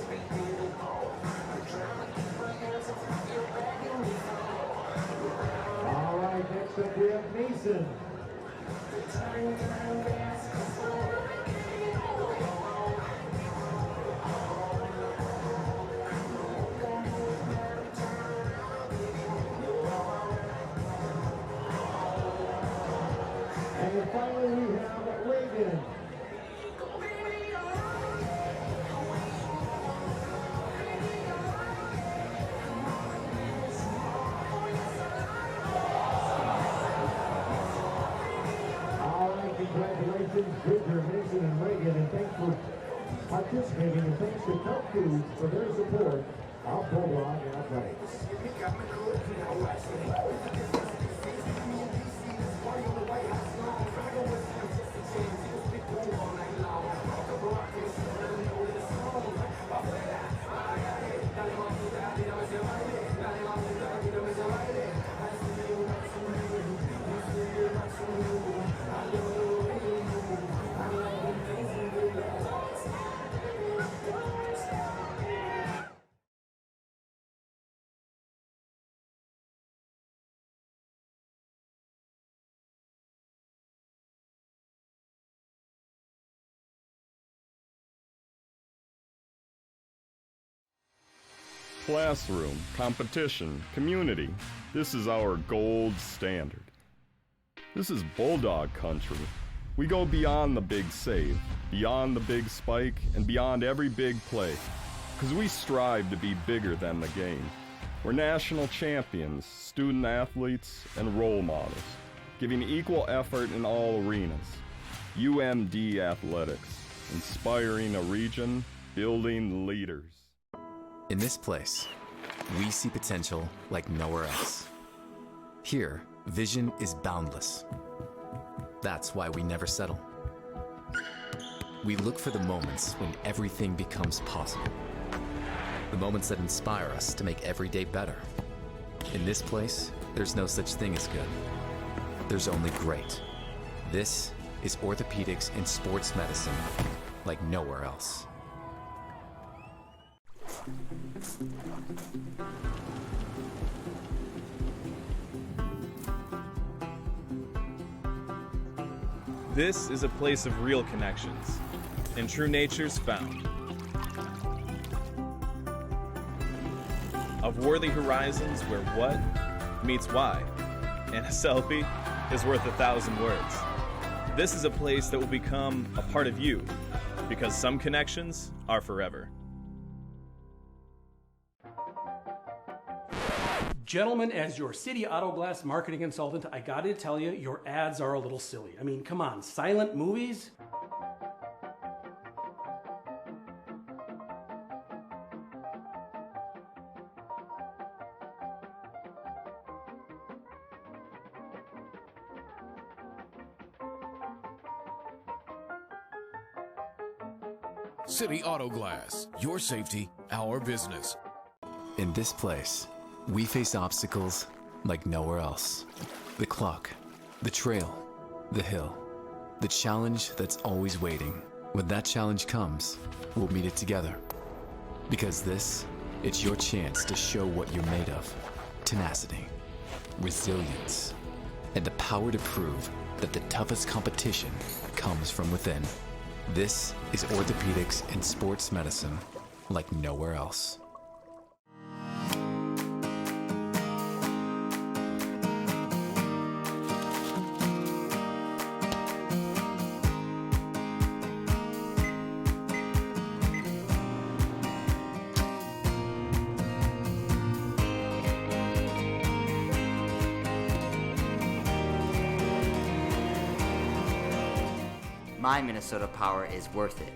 All right, next up we have Mason. And finally we have Reagan. All right, congratulations, Bridger, Mason, and Reagan, and thanks for participating, and thanks to Cup Foods for their support of Bulldog Athletics. Classroom, competition, community. This is our gold standard. This is Bulldog country. We go beyond the big save, beyond the big spike, and beyond every big play. Because we strive to be bigger than the game. We're national champions, student athletes, and role models, giving equal effort in all arenas. UMD Athletics, inspiring a region, building leaders. In this place, we see potential like nowhere else. Here, vision is boundless. That's why we never settle. We look for the moments when everything becomes possible. The moments that inspire us to make every day better. In this place, there's no such thing as good. There's only great. This is orthopedics and sports medicine like nowhere else. This is a place of real connections, and true nature's found. Of worthy horizons where what meets why, and a selfie is worth 1,000 words. This is a place that will become a part of you, because some connections are forever. Gentlemen, as your City Auto Glass marketing consultant, I gotta tell you, your ads are a little silly. I mean, come on, silent movies? City Auto Glass, your safety, our business. In this place, we face obstacles like nowhere else. The clock, the trail, the hill, the challenge that's always waiting. When that challenge comes, we'll meet it together. Because this, it's your chance to show what you're made of. Tenacity, resilience, and the power to prove that the toughest competition comes from within. This is orthopedics and sports medicine like nowhere else. My Minnesota Power is worth it.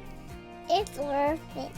It's worth it.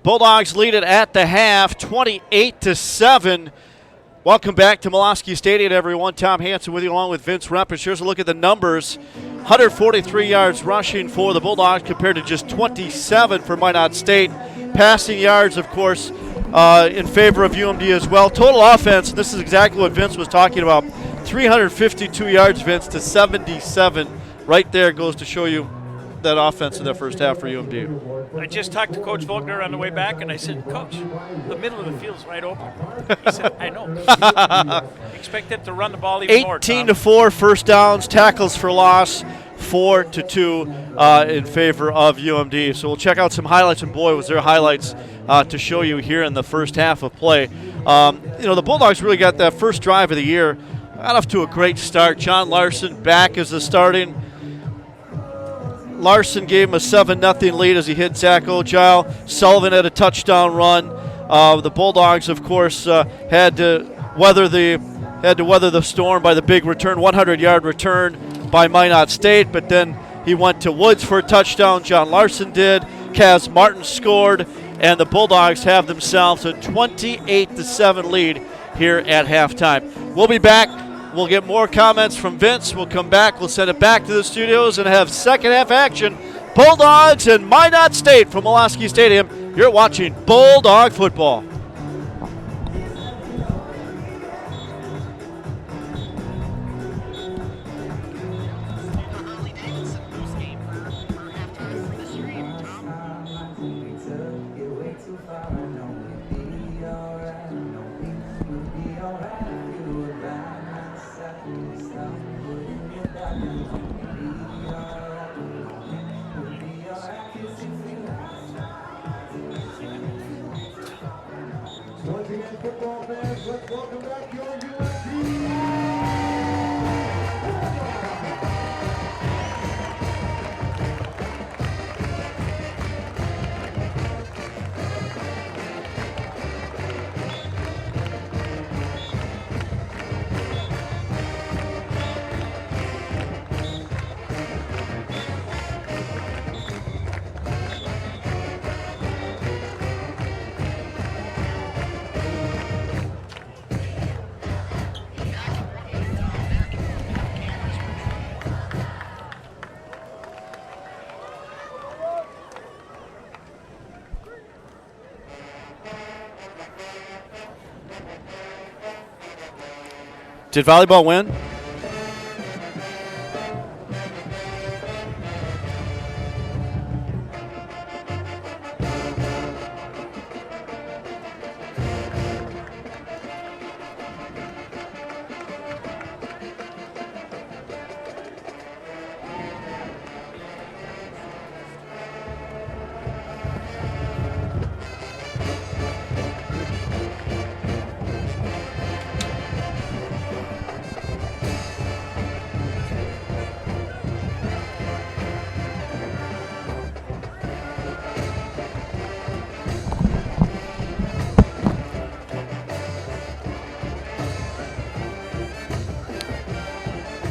Bulldogs lead it at the half, 28-7. Welcome back to Molosky Stadium, everyone. Tom Hansen with you along with Vince Reppich. Here's a look at the numbers. 143 yards rushing for the Bulldogs compared to just 27 for Minot State. Passing yards, of course, in favor of UMD as well. Total offense, this is exactly what Vince was talking about. 352 yards, Vince, to 77. Right there goes to show you that offense in the first half for UMD. I just talked to Coach Volkner on the way back, and I said, Coach, the middle of the field's wide open. He said, I know. Expect them to run the ball even more, Tom. 18-4 first downs, tackles for loss, 4-2 in favor of UMD. So we'll check out some highlights, and boy, was there highlights to show you here in the first half of play. The Bulldogs really got that first drive of the year. Got off to a great start. John Larson back as the starting. Larson gave him a 7-0 lead as he hit Zach Ogile. Sullivan had a touchdown run. The Bulldogs, of course, had to weather the storm by the big return, 100-yard return by Minot State. But then he went to Woods for a touchdown. John Larson did. Kaz Martin scored, and the Bulldogs have themselves a 28-7 lead here at halftime. We'll be back. We'll get more comments from Vince. We'll come back. We'll send it back to the studios and have second half action. Bulldogs and Minot State from Molosky Stadium. You're watching Bulldog football. Once again, football fans, let's welcome back your UMD. Did volleyball win?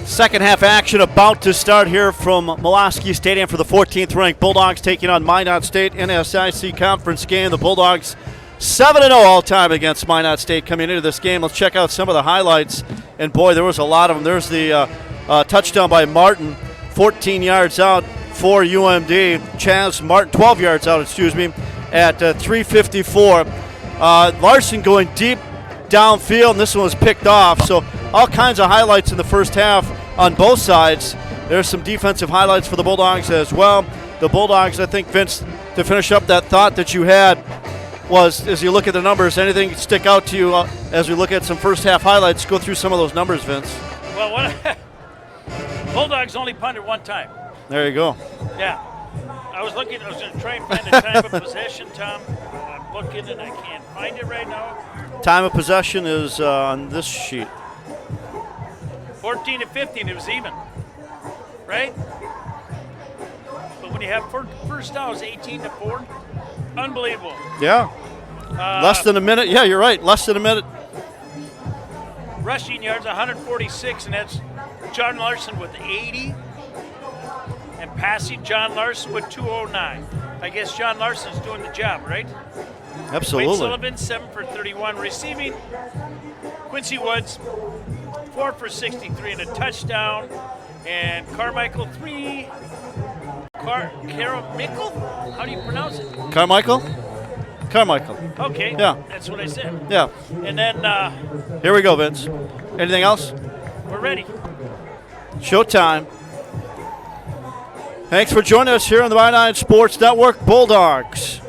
Second half action about to start here from Molosky Stadium for the 14th ranked Bulldogs taking on Minot State NSIC conference game. The Bulldogs 7-0 all time against Minot State coming into this game. Let's check out some of the highlights. And boy, there was a lot of them. There's the touchdown by Martin, 14 yards out for UMD. Chaz Martin, 12 yards out, at 3:54. Larson going deep downfield, and this one was picked off. So all kinds of highlights in the first half on both sides. There's some defensive highlights for the Bulldogs as well. The Bulldogs, I think, Vince, to finish up that thought that you had, was as you look at the numbers, anything stick out to you as we look at some first half highlights? Go through some of those numbers, Vince. Well, Bulldogs only punted one time. There you go. Yeah. I was going to try and find the time of possession, Tom. I'm looking and I can't find it right now. Time of possession is on this sheet. 14-15, it was even, right? But when you have first downs, 18-4, unbelievable. Yeah. Less than a minute. Yeah, you're right. Less than a minute. Rushing yards, 146, and that's John Larson with 80. And passing, John Larson with 209. I guess John Larson's doing the job, right? Absolutely. Wade Sullivan, 7 for 31 receiving. Quincy Woods, 4 for 63 and a touchdown. And Carmichael, 3. Carmichael? How do you pronounce it? Carmichael? Carmichael. Okay. Yeah. That's what I said. Yeah. And then Here we go, Vince. Anything else? we're ready. Showtime. Thanks for joining us here on the Minot Sports Network. Bulldogs.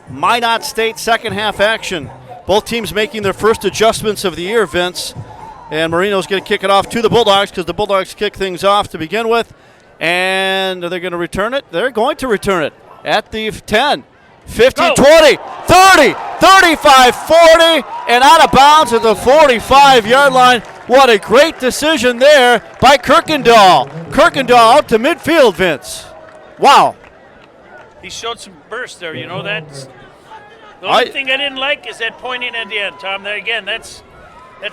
Minot State second half action. Both teams making their first adjustments of the year, Vince. And Marino's going to kick it off to the Bulldogs because the Bulldogs kick things off to begin with. And are they going to return it? They're going to return it at the 10, 50, Go. 20, 30, 35, 40, and out of bounds at the 45-yard line. What a great decision there by Kirkendall. Kirkendall out to midfield, Vince. Wow. He showed some burst there, you know. That's the only thing I didn't like is that pointing at the end, Tom. There again, that's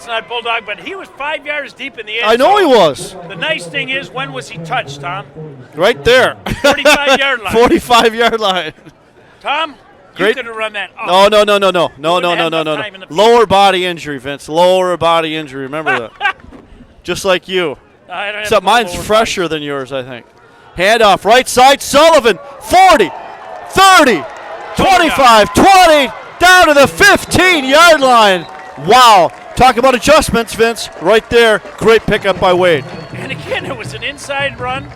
not Bulldog, but he was 5 yards deep in the end. I know he was. The nice thing is, when was he touched, Tom? Right there. 45-yard line. 45-yard line. Tom, Great. you could have run that off. No. Lower body injury, Vince. Lower body injury. Remember that. Just like you. I don't have Except no mine's lower fresher than yours, I think. Handoff, right side, Sullivan, 40, 30, 25, 20, down to the 15-yard line. Wow. Talk about adjustments, Vince. Right there. Great pickup by Wade. And again, it was an inside run.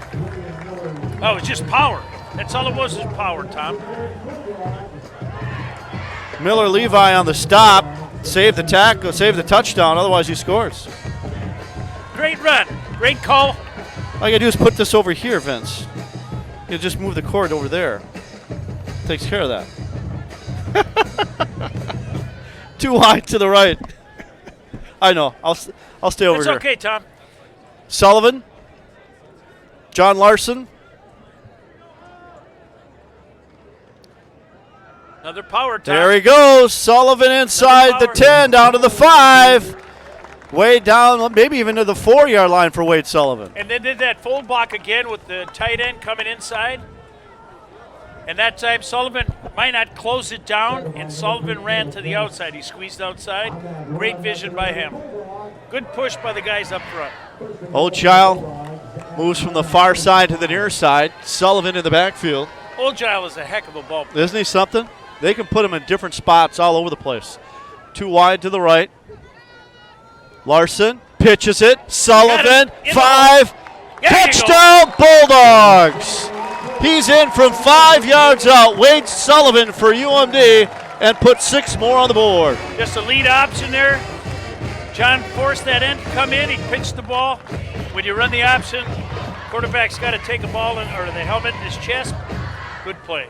Oh, it was just power. That's all it was power, Tom. Miller Levi on the stop. Save the tackle, save the touchdown. Otherwise, he scores. Great run. Great call. All you got to do is put this over here, Vince. You just move the cord over there. Takes care of that. Too wide to the right. I know. I'll stay over here. It's okay, Tom. Sullivan. John Larson. Another power, Tom. There he goes. Sullivan inside the 10, down to the 5. Way down, maybe even to the 4-yard line for Wade Sullivan. And then did that full block again with the tight end coming inside. And that time Sullivan might not close it down, and Sullivan ran to the outside. He squeezed outside. Great vision by him. Good push by the guys up front. Old Child moves from the far side to the near side. Sullivan in the backfield. Old Giles is a heck of a ball player. Isn't he something? They can put him in different spots all over the place. Too wide to the right. Larson pitches it. Sullivan, 5. Touchdown, Bulldogs. He's in from 5 yards out. Wade Sullivan for UMD and put 6 more on the board. Just a lead option there. John forced that end to come in. He pitched the ball. When you run the option, quarterback's got to take a ball or the helmet in his chest. Good play.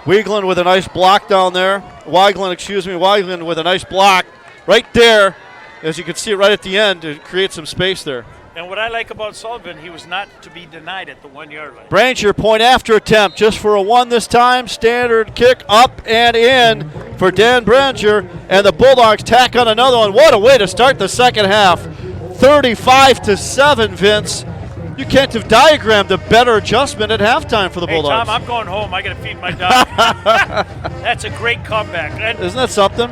Weigland with a nice block down there. Weigland with a nice block right there. As you can see right at the end, to create some space there. And what I like about Sullivan, he was not to be denied at the 1-yard line. Branger point after attempt, just for a 1 this time. Standard kick up and in for Dan Branger. And the Bulldogs tack on another one. What a way to start the second half. 35-7, Vince. You can't have diagrammed a better adjustment at halftime for the Bulldogs. Tom, I'm going home. I got to feed my dog. That's a great comeback. And isn't that something?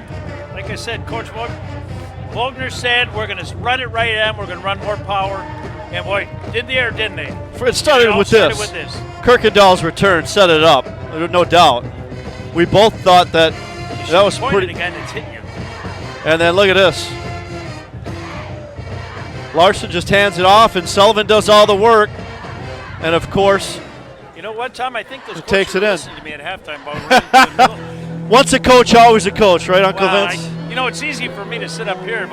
Like I said, Coach Vogner said we're going to run it right at them. We're going to run more power. And boy, did they or didn't they? It started with this. Kirkendall's return set it up, no doubt. We both thought that was pretty. The guy that's hitting you. And then look at this. Larson just hands it off, and Sullivan does all the work. And of course, you know what, Tom? I think those coaches takes it in. listened to me at halftime about running to the middle. Once a coach, always a coach, right, Uncle Vince? You know, it's easy for me to sit up here.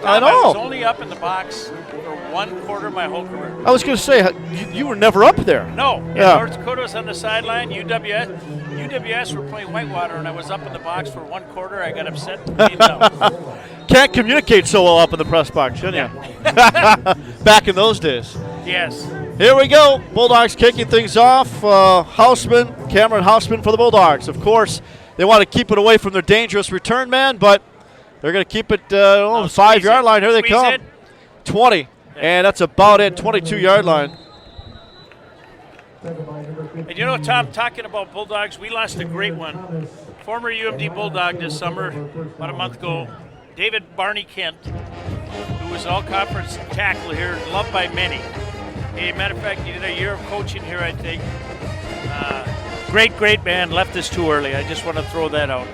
I know. I was only up in the box for 1 quarter of my whole career. I was going to say, you were never up there. No. Yeah. North Dakota was on the sideline. UWS were playing Whitewater, and I was up in the box for 1 quarter. I got upset and came down. Can't communicate so well up in the press box, should you? Back in those days. Yes. Here we go. Bulldogs kicking things off. Cameron Hausman for the Bulldogs. Of course, they want to keep it away from their dangerous return man, but they're going to keep it on the 5-yard line. Here they come. It. 20, and that's about it, 22-yard line. And you know, Tom, talking about Bulldogs, we lost a great one. Former UMD Bulldog this summer, about a month ago, David Barney Kent, who was all-conference tackle here, loved by many. As a matter of fact, he did a year of coaching here, I think. Great man, left us too early. I just want to throw that out.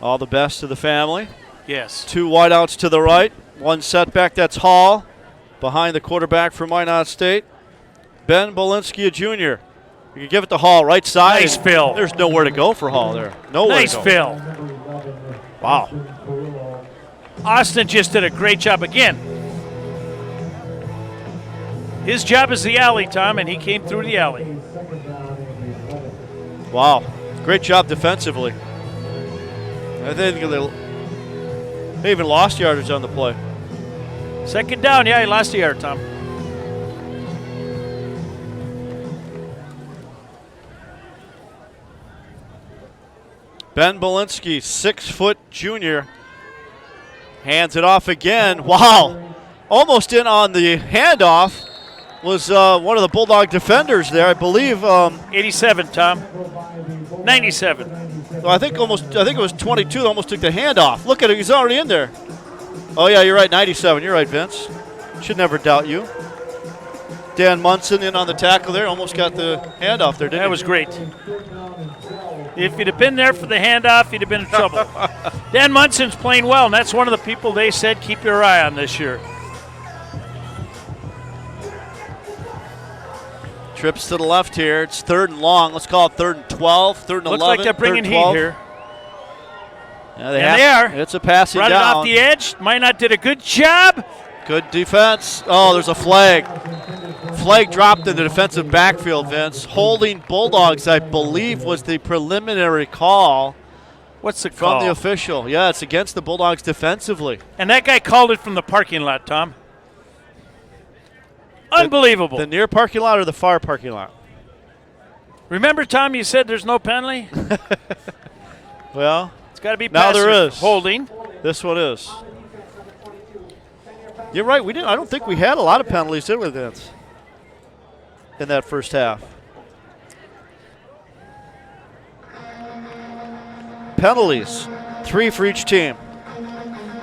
All the best to the family. Yes. 2 wideouts to the right. 1 setback, that's Hall. Behind the quarterback for Minot State, Ben Bolinsky Jr. You can give it to Hall, right side. Nice fill. There's nowhere to go for Hall there. Nowhere nice to go. fill. Wow. Austin just did a great job again. His job is the alley, Tom, and he came through the alley. Wow. Great job defensively. I think they even lost yardage on the play. Second down, yeah, he lost a yard, Tom. Ben Bolinsky, 6-foot junior, hands it off again. Wow. Almost in on the handoff was one of the Bulldog defenders there, I believe. 87, Tom. 97. Well, I think it was 22 that almost took the handoff. Look at it, he's already in there. Oh, yeah, you're right, 97. You're right, Vince. Should never doubt you. Dan Munson in on the tackle there. Almost got the handoff there, didn't he? That was great. If you'd have been there for the handoff, you'd have been in trouble. Dan Munson's playing well, and that's one of the people they said keep your eye on this year. Trips to the left here. It's 3rd and long. Let's call it 3rd and 12, 3rd and 11. Looks like they're bringing heat here. Yeah, they are. It's a passing Brought down. it off the edge. Minot did a good job. Good defense. Oh, there's a flag. Flag dropped in the defensive backfield, Vince. Holding Bulldogs, I believe, was the preliminary call. What's the call? From the official. Yeah, it's against the Bulldogs defensively. And that guy called it from the parking lot, Tom. Unbelievable. The near parking lot or the far parking lot? Remember, Tom, you said there's no penalty? Well, it's got to be now there is. Holding. This one is. You're right. We didn't. I don't think we had a lot of penalties, did we, Vince? In that first half. Penalties, 3 for each team.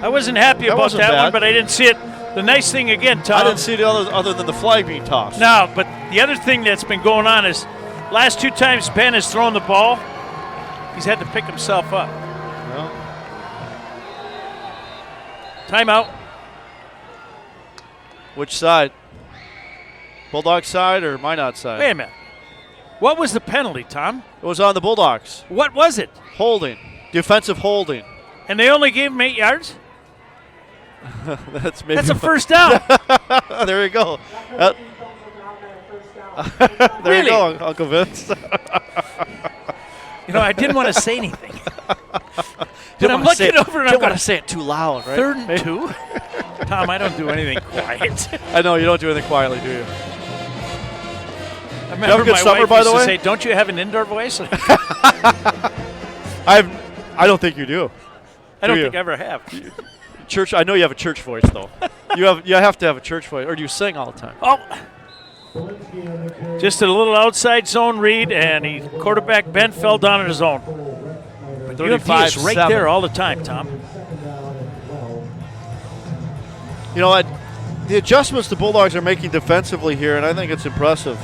I wasn't happy about that one, but I didn't see it. The nice thing again, Tom. I didn't see the other than the flag being tossed. No, but the other thing that's been going on is last 2 times Ben has thrown the ball, he's had to pick himself up. Well. Timeout. Which side? Bulldog side or Minot side? Wait a minute. What was the penalty, Tom? It was on the Bulldogs. What was it? Holding. Defensive holding. And they only gave him 8 yards? That's a first down. There you go. There you go, Uncle Vince. You know, I didn't want to say anything. But I'm looking over and I'm don't want to say it too loud, right? 3rd and 2? Tom, I don't do anything quiet. I know, you don't do anything quietly, do you? I remember good my summer, wife by used the to way? say, don't you have an indoor voice? I don't think you do. I don't think I ever have. Church. I know you have a church voice, though. You have to have a church voice, or do you sing all the time? Oh, just a little outside zone read, and quarterback Ben fell down on his own. But UMD is right there all the time, Tom. You know what? The adjustments the Bulldogs are making defensively here, and I think it's impressive.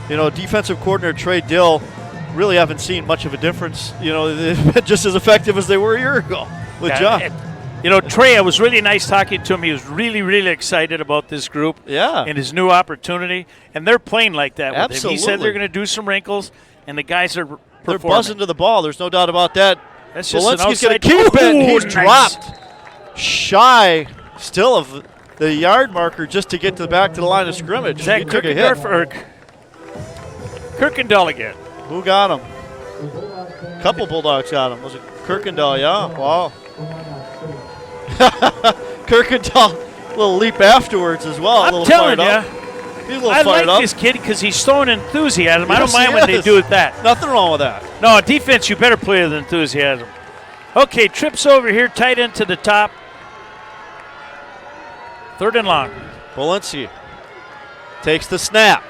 You know, defensive coordinator Trey Dill really haven't seen much of a difference. You know, they've been just as effective as they were a year ago with John. You know, Trey, it was really nice talking to him. He was really, really excited about this group and his new opportunity. And they're playing like that with him. He said they're going to do some wrinkles, and the guys are performing. They're buzzing to the ball. There's no doubt about that. That's just Walensky's going to keep it. He's dropped shy still of the yard marker just to get back to the line of scrimmage. Is that he took a hit. Kirkendall again? Who got him? A couple Bulldogs got him. Was it Kirkendall? Yeah. Wow. Kirkendall, a little leap afterwards as well. I'm telling you. He's a little fired up. This kid because he's showing enthusiasm. Yes, I don't mind when they do that. Nothing wrong with that. No, defense, you better play with enthusiasm. Okay, trips over here, tight end to the top. 3rd and long. Bolinski takes the snap.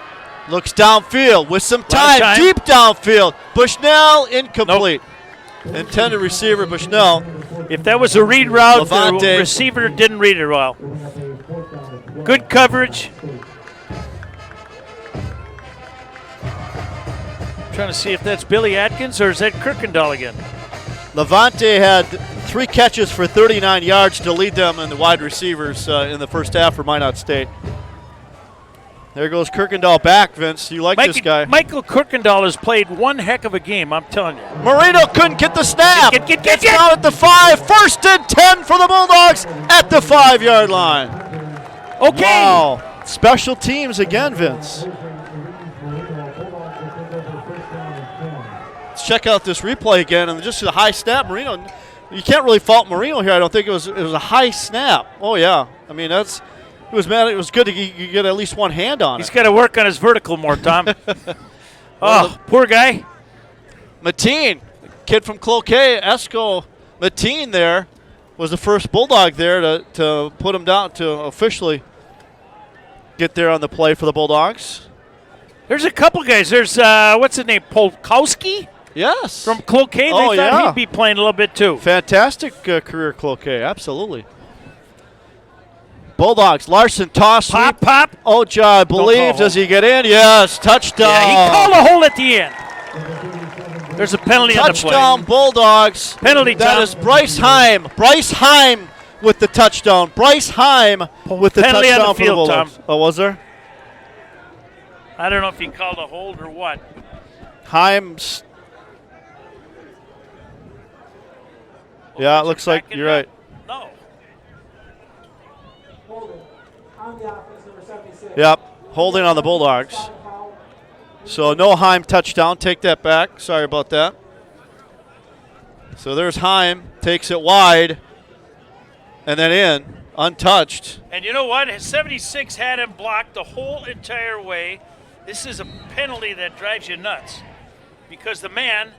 Looks downfield with some time. Deep downfield. Bushnell incomplete. Nope. Intended receiver Bushnell. If that was a read route, Levante. the receiver didn't read it well. Good coverage. Trying to see if that's Billy Atkins or is that Kirkendall again? Levante had 3 catches for 39 yards to lead them in the wide receivers in the first half for Minot State. There goes Kirkendall back, Vince. You like this guy. Michael Kirkendall has played one heck of a game, I'm telling you. Marino couldn't get the snap. Get down at the 5. 1st and 10 for the Bulldogs at the 5-yard line. Okay. Wow. Special teams again, Vince. Let's check out this replay again, and just a high snap. Marino, you can't really fault Marino here. I don't think it was a high snap. Oh yeah, I mean it was good to get at least one hand on it. He's got to work on his vertical more, Tom. Oh, poor guy. Mateen, kid from Cloquet, Esco Mateen there was the first Bulldog there to put him down to officially get there on the play for the Bulldogs. There's a couple guys. There's what's his name, Polkowski? Yes. From Cloquet. They thought he'd be playing a little bit too. Fantastic career, Cloquet. Absolutely. Bulldogs. Larson toss. Pop. Oja, I believe. Does he get in? Yes. Touchdown. Yeah, he called a hold at the end. There's a penalty on the play. Touchdown, Bulldogs. Penalty, That Tom. is Bryce Heim. Bryce Heim with the touchdown. Bryce Heim with the penalty touchdown on the for field, the Bulldogs. Tom. Oh, was there? I don't know if he called a hold or what. Heim's. Yeah, it looks like you're right. No. Yep, holding on the Bulldogs. So no Heim touchdown. Take that back. Sorry about that. So there's Heim. Takes it wide. And then in. Untouched. And you know what? 76 had him blocked the whole entire way. This is a penalty that drives you nuts because the man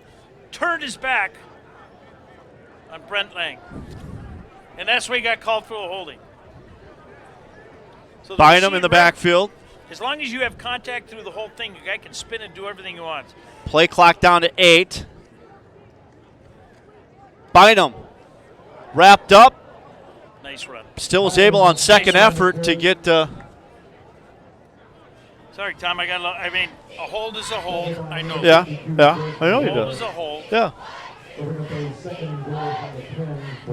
turned his back on Brent Lang. And that's why he got called for a holding. So Bynum in the backfield. As long as you have contact through the whole thing, the guy can spin and do everything he wants. Play clock down to 8. Bynum wrapped up. Nice run. Still was able on second effort to get. Sorry, Tom. I mean, a hold is a hold. I know. Yeah, that. I know a you hold do. is a hold. Yeah.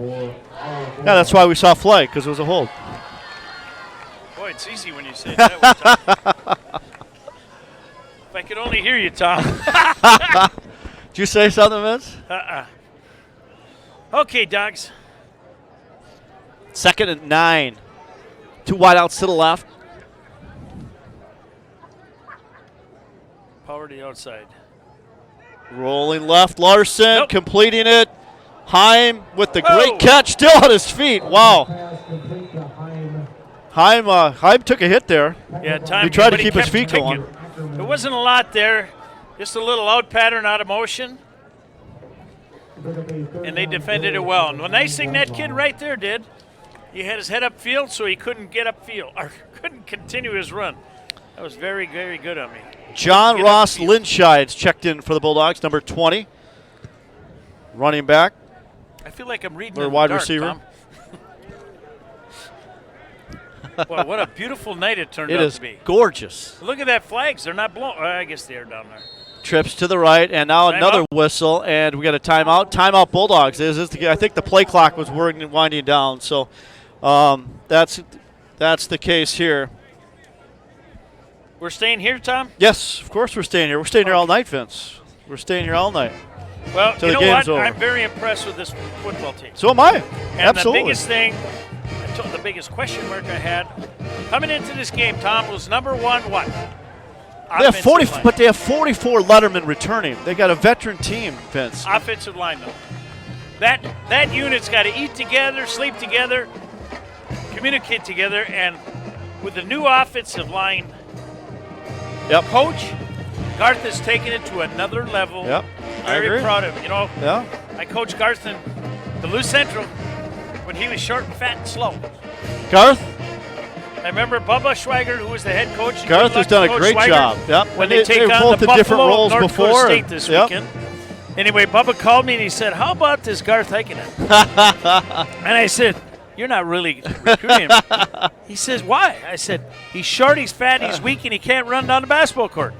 Yeah, that's why we saw flag, because it was a hold. Boy, it's easy when you say that. If I could only hear you, Tom. Did you say something, Vince? Okay, Dogs. 2nd and 9. 2 wideouts to the left. Power to the outside. Rolling left, Larson completing it. Heim with the great catch, still on his feet. Wow. Heim took a hit there. Yeah, time. He tried to but keep his kept feet kicking. going. There wasn't a lot there. Just a little out pattern, out of motion. And they defended it well. And the nice thing that kid right there did, he had his head upfield, so he couldn't get upfield, or couldn't continue his run. That was very, very good on me. John Ross Linschides checked in for the Bulldogs, number 20. Running back. I feel like I'm reading Or in the wide dark, receiver. Tom. Well, what a beautiful night it turned out to be. It is gorgeous. Look at that flags. They're not blown. I guess they are down there. Trips to the right, and now another Timeout. whistle, and we got a timeout. Timeout Bulldogs. I think the play clock was winding down, so that's the case here. We're staying here, Tom? Yes, of course we're staying here. We're staying here all night, Vince. We're staying here all night. Well, till you the know game's what? over. I'm very impressed with this football team. So am I. And Absolutely. the biggest thing, the biggest question mark I had coming into this game, Tom, was number one, what? They have 40, but they have 44 Letterman returning. They got a veteran team, Vince. Offensive line, though. That unit's got to eat together, sleep together, communicate together, and with the new offensive line coach, Garth has taken it to another level. Yep, I Very agree. proud of him. You know, Yeah. I coached Garth in Duluth Central when he was short and fat and slow. Garth, I remember Bubba Schweiger, who was the head coach. and Garth good has luck done to a Coach great Schweiger job. Yep. When And they take were on both the in different Buffalo roles North before. Dakota State this Yep. weekend. Anyway, Bubba called me and he said, "How about this Garth Heikkinen?" And I said, "You're not really recruiting him." He says, "Why?" I said, "He's short, he's fat, he's weak, and he can't run down the basketball court."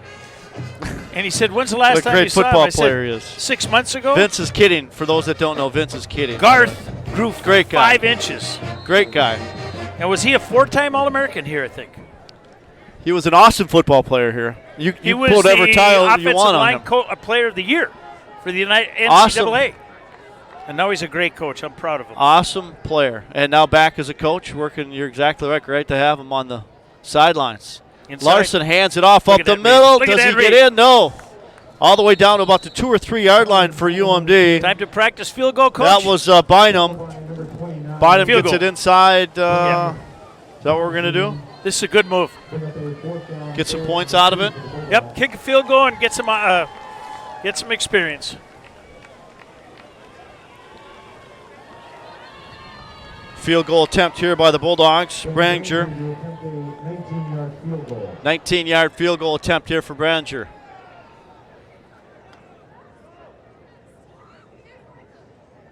And he said, "When's the last What a time great you saw him?" football I said, player he is. 6 months ago. Vince is kidding. For those that don't know, Vince is kidding. Garth grew Great guy. 5 inches. Great guy. And was he a 4-time All-American here, I think? He was an awesome football player here. You He was put whatever the title you offensive want on line him. player of the year for the NCAA. Awesome. And now he's a great coach. I'm proud of him. Awesome player. And now back as a coach, working. You're exactly right. Great to have him on the sidelines. Inside. Larson hands it off Look up at the that middle. read. Look at Does he that get read. in? No. All the way down to about the 2 or 3 yard line for UMD. Time to practice field goal, coach. That was Bynum. Bynum Field gets goal. it inside. Yeah. Is that what we're going to do? This is a good move. Get some points out of it? Yep, kick a field goal and get some experience. Field goal attempt here by the Bulldogs. Branger. 19-yard field goal attempt here for Branger.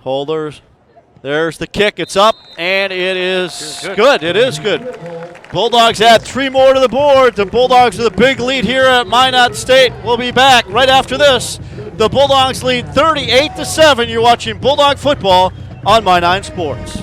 Holders. There's the kick. It's up, and it is good. It is good. Bulldogs add 3 more to the board. The Bulldogs with a big lead here at Minot State. We'll be back right after this. The Bulldogs lead 38-7. You're watching Bulldog football on My 9 Sports.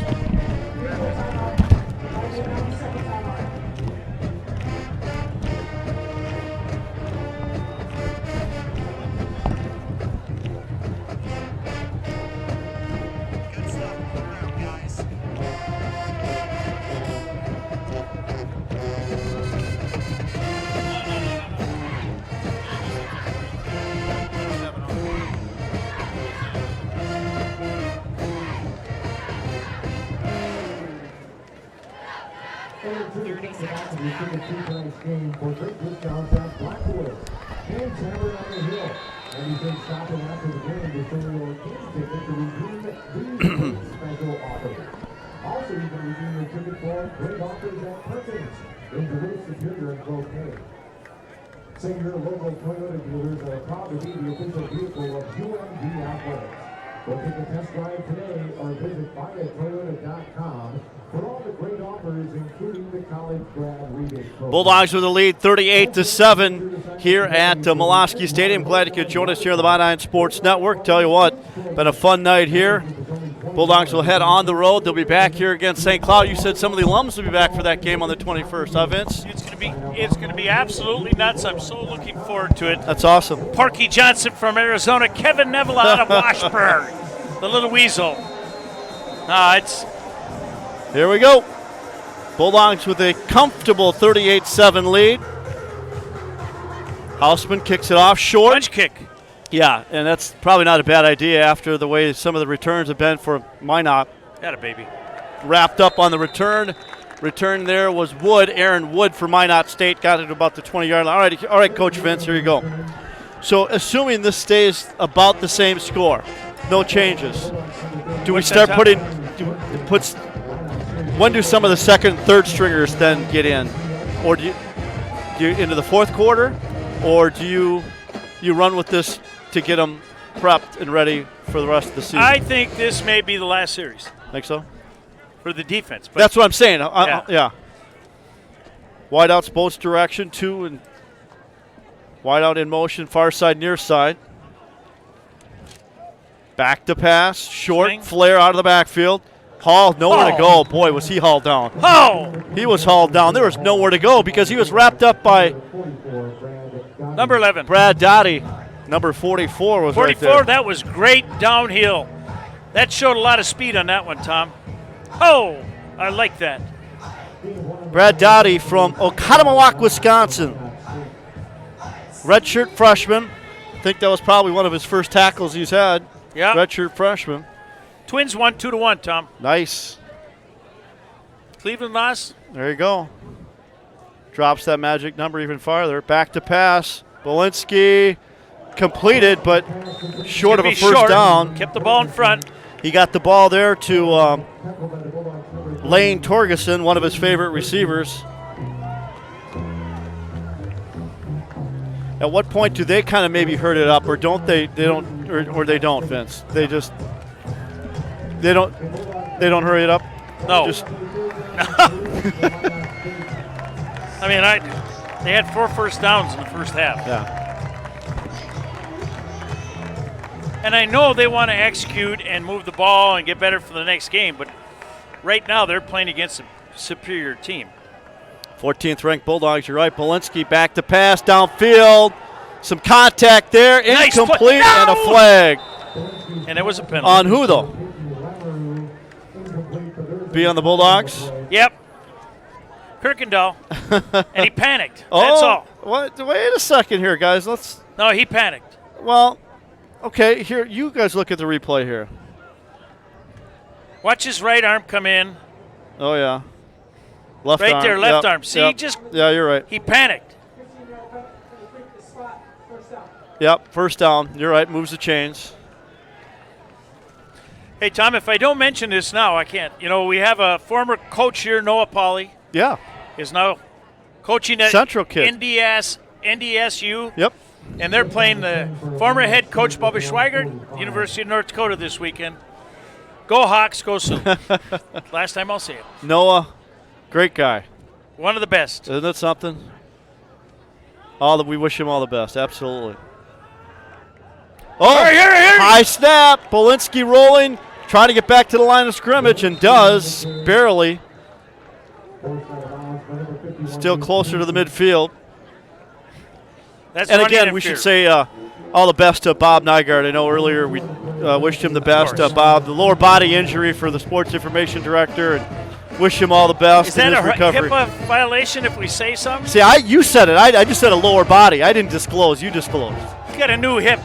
Game for great discounts at Blackwood. Games hammered on the hill. And you can stop it after the game to show your game ticket to redeem these special offers. Also, you can redeem your ticket for great offers at Perkins in Duluth, Superior, and Cloquet. Say your local Toyota dealers are proud to be the official vehicle of UMD Athletics. Go take a test drive today or visit buyatoyota.com for all the great offers, including the college grad rebate program. Bulldogs with a lead 38-7 here at Molosky Stadium. Glad you could join us here on the My 9 Sports Network. Tell you what, been a fun night here. Bulldogs will head on the road. They'll be back here against St. Cloud. You said some of the alums will be back for that game on the 21st, huh, Vince? It's going to be absolutely nuts. I'm so looking forward to it. That's awesome. Parky Johnson from Arizona, Kevin Neville out of Washburn, the little weasel. Here we go. Bulldogs with a comfortable 38-7 lead. Houseman kicks it off short. Punch kick. Yeah, and that's probably not a bad idea after the way some of the returns have been for Minot. Got it, baby. Wrapped up on the return. Return there was Wood, Aaron Wood for Minot State. Got it about the 20-yard line. All right, Coach Vince, here you go. So assuming this stays about the same score, no changes, do we start putting, when do some of the second and third stringers then get in? Or do you into the fourth quarter? Or do you run with this to get them prepped and ready for the rest of the season? I think this may be the last series. Think so? For the defense. But that's what I'm saying. Yeah. Wide outs both direction, 2 and wide out in motion, far side, near side. Back to pass, short Swing. flare out of the backfield. Hall, nowhere to go. Boy, was he hauled down. Oh! He was hauled down. There was nowhere to go because he was wrapped up by number 11. Brad Dottie. Number 44 was 44, right there. that was great downhill. That showed a lot of speed on that one, Tom. Oh, I like that. Brad Dottie from Oconomowoc, Wisconsin. Redshirt freshman. I think that was probably one of his first tackles he's had. Yeah. Redshirt freshman. Twins won 2-1, Tom. Nice. Cleveland lost. There you go. Drops that magic number even farther. Back to pass. Bolinski completed, but short of a first down. Kept the ball in front. He got the ball there to Lane Torgerson, one of his favorite receivers. At what point do they kind of maybe hurt it up, or don't they? They don't, or they don't, Vince. They just they don't hurry it up. No. Just I mean, they had 4 first downs in the first half. Yeah. And I know they want to execute and move the ball and get better for the next game, but right now they're playing against a superior team. 14th ranked Bulldogs, you're right. Polinsky back to pass downfield. Some contact there. Nice Incomplete no! and a flag. And it was a penalty. On who, though? Be on the Bulldogs? Yep. Kirkendall. And he panicked. Oh, that's all. What? Wait a second here, guys. No, he panicked. Well, okay, here, you guys look at the replay here. Watch his right arm come in. Oh, yeah. Left right arm. there, left Yep, arm. See, yep. Yeah, you're right. He panicked. Yep, first down. You're right. Moves the chains. Hey, Tom, if I don't mention this now, I can't. You know, we have a former coach here, Noah Pauly. Yeah. Is now coaching at Central kid. NDSU. Yep. And they're playing the former head coach, Bubba Schweigert, University of North Dakota this weekend. Go Hawks, go Sioux. Last time I'll see it. Noah, great guy. One of the best. Isn't that something? We wish him all the best. Absolutely. Oh, high snap. Polinsky rolling, trying to get back to the line of scrimmage, and does, barely. Still closer to the midfield. That's and again, we should say all the best to Bob Nygaard. I know earlier we wished him the best. Bob, the lower body injury for the sports information director, and wish him all the best Is that in his recovery. HIPAA violation if we say something? See, you said it. I just said a lower body. I didn't disclose. You disclosed. He's got a new hip.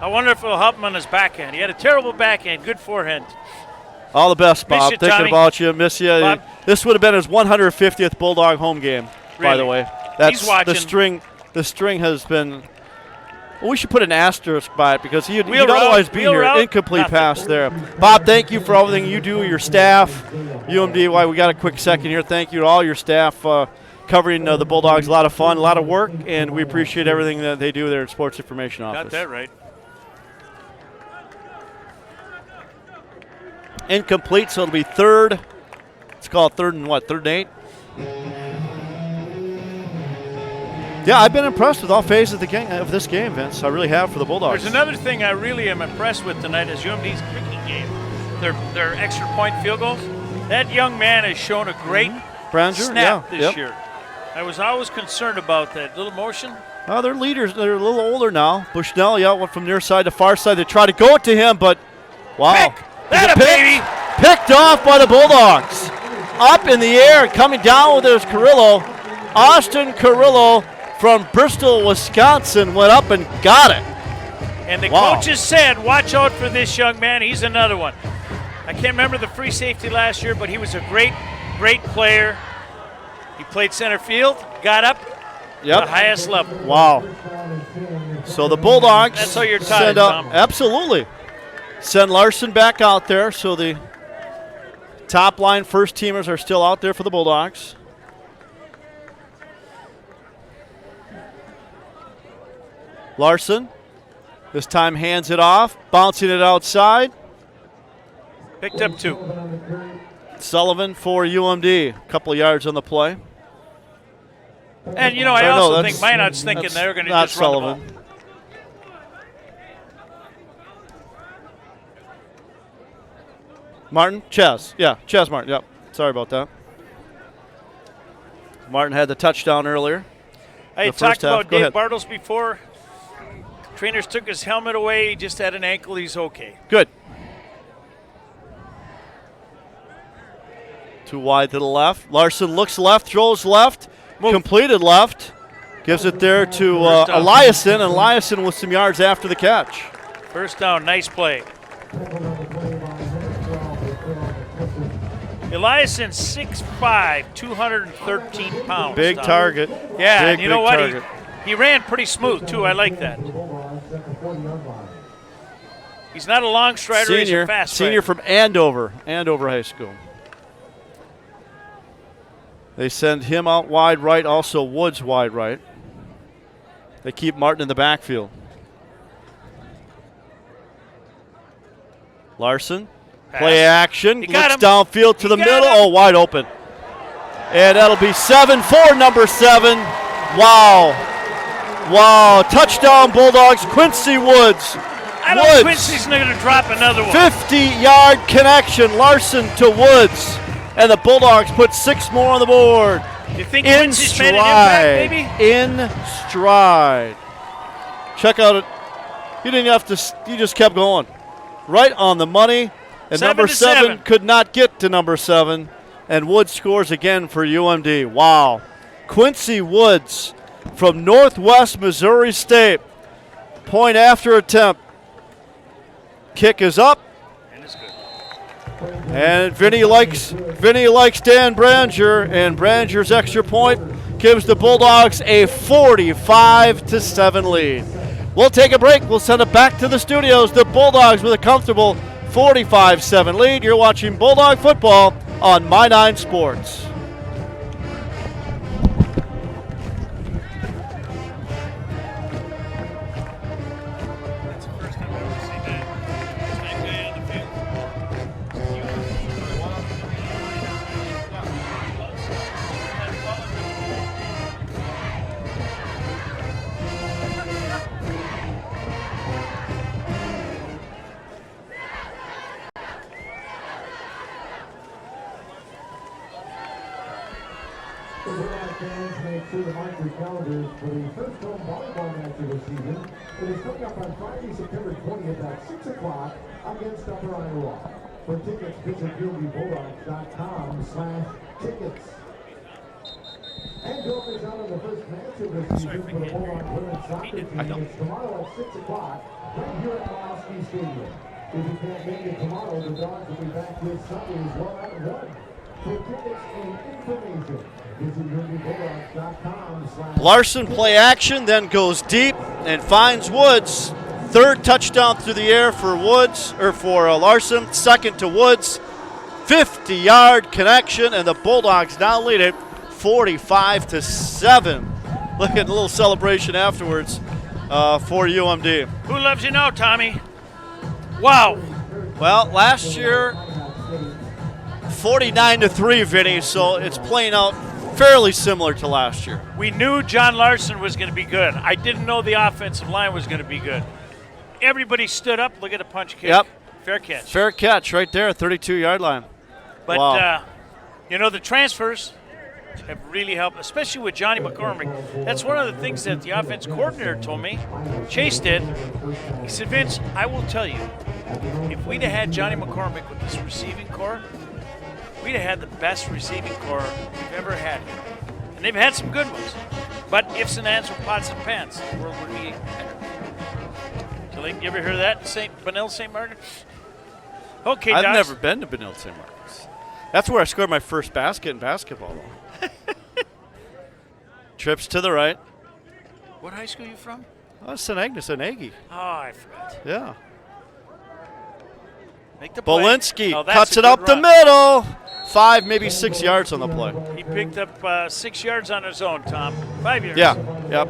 I wonder if it'll help him on his backhand. He had a terrible backhand, good forehand. All the best, Bob. You, Thinking Tommy. about you. Miss you. Bob. This would have been his 150th Bulldog home game, by the way. That's He's watching. The string has been. Well, we should put an asterisk by it because he'd Wheel otherwise route, be wheel here. route, Incomplete nothing. pass there. Bob, thank you for everything you do, your staff, UMDY. We got a quick second here. Thank you to all your staff covering the Bulldogs. A lot of fun, a lot of work, and we appreciate everything that they do there at Sports Information Office. Got that right. Incomplete, so it'll be third. It's called third and what? Third and 8? Yeah, I've been impressed with all phases of this game, Vince. I really have for the Bulldogs. There's another thing I really am impressed with tonight is UMD's kicking game. Their extra point field goals. That young man has shown a great snap this year. I was always concerned about that little motion. Oh, they're leaders. They're a little older now. Bushnell, went from near side to far side. They try to go it to him, but wow. That a baby! Picked off by the Bulldogs. Up in the air, coming down with his Carrillo. Austin Carrillo from Bristol, Wisconsin, went up and got it. And the coaches said, watch out for this young man. He's another one. I can't remember the free safety last year, but he was a great, great player. He played center field, got up to the highest level. Wow. So the Bulldogs That's how you're tied, send up. Tom. Absolutely. Send Larson back out there, so the top line first teamers are still out there for the Bulldogs. Larson, this time hands it off, bouncing it outside. Picked up 2. Sullivan for UMD, a couple of yards on the play. And, I also think Minot's thinking they're going to just Sullivan. run the ball. Martin? Ches Martin, yep. Sorry about that. Martin had the touchdown earlier. I talked about Dave Bartles before. Trainers took his helmet away. He just had an ankle. He's okay. Good. Too wide to the left. Larson looks left, throws left, completed left. Gives it there to Eliason, and Eliason with some yards after the catch. First down, nice play. Eliason, 6'5", 213 pounds. Big Tom. target. Yeah, big, you know what? Target. He ran pretty smooth, too. I like that. He's not a long strider. He's a fast Senior strider. from Andover High School. They send him out wide right, also Woods wide right. They keep Martin in the backfield. Larson, play action, looks downfield to the middle. Oh, wide open. And that'll be 7 for number 7. Wow. Wow. Touchdown, Bulldogs. Quincy Woods. I know Quincy's not going to drop another one. 50-yard connection. Larson to Woods. And the Bulldogs put 6 more on the board. You think Quincy's made an impact, maybe? In stride. Check out it. He didn't have to. He just kept going. Right on the money. And number 7 could not get to number 7. And Woods scores again for UMD. Wow. Quincy Woods from Northwest Missouri State. Point after attempt. Kick is up. And Vinny likes Dan Branger, and Branger's extra point gives the Bulldogs a 45-7 lead. We'll take a break. We'll send it back to the studios. The Bulldogs with a comfortable 45-7 lead. You're watching Bulldog football on My 9 Sports. Sure to mark your calendars for the first home volleyball match of the season. It is coming up on Friday, September 20th at 6 o'clock against Upper Iowa. For tickets, visit UMDBulldogs.com/tickets. And don't miss out on the first match of the season for the Bulldog women's soccer team. It's tomorrow at 6 o'clock right here at Pulaski Stadium. If you can't make it tomorrow, the Dogs will be back this Sunday as well at 1. For tickets and information, Larson play action, then goes deep and finds Woods. Third touchdown through the air for Woods, or for Larson. Second to Woods. 50-yard connection, and the Bulldogs now lead it 45-7. Look at the little celebration afterwards for UMD. Who loves you now, Tommy? Wow. Well, last year, 49-3, Vinny, so it's playing out fairly similar to last year. We knew John Larson was going to be good. I didn't know the offensive line was going to be good. Everybody stood up. Look at the punch kick. Yep. Fair catch. Fair catch right there, 32-yard line. But, wow. The transfers have really helped, especially with Johnny McCormick. That's one of the things that the offense coordinator told me. Chase did. He said, Vince, I will tell you, if we'd have had Johnny McCormick with this receiving core, we'd have had the best receiving core we've ever had here. And they've had some good ones. But ifs and ands with pots and pans. The world would be better. You ever hear that in Benilde St. Martin? Okay, I've Docs. never been to Benilde St. Martin's. That's where I scored my first basket in basketball, though. Trips to the right. What high school are you from? Oh, St. Agnes and Aggie. Oh, I forgot. Yeah. Make the play. Bolinski Oh, cuts it up the middle. 5, maybe 6 yards on the play. He picked up 6 yards on his own, Tom. 5 yards. Yeah, yep.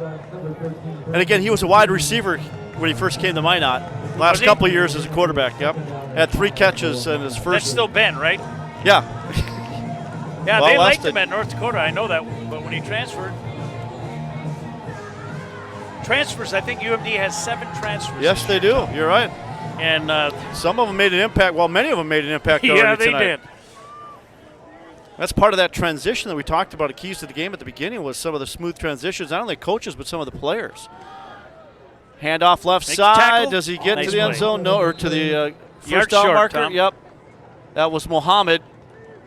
And again, he was a wide receiver when he first came to Minot. Last couple of years as a quarterback, yep. Had 3 catches in his first. That's still Ben, right? Yeah. Yeah, well, they liked him at North Dakota. I know that. But when he transferred. Transfers, I think UMD has 7 transfers. Yes, they do. You're right. And some of them made an impact. Well, many of them made an impact already yeah, they tonight. did. That's part of that transition that we talked about. The keys to the game at the beginning was some of the smooth transitions, not only coaches, but some of the players. Handoff left side. Does he get to the end zone? No, or to the first down marker? Tom. Yep. That was Mohammed.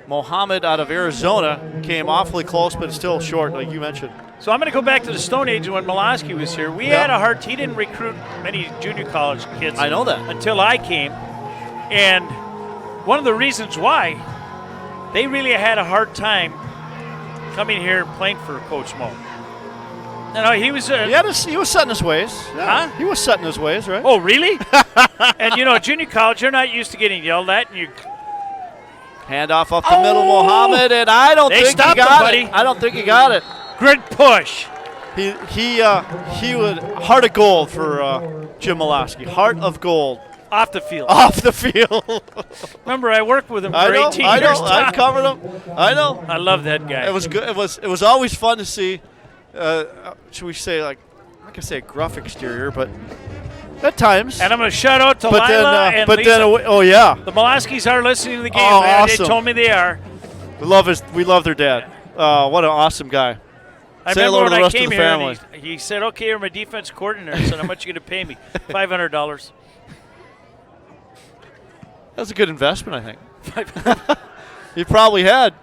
Mohammed out of Arizona came awfully close, but still short, like you mentioned. So I'm going to go back to the Stone Age when Miloski was here. We had a hard – he didn't recruit many junior college kids. I know that. Until I came. And one of the reasons why, they really had a hard time coming here and playing for Coach Mo. No, he was he was set in his ways. Yeah. Huh? He was set in his ways, right? Oh, really? And, junior college, you're not used to getting yelled at. And you Handoff off the middle, Mohammed, and I don't think he got it. I don't think he got it. Good push. He would heart of gold for Jim Molosky. Heart of gold. Off the field. Off the field. Remember, I worked with him for I know, 18 I years. know. I covered him. I know. I love that guy. It was good. It was always fun to see. Should we say, like, I'm not gonna say a gruff exterior, but at times. And I'm going to shout out to But Lila then, and but Lisa. then, oh yeah, The Moloskys are listening to the game. Oh, man. awesome. They told me they are. we love their dad. What an awesome guy. I Say remember hello to when the I rest came of the here family. and he said, okay, you're my defense coordinator. I said, how much are you going to pay me? $500. That's a good investment, I think. He probably had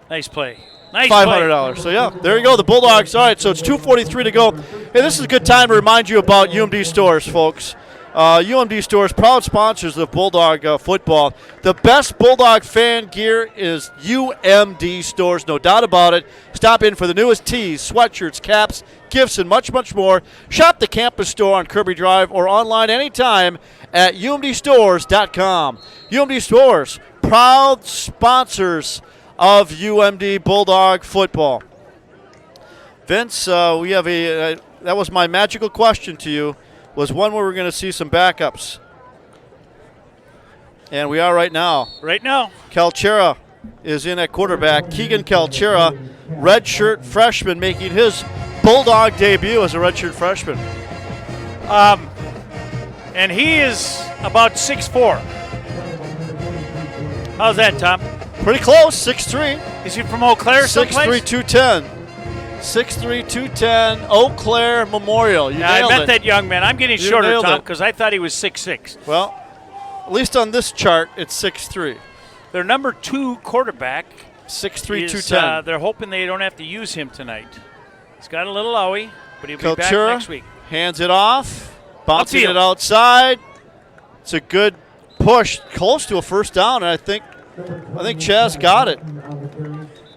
Nice play. Nice $500. So yeah, there you go. The Bulldogs. All right, so it's 2:43 to go. Hey, this is a good time to remind you about UMD Stores, folks. UMD Stores, proud sponsors of Bulldog football. The best Bulldog fan gear is UMD Stores, no doubt about it. Stop in for the newest tees, sweatshirts, caps, gifts, and much, much more. Shop the campus store on Kirby Drive or online anytime at umdstores.com. UMD Stores, proud sponsors of UMD Bulldog football. Vince, we have that was my magical question to you, was one where we're going to see some backups. And we are right now. Right now. Calchera is in at quarterback. Keegan Calchera, redshirt freshman, making his Bulldog debut as a redshirt freshman. And he is about 6'4". How's that, Tom? Pretty close, 6'3". Is he from Eau Claire someplace? 6'3", 210. 6'3", 210, Eau Claire Memorial. You I nailed met it. that young man. I'm getting You shorter, nailed Tom, it. because I thought he was 6'6". Well, at least on this chart, it's 6'3". Their number 2 quarterback 6'3", is, 210. they're hoping they don't have to use him tonight. He's got a little owie, but he'll be back Kaltura next week. hands it off, bouncing Upfield. it outside. It's a good push, close to a first down, and I think Chaz got it.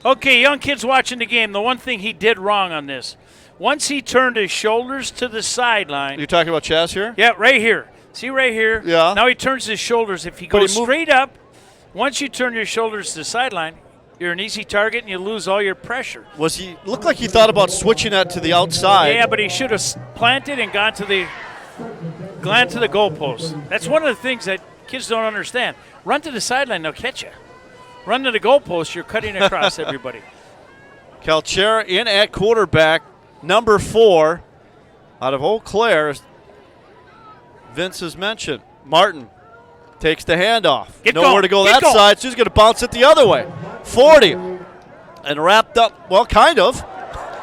Okay, young kids watching the game, the one thing he did wrong on this, once he turned his shoulders to the sideline. You're talking about Chaz here? Yeah, right here. See right here? Yeah. Now he turns his shoulders. If he But he goes moved- straight up, once you turn your shoulders to the sideline, you're an easy target and you lose all your pressure. Looked like he thought about switching that to the outside. Yeah, but he should have planted and gone to the goalpost. That's one of the things that kids don't understand. Run to the sideline, they'll catch you. Run to the goalpost, you're cutting across everybody. Calchera in at quarterback, number 4, out of Eau Claire, as Vince has mentioned. Martin takes the handoff. Nowhere to go that side, so he's going to bounce it the other way. 40. And wrapped up, well, kind of.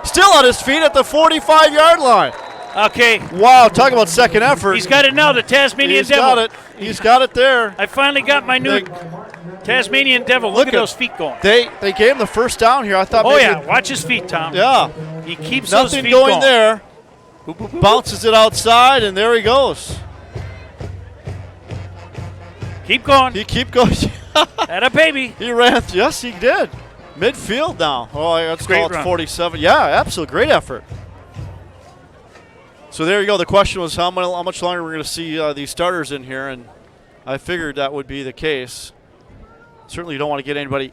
Still on his feet at the 45-yard line. Okay. Wow, talk about second effort. He's got it now, the Tasmanian Devil. Got it. He's got it there. I finally got my new Tasmanian Devil. Look at those feet going. They gave him the first down here. I thought. Oh, maybe yeah. Watch his feet, Tom. Yeah. He keeps those Nothing feet going there. Bounces it outside, and there he goes. Keep going. He keep going. That a baby. He ran. Yes, he did. Midfield now. Oh, let's Great call it run. 47. Yeah, absolute great effort. So there you go. The question was how much longer we're going to see these starters in here, and I figured that would be the case. Certainly you don't want to get anybody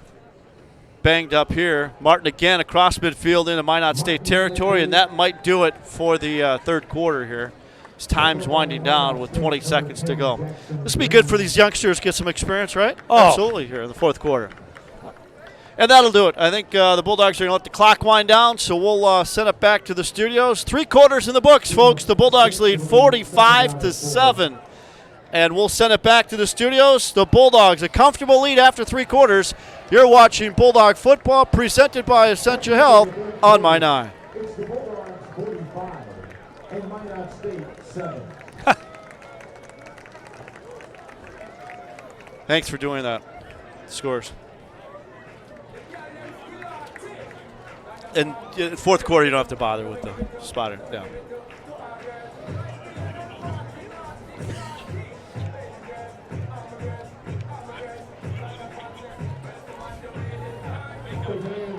banged up here. Martin again across midfield into Minot State territory, and that might do it for the third quarter here. As time's winding down with 20 seconds to go. This will be good for these youngsters to get some experience, right? Oh. Absolutely, here in the fourth quarter. And that'll do it. I think the Bulldogs are going to let the clock wind down, so we'll send it back to the studios. 3 quarters in the books, folks. The Bulldogs lead 45-7. And we'll send it back to the studios. The Bulldogs, a comfortable lead after 3 quarters. You're watching Bulldog football presented by Essentia Health on My 9. It's the Bulldogs 45 and Minot State 7. Thanks for doing that. Scores. And fourth quarter, you don't have to bother with the spotter. Yeah.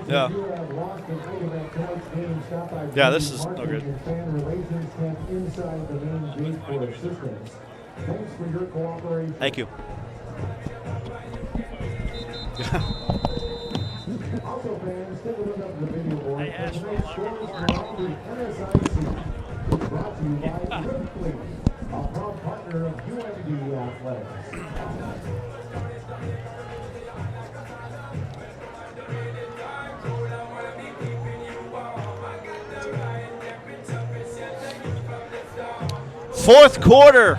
Yeah. Yeah, this is no good. Thank you. Also, fans, take a look up the video board. tonight's scores from around the NSIC. Brought to you by Ripley, a proud partner of UMD Athletics. Fourth quarter.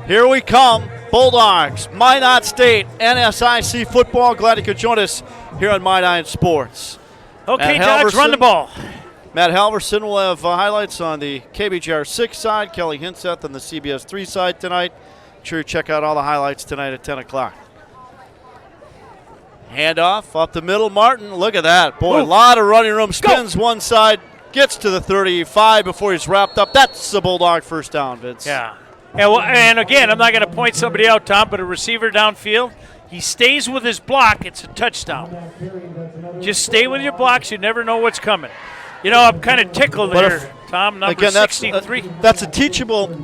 Here we come. Bulldogs, Minot State, NSIC football. Glad you could join us here on Minot Sports. Okay, Dogs, run the ball. Matt Halverson will have highlights on the KBGR 6 side, Kelly Hinseth on the CBS 3 side tonight. Make sure you check out all the highlights tonight at 10 o'clock. Handoff up the middle. Martin, look at that. Boy, a lot of running room. Spins one side, gets to the 35 before he's wrapped up. That's the Bulldog first down, Vince. Yeah. And again, I'm not going to point somebody out, Tom, but a receiver downfield, he stays with his block, it's a touchdown. Just stay with your blocks. You never know what's coming. You know, I'm kind of tickled here, Tom, number again, 63. That's a teachable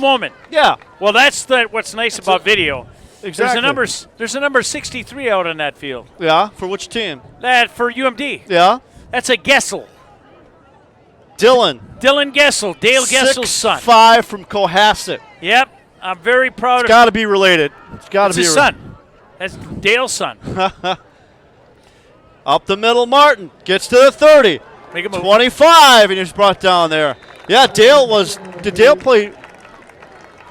moment. Yeah. Well, that's what's nice about video. Exactly. There's a number 63 out on that field. Yeah, for which team? That for UMD. Yeah. That's a Gessel. Dylan Gessel, Dale Gessel's son. 6'5" from Cohasset. Yep, I'm very proud of him. It's got to be related. It's got to be his son. That's Dale's son. Up the middle, Martin gets to the 30. Make a move. 25, and he's brought down there. Yeah, did Dale play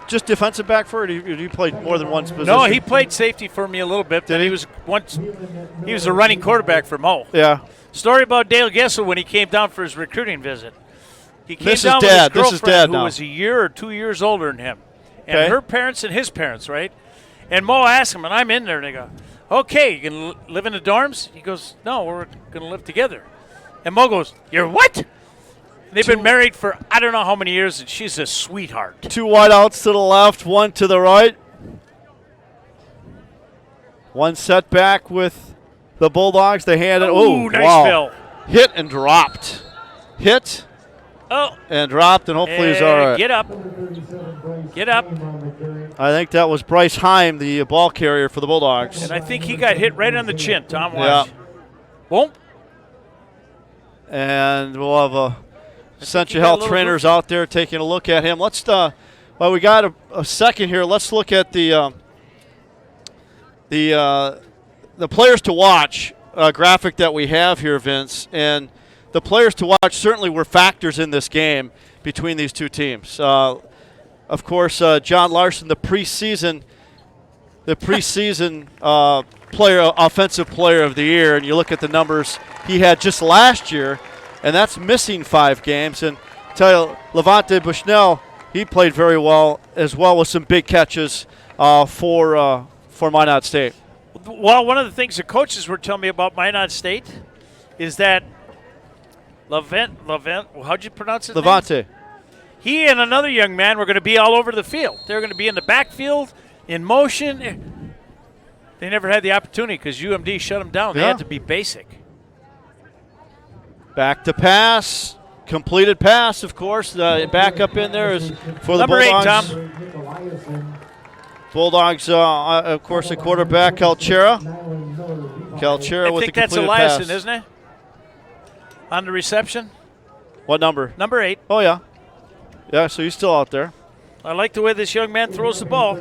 just defensive back for it, or did he play more than one position? No, he played safety for me a little bit. Did he? He was a running quarterback for Mo. Yeah. Story about Dale Gessel when he came down for his recruiting visit. He came This down is with Dad. his This is girlfriend Dad who now. was a year or 2 years older than him. And Okay. her parents and his parents, right? And Mo asked him, and I'm in there, and they go, okay, you can live in the dorms? He goes, no, we're going to live together. And Mo goes, you're what? And they've been married for I don't know how many years, and she's a sweetheart. 2 wideouts to the left, 1 to the right. 1 setback with the Bulldogs. They hand it. Ooh, nice wow. fill. Hit and dropped. Hit and dropped, and hopefully he's all right. Get up. Get up. I think that was Bryce Heim, the ball carrier for the Bulldogs. And I think he got hit right on the chin, Tom. Yeah. Watch. Boom. And we'll have Central got a Health little trainers out there taking a look at him. Let's, well, we got a second here. Let's look at the players to watch graphic that we have here, Vince. And the players to watch certainly were factors in this game between these two teams. Of course, John Larson, the preseason offensive player of the year, and you look at the numbers he had just last year, and that's missing 5 games. And I tell you, Levante Bushnell, he played very well as well with some big catches for Minot State. Well, one of the things the coaches were telling me about Minot State is that how'd you pronounce his Levante. name? He and another young man were going to be all over the field. They were going to be in the backfield, in motion. They never had the opportunity because UMD shut them down. They had to be basic. Back to pass. Completed pass, of course. The back up in there is for the Number Bulldogs. 8, Tom. Bulldogs, of course, the quarterback, Calchera. Calchera I with the think that's completed Eliason, pass. isn't it? On the reception. What number? Number 8. Oh, yeah. Yeah, so he's still out there. I like the way this young man throws the ball.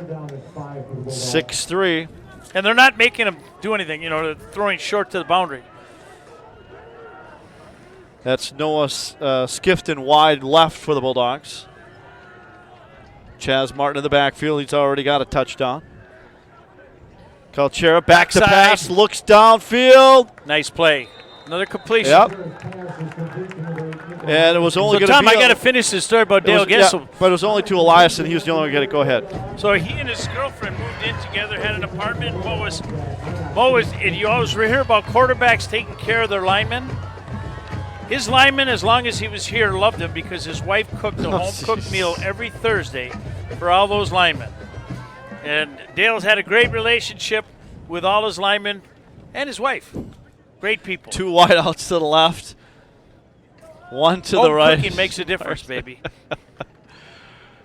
6'3". And they're not making him do anything, they're throwing short to the boundary. That's Noah Skifton wide left for the Bulldogs. Chaz Martin in the backfield. He's already got a touchdown. Calchera back to pass, looks downfield. Nice play. Another completion. Yep. And it was only going to be. Tom, I got to finish this story about Dale Gessel. Yeah, but it was only to Elias, and he was the only one going to go ahead. So he and his girlfriend moved in together, had an apartment. Mo was, and you always hear about quarterbacks taking care of their linemen. His lineman, as long as he was here, loved him because his wife cooked a home-cooked meal every Thursday for all those linemen. And Dale's had a great relationship with all his linemen and his wife. Great people. 2 wideouts to the left, 1 to the right. Cooking makes a difference, baby.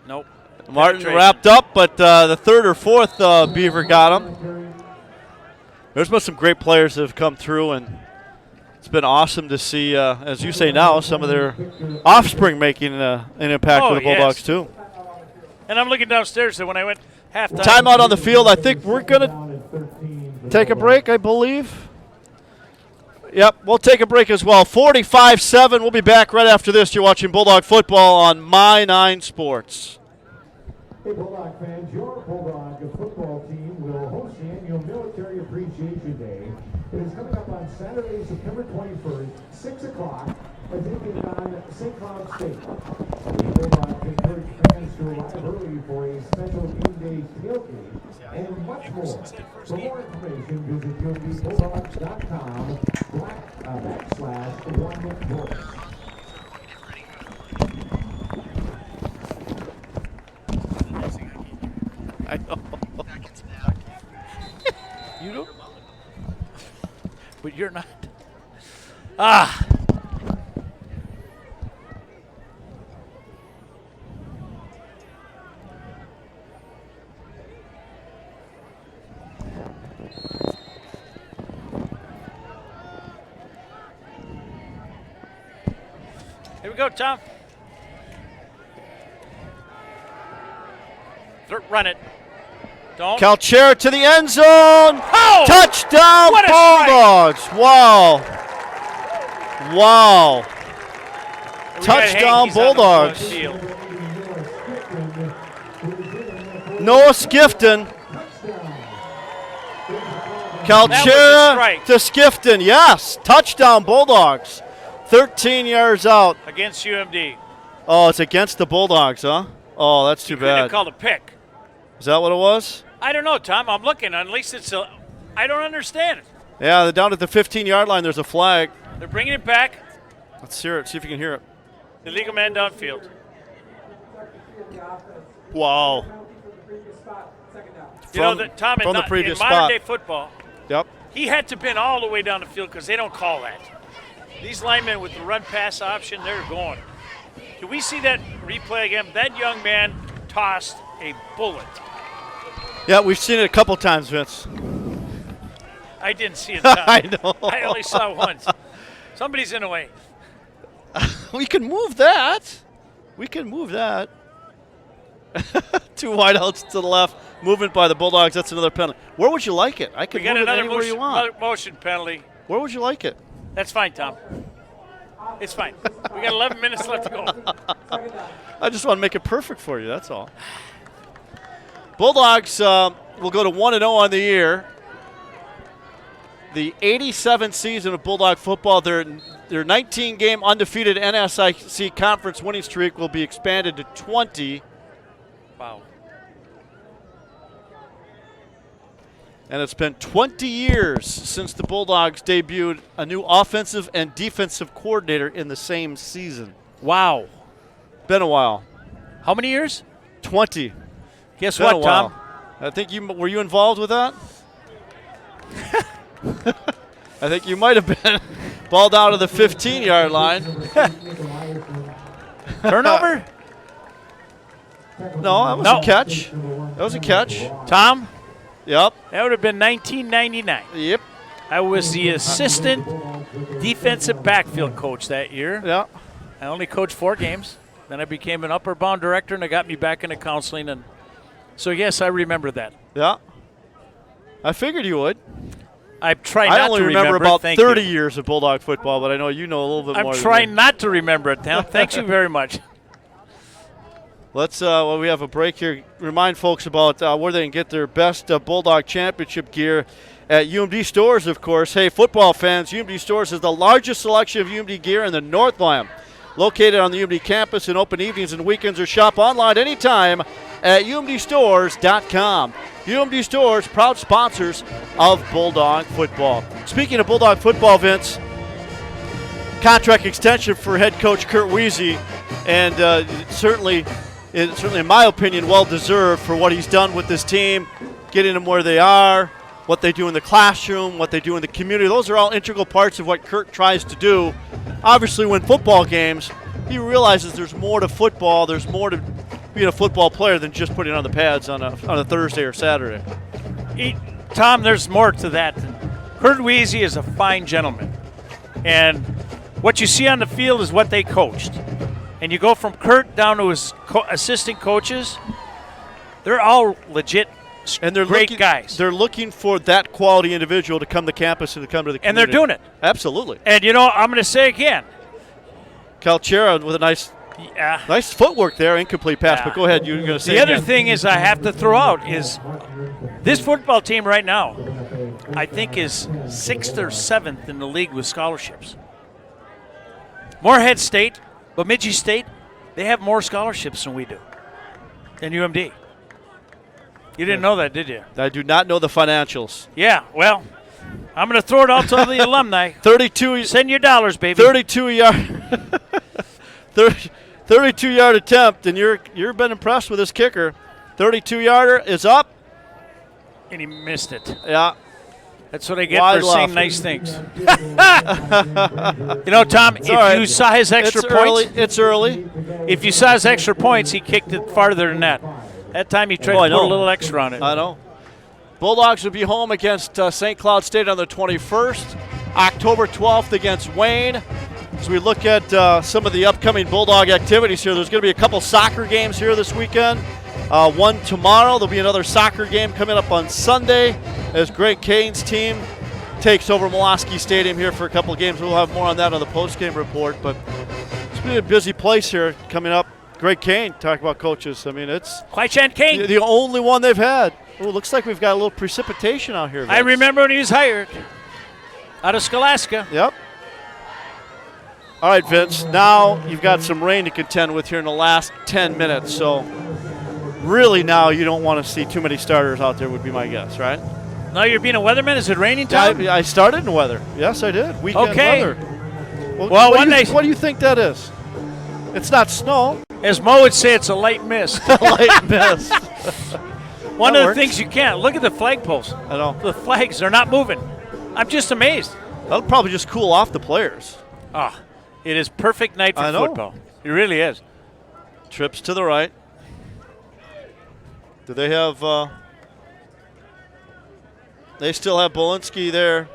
Nope. Martin wrapped up, but the 3rd or 4th Beaver got him. There's been some great players that have come through, and it's been awesome to see, as you say now, some of their offspring making an impact for the Bulldogs too. And I'm looking downstairs, so when I went halftime. Timeout on the field. I think we're going to take a break, I believe. Yep, we'll take a break as well. 45-7. We'll be back right after this. You're watching Bulldog football on My 9 Sports. Hey, Bulldog fans, your Bulldog football team will host the annual Military Appreciation Day. It is coming up on Saturday, September 21st, 6 o'clock, as taking on St. Cloud State. The Bulldogs encourage fans to arrive early for a special game day tailgate and much more. For more information, visit UMDBulldogs.com /1voice. I know. You don't? But you're not. Ah. Here we go, Tom. Run it. Don't. Calchera to the end zone. Oh! Touchdown, What a Bulldogs. strike. Wow. Wow. We got Touchdown, Hankies on the Bulldogs. field. Noah Skifton. That was a Calchera strike. to Skifton. Yes. Touchdown, Bulldogs. 13 yards out. Against UMD. Oh, it's against the Bulldogs, huh? Oh, that's too Couldn't have bad. called a pick. Is that what it was? I don't know, Tom. I'm looking. At least it's a. I don't understand it. Yeah, they're down at the 15-yard line. There's a flag. They're bringing it back. Let's hear it. See if you can hear it. Illegal man downfield. Wow. You know, Tom, from the in previous modern spot. day football, Yep. he had to been all the way down the field because they don't call that. These linemen with the run-pass option, they're going. Can we see that replay again? That young man tossed a bullet. Yeah, we've seen it a couple times, Vince. I didn't see it, Tom. I know. I only saw it once. Somebody's in the way. We can move that. We can move that. Two wideouts to the left. Movement by the Bulldogs. That's another penalty. Where would you like it? I We can got move it another anywhere you want. another motion penalty. Where would you like it? That's fine, Tom. It's fine. We got 11 minutes left to go. I just want to make it perfect for you. That's all. Bulldogs will go to 1-0 on the year. The 87th season of Bulldog football, their 19-game undefeated NSIC conference winning streak will be expanded to 20. Wow. And it's been 20 years since the Bulldogs debuted a new offensive and defensive coordinator in the same season. Wow. Been a while. How many years? 20. Guess Been what, a while. Tom? I think were you involved with that? I think you might have been. Ball down to the 15-yard line. Turnover? No, that was a catch. That was a catch. Tom? Yep. That would have been 1999. Yep. I was the assistant defensive backfield coach that year. Yeah. I only coached 4 games. Then I became an upper bound director, and it got me back into counseling. And so, yes, I remember that. Yeah. I figured you would. I try not to remember. I only remember about Thank 30 you. years of Bulldog football, but I know you know a little bit more. I'm trying not to remember it, Tom. Thank you very much. Let's, while we have a break here, remind folks about where they can get their best Bulldog Championship gear at UMD Stores, of course. Hey, football fans, UMD Stores is the largest selection of UMD gear in the Northland. Located on the UMD campus and open evenings and weekends, or shop online anytime at umdstores.com. UMD Stores, proud sponsors of Bulldog football. Speaking of Bulldog football, Vince, contract extension for head coach Kurt Weezy, and certainly, in my opinion, well-deserved for what he's done with this team, getting them where they are, what they do in the classroom, what they do in the community. Those are all integral parts of what Kurt tries to do. Obviously, when football games, he realizes there's more to football. There's more to being a football player than just putting on the pads on a Thursday or Saturday. Tom, there's more to that. Kurt Weezy is a fine gentleman. And what you see on the field is what they coached. And you go from Kurt down to his assistant coaches, they're all legit and they're great guys. They're looking for that quality individual to come to campus and to come to the community. And they're doing it. Absolutely. And, you know, I'm going to say again. Calchera with a nice footwork there, incomplete pass. But go ahead, you're going to say the again. other thing is I have to throw out is this football team right now, I think, is 6th or 7th in the league with scholarships. Moorhead State, Bemidji State, they have more scholarships than we do, than UMD. You didn't know that, did you? I do not know the financials. Yeah, well, I'm going to throw it out to the alumni. 32. Send your dollars, baby. 32-yard attempt, and you've been impressed with this kicker. 32-yarder is up. And he missed it. Yeah. That's what I get Wide for saying left. nice things. You know, Tom, if you saw his extra points. It's early. If you saw his extra points, he kicked it farther than that. That time he tried to put a little extra on it. I know. Bulldogs will be home against St. Cloud State on the 21st. October 12th against Wayne. As we look at some of the upcoming Bulldog activities here, there's going to be a couple soccer games here this weekend. One tomorrow. There'll be another soccer game coming up on Sunday as Greg Kane's team takes over Molosky Stadium here for a couple of games. We'll have more on that on the post-game report. But it's been a busy place here coming up. Greg Kane, talk about coaches. I mean, it's Kwai-Chan Kane. The only one they've had. Oh, looks like we've got a little precipitation out here, Vince. I remember when he was hired out of Scholastica. Yep. All right, Vince, now you've got some rain to contend with here in the last 10 minutes. So really now you don't want to see too many starters out there would be my guess, right? Now you're being a weatherman? Is it raining, Tom? I started in weather. Yes, I did. Weekend weather. Well, what do you think that is? It's not snow. As Mo would say, it's a light mist. Light mist. One of the things you can't. Look at the flagpoles. I know. The flags, they're not moving. I'm just amazed. That'll probably just cool off the players. It is perfect night for football. It really is. Trips to the right. Do they have they still have Bolinski there.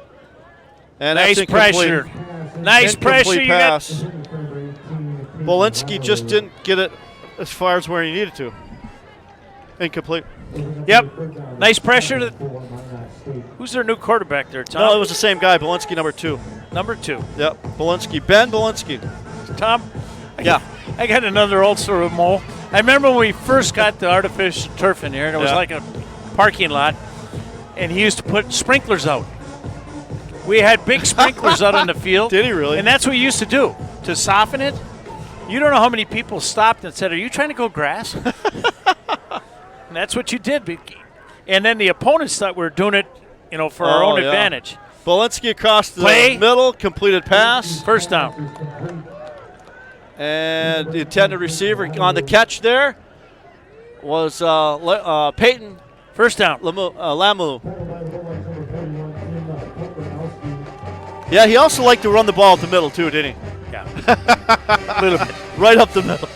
And nice pressure. Nice pressure. Pass. Bolinski just didn't get it as far as where he needed to. Incomplete. Yep. Nice pressure. Who's their new quarterback there, Tom? No, it was the same guy, Bolinski, number 2. Number 2. Yep, Bolinski. Ben Bolinski. Tom? I got another old story with Mo. I remember when we first got the artificial turf in here, and it was like a parking lot, and he used to put sprinklers out. We had big sprinklers out on the field. Did he really? And that's what he used to do, to soften it. You don't know how many people stopped and said, "Are you trying to go grass?" And that's what you did. And then the opponents thought we were doing it, for our own advantage. Bolinski across the middle, completed pass. First down. And the intended receiver on the catch there was Peyton. First down. Lamu. Yeah, he also liked to run the ball up the middle too, didn't he? Yeah. A little bit. Right up the middle.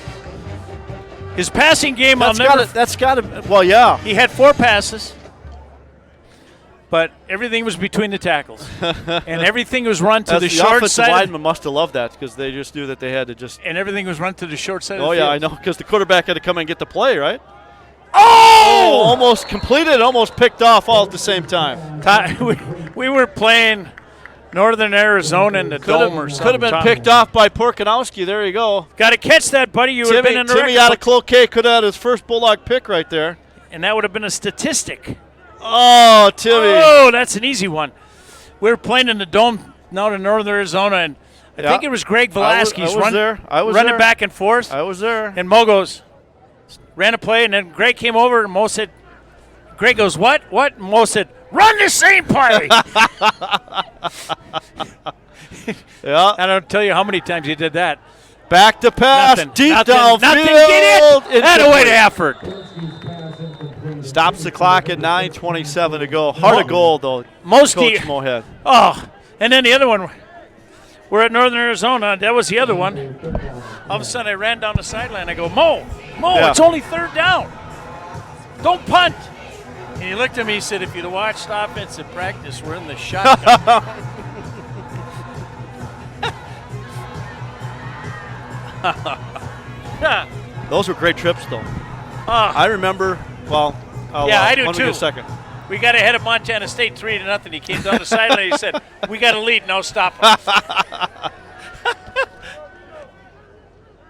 His passing game, that's got to. Well, yeah. He had 4 passes, but everything was between the tackles, and everything was run to the short side. The lineman must have loved that because they just knew that they had to just. And everything was run to the short side. Oh of the yeah, field. I know, because the quarterback had to come and get the play, right? Oh! Almost completed, almost picked off all at the same time. We were playing Northern Arizona in the dome or something. Could have been picked off by Porkanowski. There you go. Got to catch that, buddy. You would have been in the Timmy record. out of Cloquet could have had his first Bulldog pick right there. And that would have been a statistic. Oh, Timmy. Oh, that's an easy one. We were playing in the dome now in Northern Arizona, and I think it was Greg Velasquez running back and forth. I was there. And Mo goes, ran a play, and then Greg came over, and Mo said, Greg goes, what? What? And Mo said, run the same play. Yeah. I don't tell you how many times he did that. Back to pass, deep downfield. Nothing. Get it. That away to effort. Stops the clock at 9:27 to go. Heart of gold, though. Coach Mohead. Oh, and then the other one. We're at Northern Arizona. That was the other one. All of a sudden, I ran down the sideline. I go, Mo, it's only 3rd down. Don't punt. And he looked at me. He said, if you'd have watched offensive practice, we're in the shotgun. Those were great trips, though. I remember, well, I do let me too. get a second. We got ahead of Montana State 3-0. He came down the sideline and he said, we got a lead, now stop us.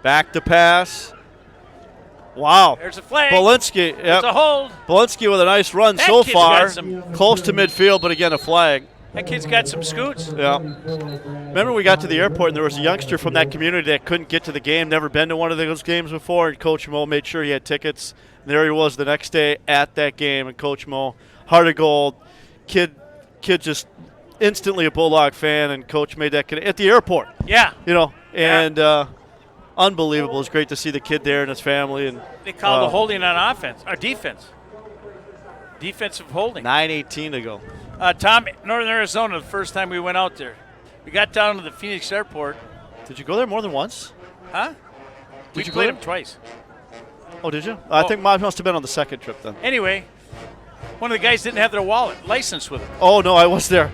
Back to pass. Wow. There's a flag. Bolinsky. There's a hold. Bolinsky with a nice run That so kid's far. got some- Close to midfield, but again, a flag. That kid's got some scoots. Yeah. Remember we got to the airport and there was a youngster from that community that couldn't get to the game, never been to one of those games before, and Coach Mo made sure he had tickets. And there he was the next day at that game, and Coach Mo, heart of gold, kid just instantly a Bulldog fan, and Coach made that at the airport. Yeah. You know, and unbelievable. It was great to see the kid there and his family. And They called the holding on offense, or defense. Defensive holding. 9:18 to go. Tom, Northern Arizona, the first time we went out there. We got down to the Phoenix airport. Did you go there more than once? Huh? We you go played there? them twice. Oh, did you? I think mine must have been on the second trip then. Anyway, one of the guys didn't have their license with him. Oh, no, I was there.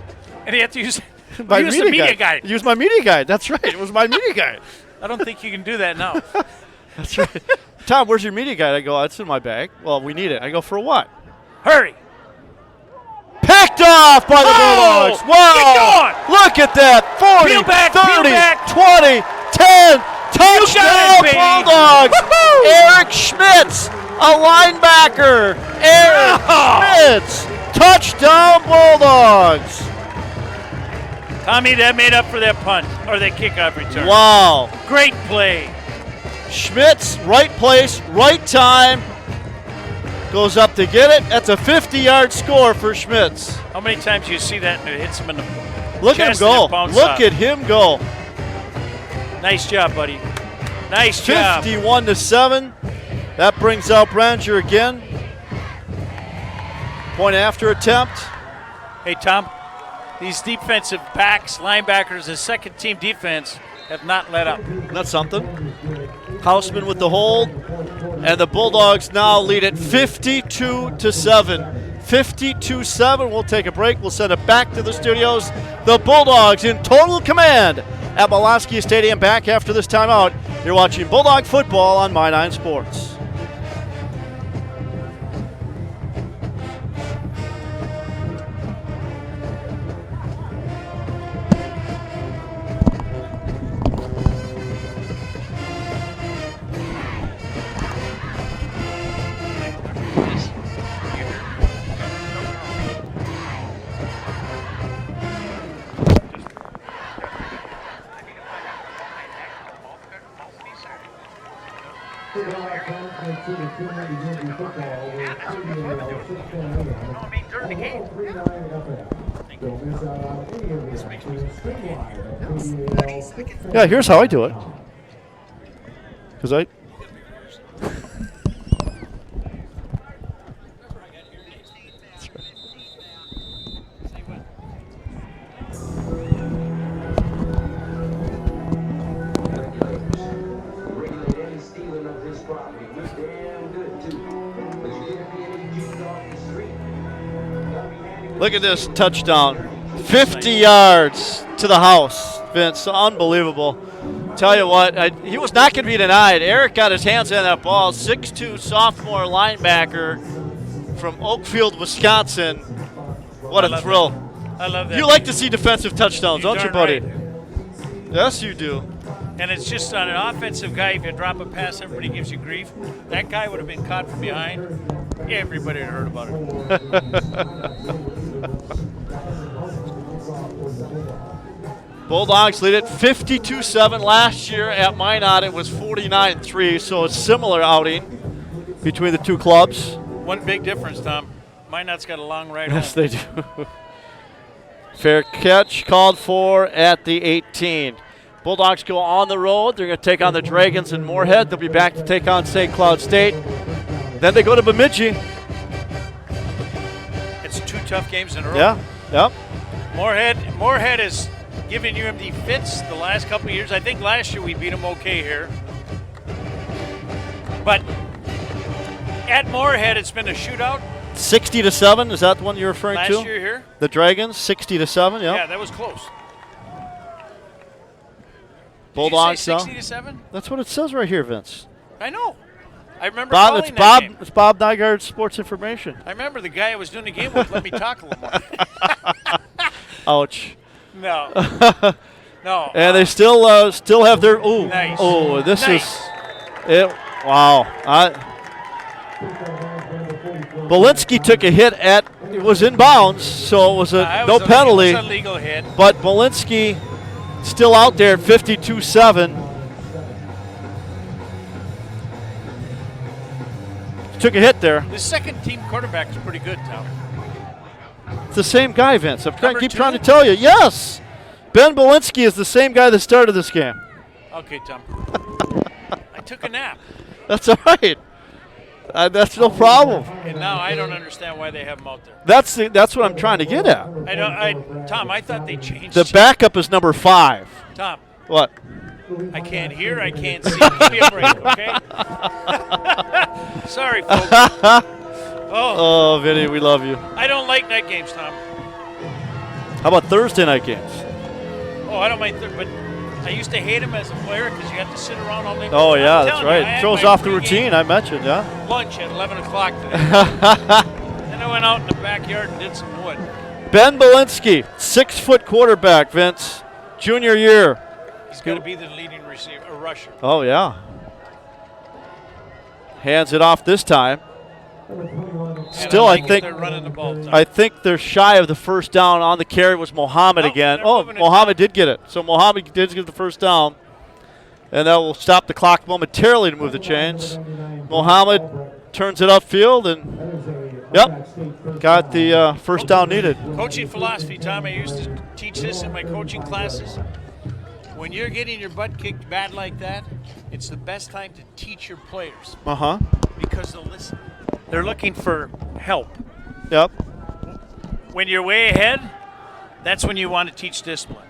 And he had to use My the media guide. Use my media guide. That's right. It was my media guide. I don't think you can do that now. That's right. Tom, where's your media guide? I go, it's in my bag. Well, we need it. I go, for what? Hurry. Picked off by the Bulldogs. Wow. Look at that. 40, Peel back, 30, peel back. 20, 10. Touchdown, baby. Bulldogs. Eric Schmitz, a linebacker. Eric Schmitz. Touchdown, Bulldogs. Tommy, that made up for that punt, or that kickoff return. Wow. Great play. Schmitz, right place, right time. Goes up to get it. That's a 50-yard score for Schmitz. How many times do you see that and it hits him in the Look at him chest go. and it bounces Look off? at him go. Nice job, buddy. Nice job. 51-7. That brings out Branger again. Point after attempt. Hey, Tom, these defensive backs, linebackers, the second team defense have not let up. That's something. Houseman with the hold. And the Bulldogs now lead it 52-7. 52-7. We'll take a break. We'll send it back to the studios. The Bulldogs in total command at Molosky Stadium. Back after this timeout. You're watching Bulldog football on My 9 Sports. Yeah, here's how I do it. Because I. Look at this touchdown. 50 yards to the house, Vince. Unbelievable. Tell you what, he was not going to be denied. Eric got his hands on that ball. 6'2" sophomore linebacker from Oakfield, Wisconsin. What a thrill. I love that. You like to see defensive touchdowns, don't you, buddy? Right. Yes, you do. And it's just on an offensive guy, if you drop a pass, everybody gives you grief. That guy would have been caught from behind. Everybody had heard about it. Bulldogs lead it 52-7. Last year at Minot, it was 49-3, so a similar outing between the two clubs. One big difference, Tom. Minot's got a long ride Yes, home. they do. Fair catch called for at the 18. Bulldogs go on the road. They're going to take on the Dragons in Moorhead. They'll be back to take on St. Cloud State. Then they go to Bemidji. It's 2 tough games in a row. Yeah, yep. Moorhead is giving UMD fits the last couple of years. I think last year we beat them okay here. But at Moorhead, it's been a shootout. 60-7, is that the one you're referring to? Last year here? The Dragons, 60-7, yeah. Yeah, that was close. Bulldogs, Did you though? say 60-7? That's what it says right here, Vince. I know. I remember Bob, calling it's that Bob. game. It's Bob Nygaard, Sports Information. I remember the guy I was doing the game with let me talk a little more. Ouch. No. No. And they still have their. Ooh. Nice. Oh, this Nice. is. It. Wow. Bolinski took a hit at. It was in bounds, so it was no penalty. It was a legal hit. But Bolinski still out there at 52-7. Took a hit there. The second team quarterback is pretty good, Tom. It's the same guy, Vince. I'm trying Number keep trying to 2? tell you. Yes. Ben Bolinski is the same guy that started this game. Okay, Tom. I took a nap. That's all right. That's no problem. And now I don't understand why they have him out there. That's what I'm trying to get at. Tom, I thought they changed. The backup is number 5. Tom. What? I can't hear. I can't see. Give me a break, okay? Sorry, folks. Oh, Vinny, we love you. I don't like night games, Tom. How about Thursday night games? Oh, I don't mind, but I used to hate him as a player because you had to sit around all day. Oh, yeah, I'm that's telling you, I right. had Throws my off the pregame routine, I mentioned, yeah. Lunch at 11 o'clock today. Then I went out in the backyard and did some wood. Ben Bolinski, 6-foot quarterback, Vince. Junior year. He's got to be the leading receiver, or rusher. Oh, yeah. Hands it off this time. Still, I think they're running the ball. I think they're shy of the first down. On the carry was Mohammed again. Oh, Mohammed did get it. So Mohammed did get the first down. And that will stop the clock momentarily to move the chains. Mohammed turns it upfield and, yep, got the first down needed. Coaching philosophy, Tom, I used to teach this in my coaching classes. When you're getting your butt kicked bad like that, it's the best time to teach your players. Uh-huh. Because they'll listen. They're looking for help. Yep. When you're way ahead, that's when you want to teach discipline.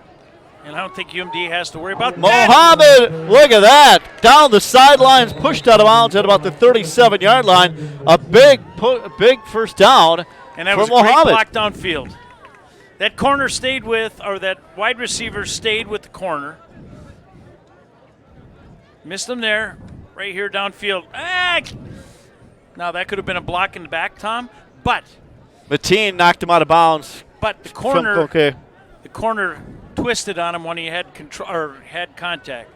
And I don't think UMD has to worry about that. Mohammed, look at that. Down the sidelines, pushed out of bounds at about the 37-yard line. A big first down And that for was a great Mohammed. block downfield. That corner stayed with, or that wide receiver stayed with the corner. Missed him there, right here downfield. Now that could have been a block in the back, Tom, but Mateen knocked him out of bounds. But the corner, okay. The corner twisted on him when he had control or had contact.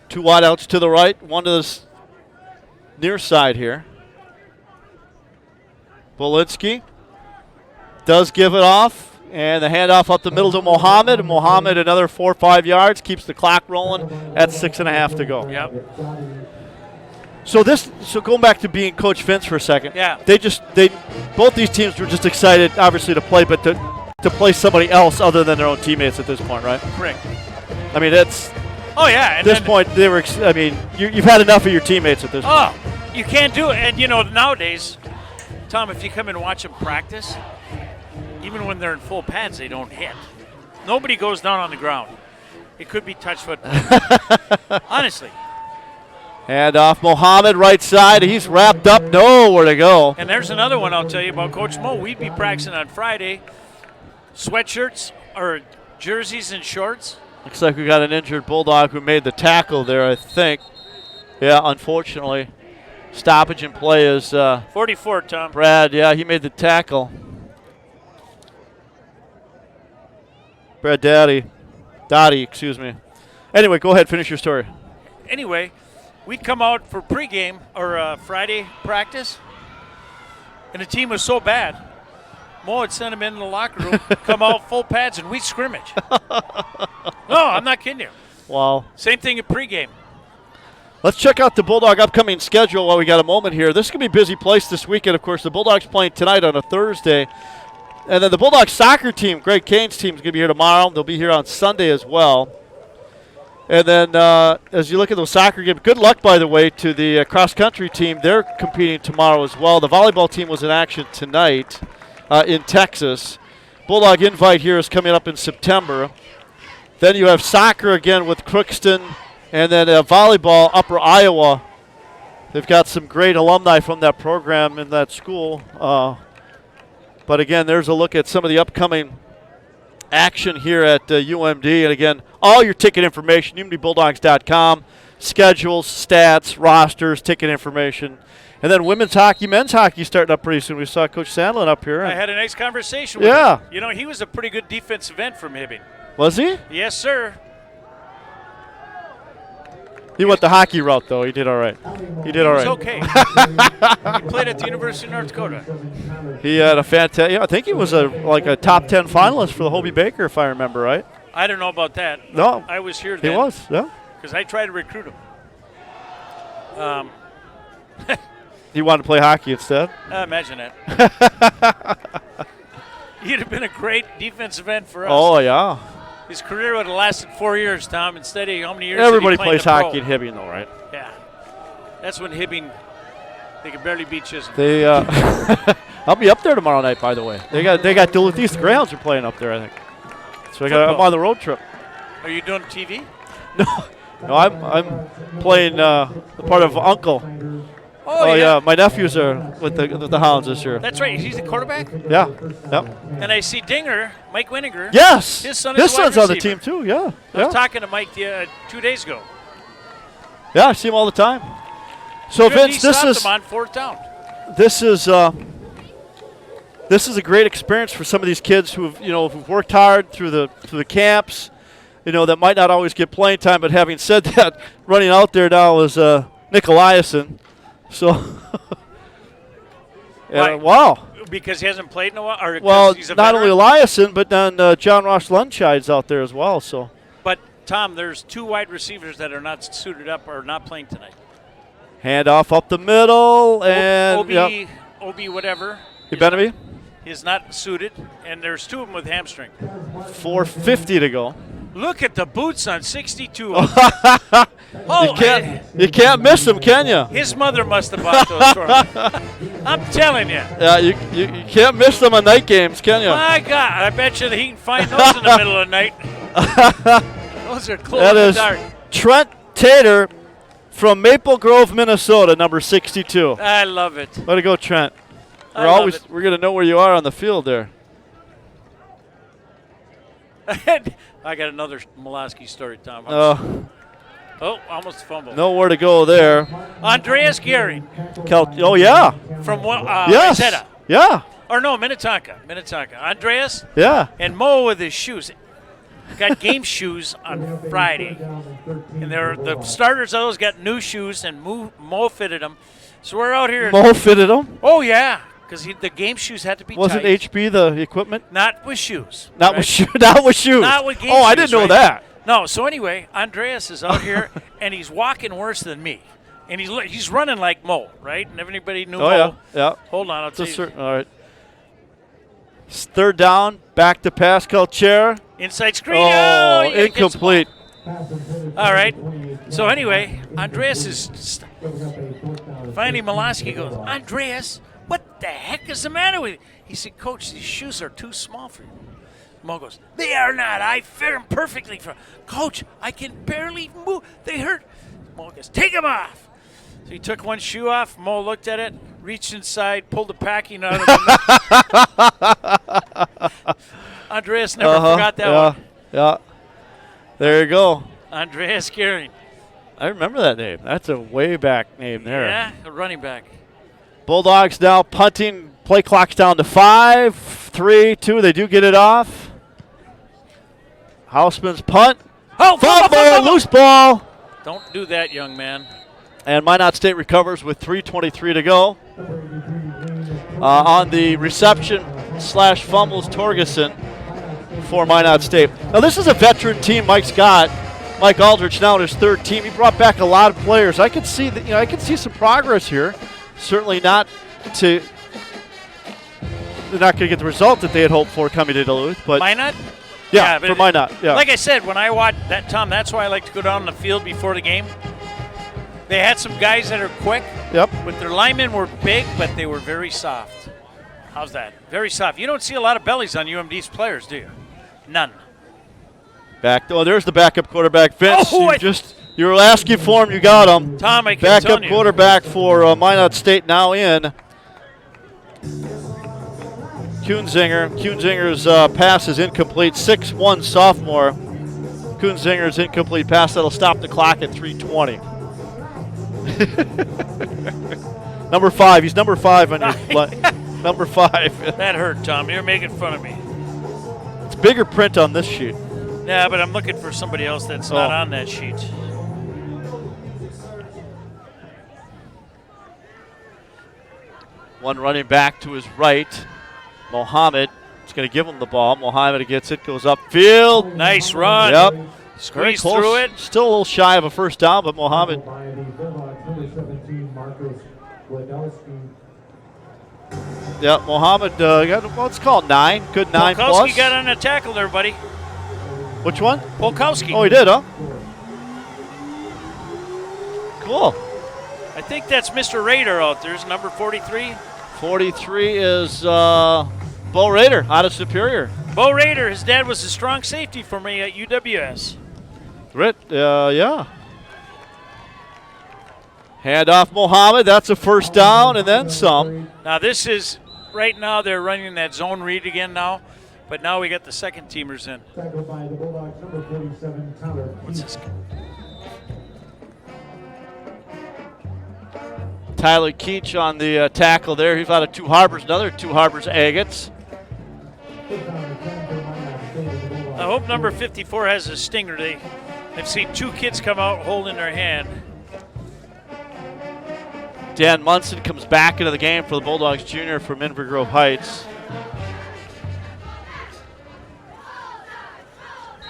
2 wideouts to the right, one to the near side here. Bolinski does give it off, and the handoff up the middle to Mohammed. Mohammed another 4 or 5 yards, keeps the clock rolling at 6.5 to go. Yep. So going back to being Coach Vince for a second. Yeah. Both these teams were just excited, obviously, to play, but to play somebody else other than their own teammates at this point, right? Correct. I mean, that's. Oh yeah. At this point, they were. I mean, you've had enough of your teammates at this point. Oh, you can't do it. And nowadays, Tom, if you come and watch them practice, even when they're in full pads, they don't hit. Nobody goes down on the ground. It could be touch football. Honestly. And off Mohammed, right side. He's wrapped up, nowhere to go. And there's another one I'll tell you about Coach Mo. We'd be practicing on Friday. Sweatshirts or jerseys and shorts. Looks like we got an injured Bulldog who made the tackle there, I think. Yeah, unfortunately. Stoppage in play is 44, Tom. Brad, yeah, he made the tackle. Brad Dottie, excuse me. Anyway, go ahead, finish your story. Anyway, we'd come out for pregame or Friday practice, and the team was so bad, Mo had sent him in the locker room, come out full pads, and we'd scrimmage. No, I'm not kidding you. Wow. Same thing at pregame. Let's check out the Bulldog upcoming schedule while we got a moment here. This is going to be a busy place this weekend. Of course, the Bulldogs playing tonight on a Thursday. And then the Bulldogs soccer team, Greg Kane's team, is going to be here tomorrow. They'll be here on Sunday as well. And then as you look at those soccer games, good luck, by the way, to the cross-country team. They're competing tomorrow as well. The volleyball team was in action tonight in Texas. Bulldog Invite here is coming up in September. Then you have soccer again with Crookston, and then volleyball, Upper Iowa. They've got some great alumni from that program in that school. But again, there's a look at some of the upcoming action here at UMD. And again, all your ticket information, UMDBulldogs.com, schedules, stats, rosters, ticket information. And then women's hockey, men's hockey starting up pretty soon. We saw Coach Sandlin up here. I had a nice conversation with him. You know, he was a pretty good defensive end from Hibbing. Was he? Yes, sir. He went the hockey route, though. He did all right. He did all right. He was okay. He played at the University of North Dakota. He had a fantastic. Yeah, I think he was like a top 10 finalist for the Hobie Baker, if I remember right. I don't know about that. No, I was here then. He was, yeah. Because I tried to recruit him. He wanted to play hockey instead. Imagine that. He'd have been a great defensive end for us. Oh, yeah. His career would have lasted 4 years, Tom, instead of how many years Everybody did he play plays in the hockey pro? in Hibbing, though, right? Yeah. That's when Hibbing, they could barely beat Chisholm. They, I'll be up there tomorrow night, by the way. They got Duluth East Greyhounds are playing up there, I think. So I'm on the road trip. Are you doing TV? No, I'm playing the part of Uncle. Oh yeah. My nephews are with the Hounds this year. That's right. He's the quarterback? Yeah. Yep. And I see Dinger, Mike Winiger. Yes. His son is son's on the team, too. Yeah. I was talking to Mike 2 days ago. Yeah, I see him all the time. So, Vince, this is him on fourth down. This is a great experience for some of these kids who've worked hard through the camps, that might not always get playing time. But having said that, running out there now is Nick Eliason. So, wow. Because he hasn't played in a while? Or well, he's a not veteran? only Eliason, but then John Ross Lunchide's out there as well. So, but, Tom, there's 2 wide receivers that are not suited up or not playing tonight. Handoff up the middle, and Obi whatever. Benamy? Is not suited, and there's 2 of them with hamstring. 4:50 to go. Look at the boots on 62. You can't miss them, can you? His mother must have bought those for him. I'm telling you. Yeah, you can't miss them on night games, can you? My God, I bet you that he can find those in the middle of the night. Those are close That to is dark. Trent Tater from Maple Grove, Minnesota, number 62. I love it. Way to go, Trent. We're gonna know where you are on the field there. I got another Molosky story, Tom. Almost fumbled. Nowhere to go there. Andreas Gehring. Oh, yeah. From yes. Rosetta. Yeah. Or no, Minnetonka. Andreas. Yeah. And Mo with his shoes. Got game shoes on Friday. And the starters of those got new shoes, and Mo fitted them. So we're out here. Mo fitted them? Oh, yeah. Because the game shoes had to be Wasn't tight. HB the equipment? Not with shoes. Not with shoes. Not with shoes. Not with game shoes. I didn't know that. No. So anyway, Andreas is out here, and he's walking worse than me, and he's running like Mo, right? And everybody knew Mo. Oh yeah. Hold on, I'll tell you. All right. Third down, back to Pascal Chair. Inside screen. Oh, incomplete. All right. So anyway, Andreas is finally Molosky goes, Andreas, what the heck is the matter with you? He said, Coach, these shoes are too small for you. Mo goes, they are not. I fit them perfectly for Coach, I can barely move. They hurt. Mo goes, take them off. So he took one shoe off. Mo looked at it, reached inside, pulled the packing out of it. Andreas never forgot that one. Yeah. There you go. Andreas Gehring. I remember that name. That's a way back name there. Yeah, a running back. Bulldogs now punting. Play clock's down to 5, 3, 2. They do get it off. Houseman's punt. Oh, fumble, loose ball. Don't do that, young man. And Minot State recovers with 3:23 to go. On the reception / fumbles, Torgerson for Minot State. Now this is a veteran team Mike's got. Mike Aldrich now in his 3rd team. He brought back a lot of players. I could see that. I could see some progress here. Certainly not to. They're not going to get the result that they had hoped for coming to Duluth, but Minot. Yeah, for Minot. Yeah. Like I said, when I watch that, Tom, that's why I like to go down the field before the game. They had some guys that are quick. Yep. But their linemen were big, but they were very soft. How's that? Very soft. You don't see a lot of bellies on UMD's players, do you? None. There's the backup quarterback, Vince. Oh, you were asking for him. You got him. Tom, I kept backup telling you. Quarterback for Minot State now in. Kunzinger's pass is incomplete. 6'1" sophomore. Kunzinger's incomplete pass. That'll stop the clock at 3:20. Number 5. He's number 5 on your number 5. That hurt, Tom. You're making fun of me. It's bigger print on this sheet. Yeah, but I'm looking for somebody else that's not on that sheet. One running back to his right. Mohammed is going to give him the ball. Mohammed gets it, goes upfield. Nice run. Yep. Squeeze through it. Still a little shy of a first down, but Mohammed. Yeah, Mohammed got what's called 9. Good 9 plus. Polkowski got on a tackle there, buddy. Which one? Polkowski. Oh, he did, huh? Cool. I think that's Mr. Raider out there. Is number 43? 43 is Bo Raider out of Superior. Bo Raider, his dad was a strong safety for me at UWS. Yeah. Hand off Mohammed. That's a first down and then some. Now this is, right now they're running that zone read again now, but now we got the second teamers in. What's this? Tyler Keach on the tackle there. He's out of Two Harbors, another Two Harbors Agates. I hope number 54 has a stinger. I've seen 2 kids come out holding their hand. Dan Munson comes back into the game for the Bulldogs junior from Inver Grove Heights.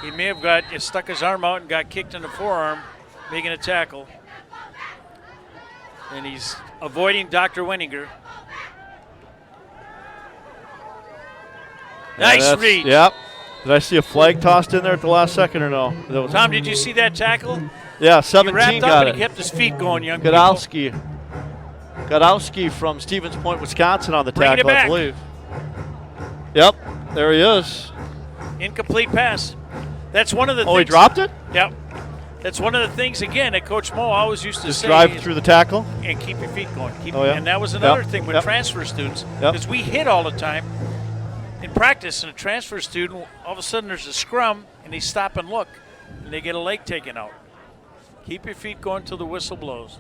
He may have stuck his arm out and got kicked in the forearm, making a tackle. And he's avoiding Dr. Wenninger. Nice read. Yep. Did I see a flag tossed in there at the last second or no? Tom, did you see that tackle? Yeah, 17 he wrapped got up it. and he kept his feet going, young Godowski from Stevens Point, Wisconsin on the tackle, I believe. Yep, there he is. Incomplete pass. That's one of the things. Oh, he dropped it? Yep. That's one of the things, again, that Coach Mo always used to Just say. drive through the tackle? And keep your feet going. Yeah. And that was another thing with transfer students, because we hit all the time in practice, and a transfer student, all of a sudden there's a scrum, and they stop and look, and they get a leg taken out. Keep your feet going till the whistle blows.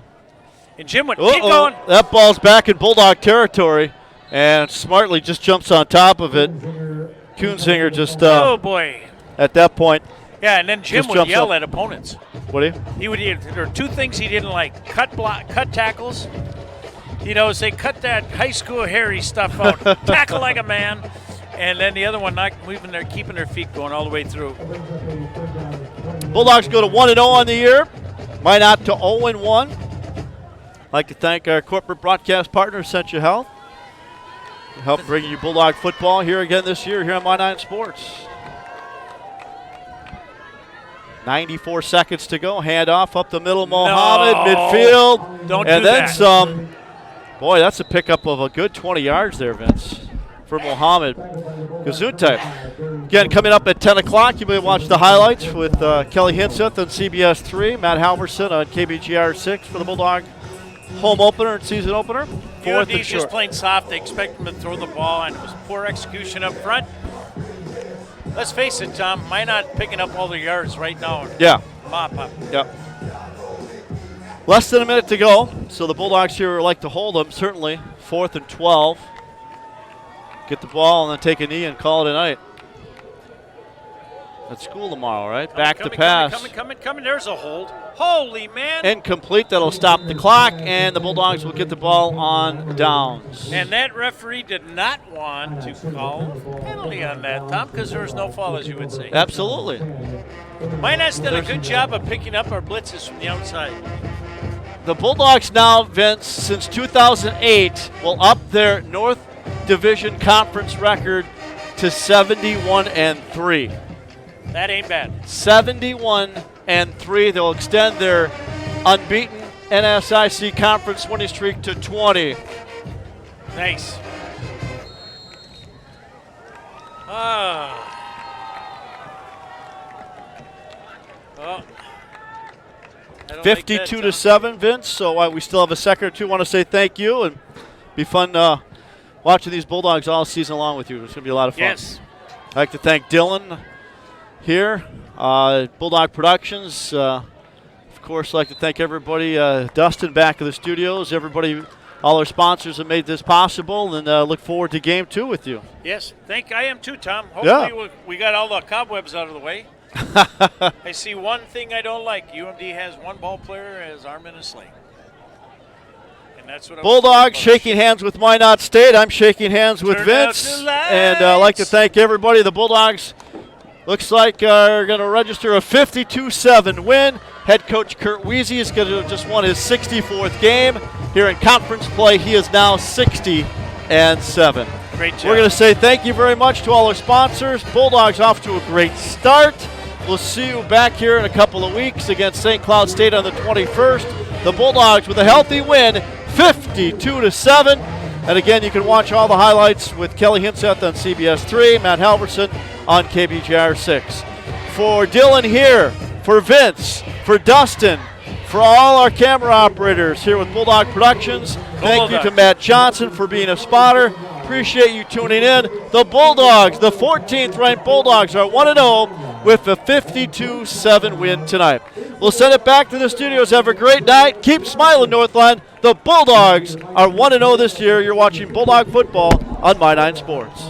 And Jim went, keep going. That ball's back in Bulldog territory, and smartly just jumps on top of it. Kunzinger just, oh boy. At that point. Yeah, and then Jim would yell at opponents. Would he? There are 2 things he didn't like: cut tackles. You know, say cut that high school Harry stuff out, tackle like a man, and then the other one not moving keeping their feet going all the way through. Bulldogs go to 1-0 on the year, Minot to 0-1. I'd like to thank our corporate broadcast partner, Essentia Health, to help bringing you Bulldog football here again this year here on My9 Sports. 94 seconds to go. Hand off up the middle. Mohammed, midfield. Don't and do then that. some. Boy, that's a pickup of a good 20 yards there, Vince, for Mohammed. Gesundheit. Again, coming up at 10 o'clock, you may watch the highlights with Kelly Hinseth on CBS 3, Matt Halverson on KBGR 6 for the Bulldog home opener and season opener. UMD's just playing soft. They expect him to throw the ball, and it was poor execution up front. Let's face it, Tom, Minot picking up all the yards right now. Yeah. Mop up. Yep. Less than a minute to go, so the Bulldogs here would like to hold them, certainly. 4th and 12. Get the ball and then take a knee and call it a night. At school tomorrow, right? Back to pass. Coming. There's a hold. Holy man. Incomplete. That'll stop the clock, and the Bulldogs will get the ball on downs. And that referee did not want to call a penalty on that, Tom, because there was no foul, as you would say. Absolutely. Minot's done a good job of picking up our blitzes from the outside. The Bulldogs now, Vince, since 2008, will up their North Division Conference record to 71-3. That ain't bad. 71-3. They'll extend their unbeaten NSIC Conference winning streak to 20. Nice. 52-7, Vince. So we still have a second or two. Want to say thank you and be fun watching these Bulldogs all season long with you. It's going to be a lot of fun. Yes. I'd like to thank Dylan here, Bulldog Productions. Of course, I'd like to thank everybody, Dustin back in the studios, everybody, all our sponsors that made this possible, and look forward to Game 2 with you. Yes, I am too, Tom. Hopefully we got all the cobwebs out of the way. I see one thing I don't like. UMD has one ball player as arm in a sling. And that's what Bulldogs shaking hands with Minot State. I'm shaking hands with Vince. And I'd like to thank everybody. The Bulldogs looks like are going to register a 52-7 win. Head coach Kurt Weezy is going to just won his 64th game. Here in conference play, he is now 60-7. Great job. We're going to say thank you very much to all our sponsors. Bulldogs off to a great start. We'll see you back here in a couple of weeks against St. Cloud State on the 21st. The Bulldogs with a healthy win, 52-7. And again, you can watch all the highlights with Kelly Hinseth on CBS 3, Matt Halverson on KBJR 6. For Dylan here, for Vince, for Dustin, for all our camera operators here with Bulldog Productions, thank you to Matt Johnson for being a spotter. Appreciate you tuning in. The Bulldogs, the 14th ranked Bulldogs, are 1-0 with a 52-7 win tonight. We'll send it back to the studios. Have a great night. Keep smiling, Northland. The Bulldogs are 1-0 this year. You're watching Bulldog football on My 9 Sports.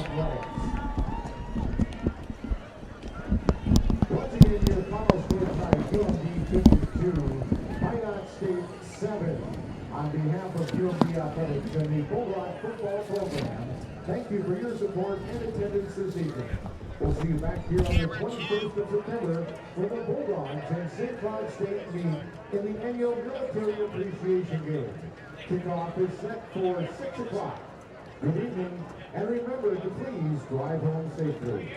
Once again, your final score tonight, UMD 52, Minot State 7. On behalf of UMD Athletics and the Bulldog football program, thank you for your support and attendance this evening. We'll see you back here on the 21st of September for the Bulldogs and St. Cloud State meet in the annual Military Appreciation Game. Kickoff is set for 6 o'clock. Good evening, and remember to please drive home safely.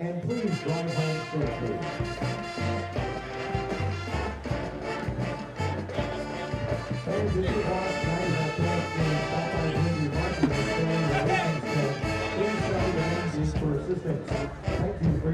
And please drive home safely. Fans in the box, now have Popeyes Lindy Market is showing the ratings inside the for assistance. Thank you for your